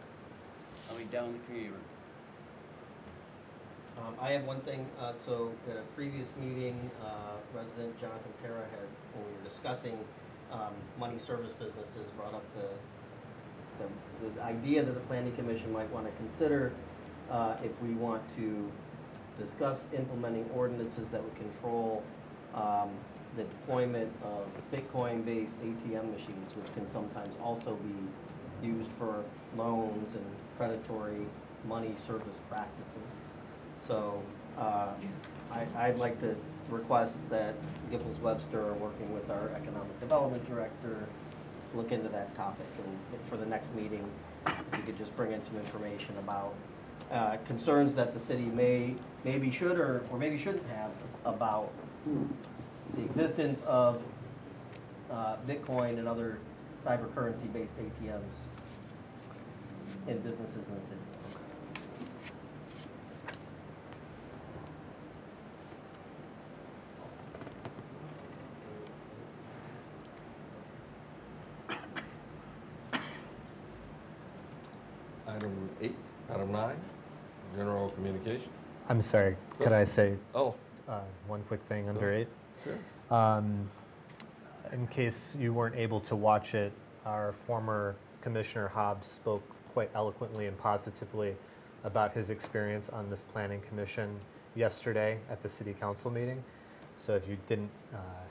I'll be down in the community room. I have one thing, so at a previous meeting, resident Jonathan Kara had, when we were discussing money service businesses, brought up the idea that the planning commission might want to consider if we want to discuss implementing ordinances that would control the deployment of Bitcoin-based ATM machines, which can sometimes also be used for loans and predatory money service practices. So I'd like to request that Gibbles Webster, working with our economic development director, look into that topic. And for the next meeting, you could just bring in some information about concerns that the city maybe should or maybe shouldn't have about the existence of Bitcoin and other cyber currency-based ATMs in businesses in the city. Item 8, item 9, general communication. I'm sorry, could I say Oh, one quick thing under 8? sure. In case you weren't able to watch it, our former Commissioner Hobbs spoke quite eloquently and positively about his experience on this planning commission yesterday at the city council meeting. So if you didn't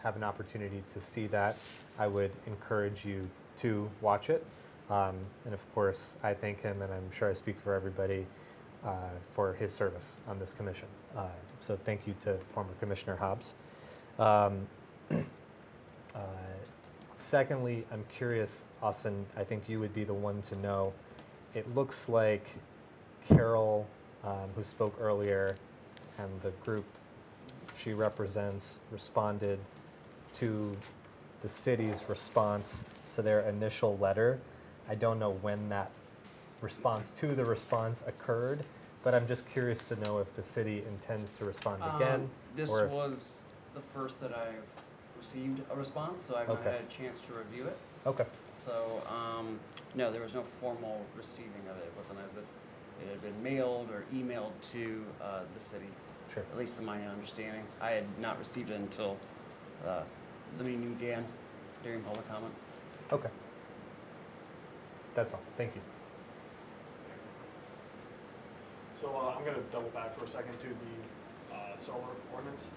have an opportunity to see that, I would encourage you to watch it. And of course, I thank him, and I'm sure I speak for everybody, for his service on this commission. So thank you to former Commissioner Hobbs. Secondly, I'm curious, Austin, I think you would be the one to know. It looks like Carol, who spoke earlier, and the group she represents responded to the city's response to their initial letter. I don't know when that response to the response occurred, but I'm just curious to know if the city intends to respond again. This or if, was the first that I've received a response, so I've not Okay. had a chance to review it. Okay, So, no, there was no formal receiving of it. It wasn't as if it had been mailed or emailed to the city, sure. at least to my understanding. I had not received it until the meeting began during public comment. Okay. That's all. Thank you. So I'm going to double back for a second to the solar ordinance.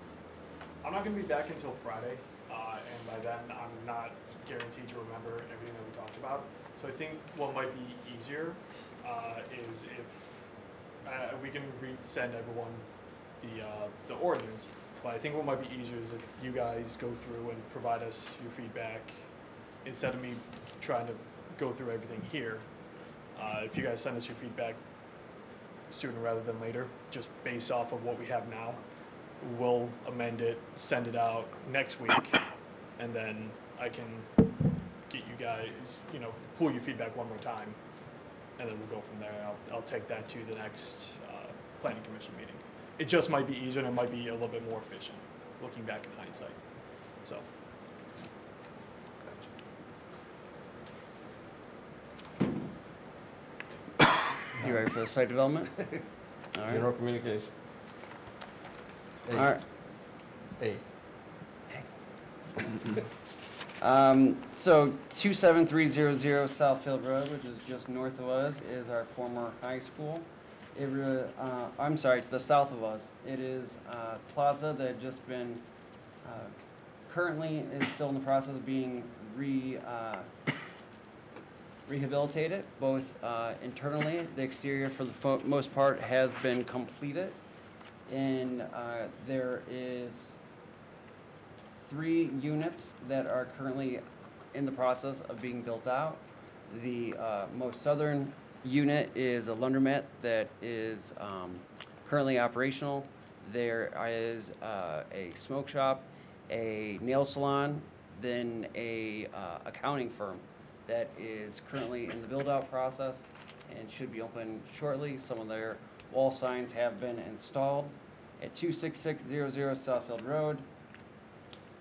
I'm not going to be back until Friday, and by then I'm not guaranteed to remember everything that we talked about. So I think what might be easier is if we can resend everyone the ordinance. But I think what might be easier is if you guys go through and provide us your feedback instead of me trying to go through everything here. If you guys send us your feedback sooner rather than later, just based off of what we have now. We'll amend it, send it out next week, and then I can get you guys, pull your feedback one more time, and then we'll go from there. I'll take that to the next planning commission meeting. It just might be easier and it might be a little bit more efficient, looking back in hindsight, so. You ready for the site development? All right. General communication. All right. A. So 27300 Southfield Road, which is just north of us, is our former high school. I'm sorry, it's the south of us. It is a plaza that had just been, currently is still in the process of being rehabilitated, both internally. The exterior, for the most part, has been completed. And there is 3 units that are currently in the process of being built out. The most southern unit is a laundromat that is currently operational. There is a smoke shop, a nail salon, then a accounting firm that is currently in the build-out process and should be open shortly. Some of their wall signs have been installed. At 26600 Southfield Road,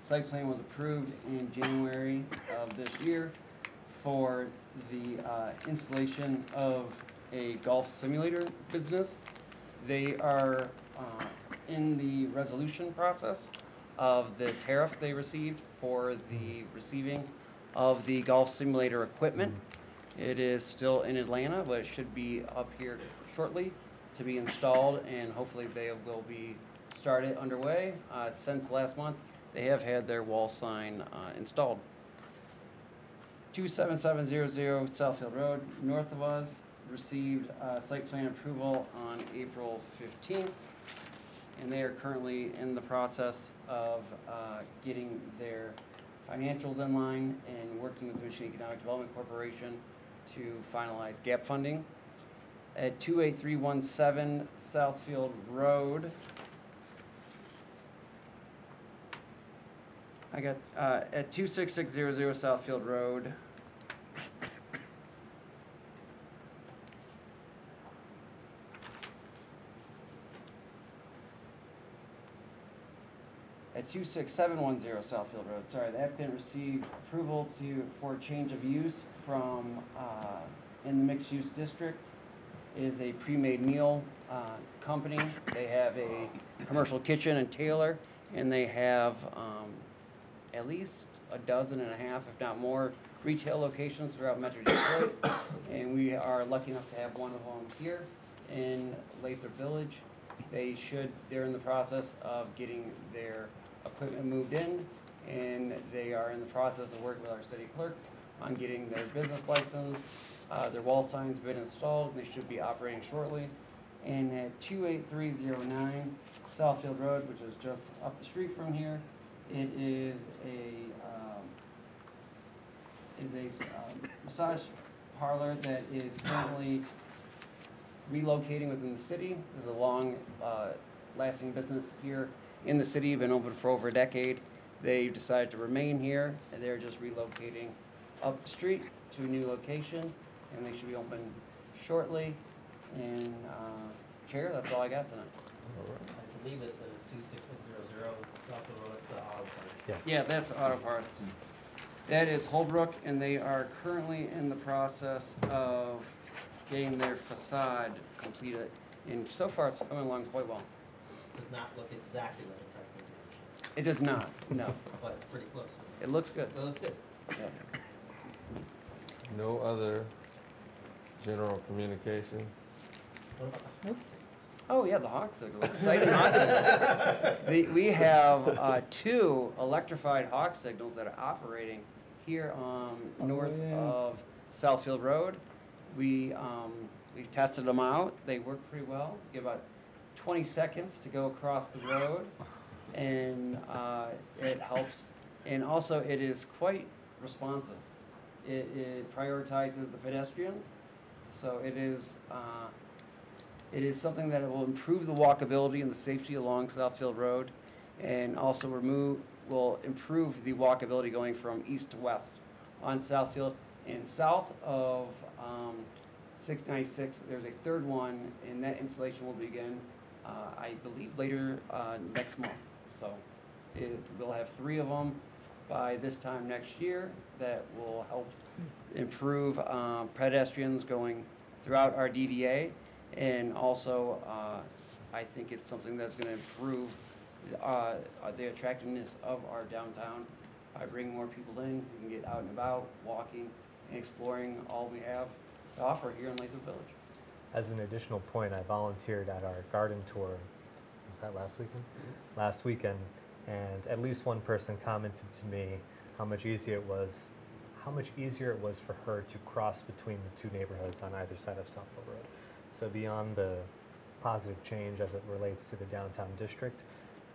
site plan was approved in January of this year for the installation of a golf simulator business. They are in the resolution process of the tariff they received for the receiving of the golf simulator equipment. It is still in Atlanta, but it should be up here shortly to be installed, and hopefully they will be started underway. Since last month, they have had their wall sign installed. 27700 Southfield Road, north of us, received site plan approval on April 15th, and they are currently in the process of getting their financials in line and working with the Michigan Economic Development Corporation to finalize gap funding. At 28317 Southfield Road, I got, at 26600 Southfield Road, at 26710 Southfield Road, sorry, the applicant received approval for change of use from, in the mixed-use district. It is a pre-made meal company. They have a commercial kitchen and tailor, and they have at least 12 and a half, if not more, retail locations throughout Metro Detroit. And we are lucky enough to have one of them here in Lathrup Village. They're in the process of getting their equipment moved in, and they are in the process of working with our city clerk on getting their business license. Their wall sign's been installed, and they should be operating shortly. And at 28309 Southfield Road, which is just up the street from here, it is a massage parlor that is currently relocating within the city. There's a long lasting business here in the city, been open for over a decade. They decided to remain here, and they're just relocating up the street to a new location, and they should be open shortly. And Chair, that's all I got tonight. I believe that the 26600 Southfield Road, that's the auto parts. Yeah, that's auto parts. That is Holbrook, and they are currently in the process of getting their facade completed. And so far, it's coming along quite well. Does not look exactly like a testing dish, It does not, no. but it's pretty close. It looks good. It looks good. Yeah. No other general communication? What about the Hawk signals? Oh, yeah, the hawk signal, exciting hawk signals. We have 2 electrified hawk signals that are operating here north of Southfield Road. We've tested them out. They work pretty well. Give about 20 seconds to go across the road, and it helps. And also, it is quite responsive. It prioritizes the pedestrian, so it is It is something that will improve the walkability and the safety along Southfield Road, and also will improve the walkability going from east to west on Southfield. And south of 696, there's a third one, and that installation will begin, I believe, later next month. So we'll have 3 of them by this time next year that will help improve pedestrians going throughout our DDA. And also, I think it's something that's going to improve the attractiveness of our downtown by bringing more people in who can get out and about, walking, and exploring all we have to offer here in Lathrup Village. As an additional point, I volunteered at our garden tour, was that last weekend? Last weekend, and at least one person commented to me how much easier it was for her to cross between the 2 neighborhoods on either side of Southfield Road. So beyond the positive change as it relates to the downtown district,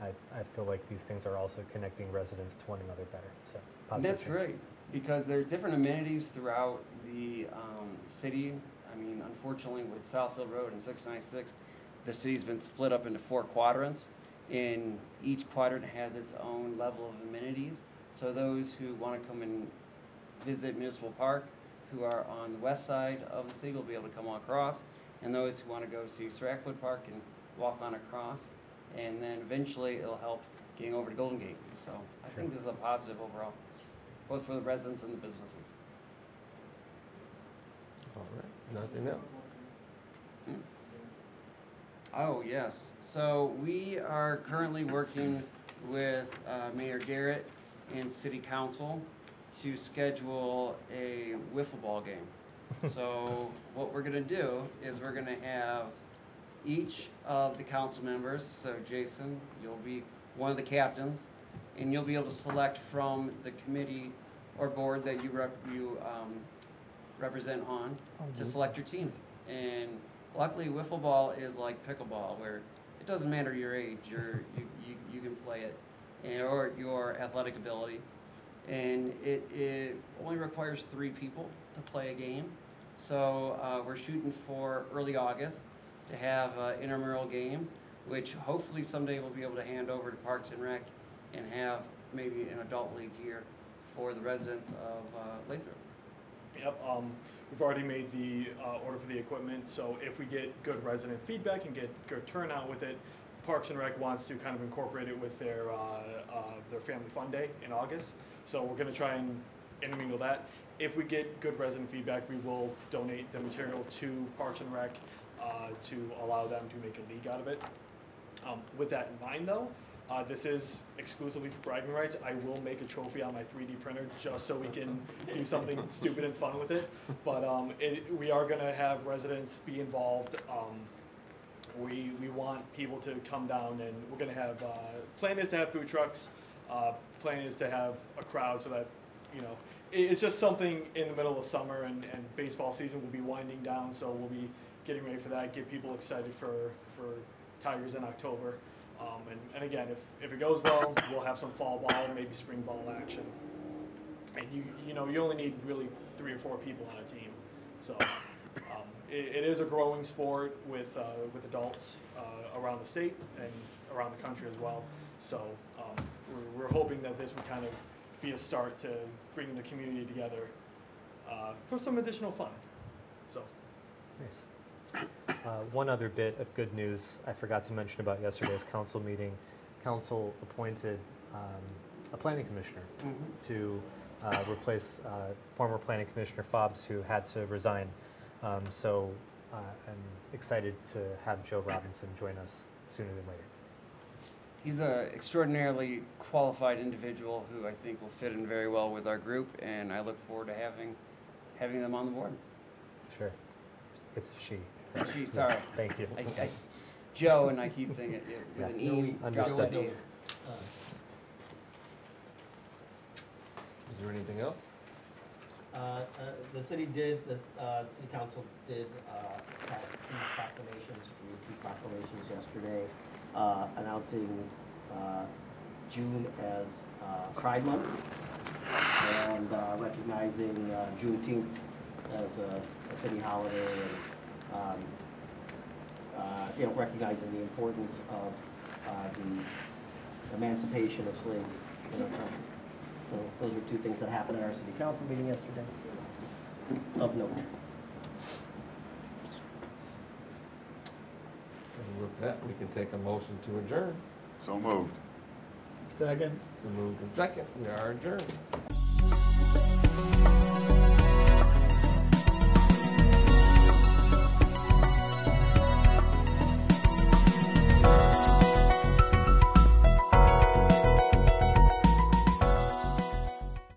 I feel like these things are also connecting residents to one another better. So positive That's change. great, because there are different amenities throughout the city. I mean, unfortunately, with Southfield Road and 696, the city's been split up into 4 quadrants, and each quadrant has its own level of amenities. So those who want to come and visit Municipal Park, who are on the west side of the city, will be able to come across, and those who want to go see Strackwood Park can walk on across, and then eventually it'll help getting over to Golden Gate. So I think this is a positive overall, both for the residents and the businesses. All right, nothing else? Oh, yes. So we are currently working with Mayor Garrett and City Council to schedule a wiffle ball game. So what we're gonna do is we're gonna have each of the council members, so Jason, you'll be one of the captains, and you'll be able to select from the committee or board that you represent on to select your team. And luckily, wiffle ball is like pickleball, where it doesn't matter your age, you can play it, or your athletic ability. And it only requires 3 people to play a game. So we're shooting for early August to have an intramural game, which hopefully someday we'll be able to hand over to Parks and Rec and have maybe an adult league here for the residents of Lathrup. Yep, we've already made the order for the equipment, so if we get good resident feedback and get good turnout with it, Parks and Rec wants to kind of incorporate it with their Family Fun Day in August. So we're gonna try and intermingle that. If we get good resident feedback, we will donate the material to Parks and Rec to allow them to make a league out of it. With that in mind though, this is exclusively for bragging rights. I will make a trophy on my 3D printer just so we can do something stupid and fun with it. But we are gonna have residents be involved. We want people to come down, and we're gonna have, plan is to have food trucks. Plan is to have a crowd so that, you know, it's just something in the middle of summer, and baseball season will be winding down, so we'll be getting ready for that, get people excited for Tigers in October. And again, if it goes well, we'll have some fall ball, maybe spring ball action. And you know, you only need really 3 or 4 people on a team. So it is a growing sport with adults around the state and around the country as well. So we're hoping that this would kind of be a start to bringing the community together for some additional fun. So. Nice. One other bit of good news I forgot to mention about yesterday's council meeting. Council appointed a planning commissioner to replace former planning commissioner Fobbs, who had to resign. So I'm excited to have Joe Robinson join us sooner than later. He's an extraordinarily qualified individual who I think will fit in very well with our group, and I look forward to having them on the board. Sure. It's a she. She, sorry. Thank you. Joe, and I keep thinking it with an E. Understood. D. Is there anything else? The city council did pass 2 proclamations yesterday, announcing June as Pride Month, and recognizing Juneteenth as a city holiday, and recognizing the importance of the emancipation of slaves in our country. So those are two things that happened at our city council meeting yesterday of note. And with that, we can take a motion to adjourn. So moved. Second? So moved and second, we are adjourned.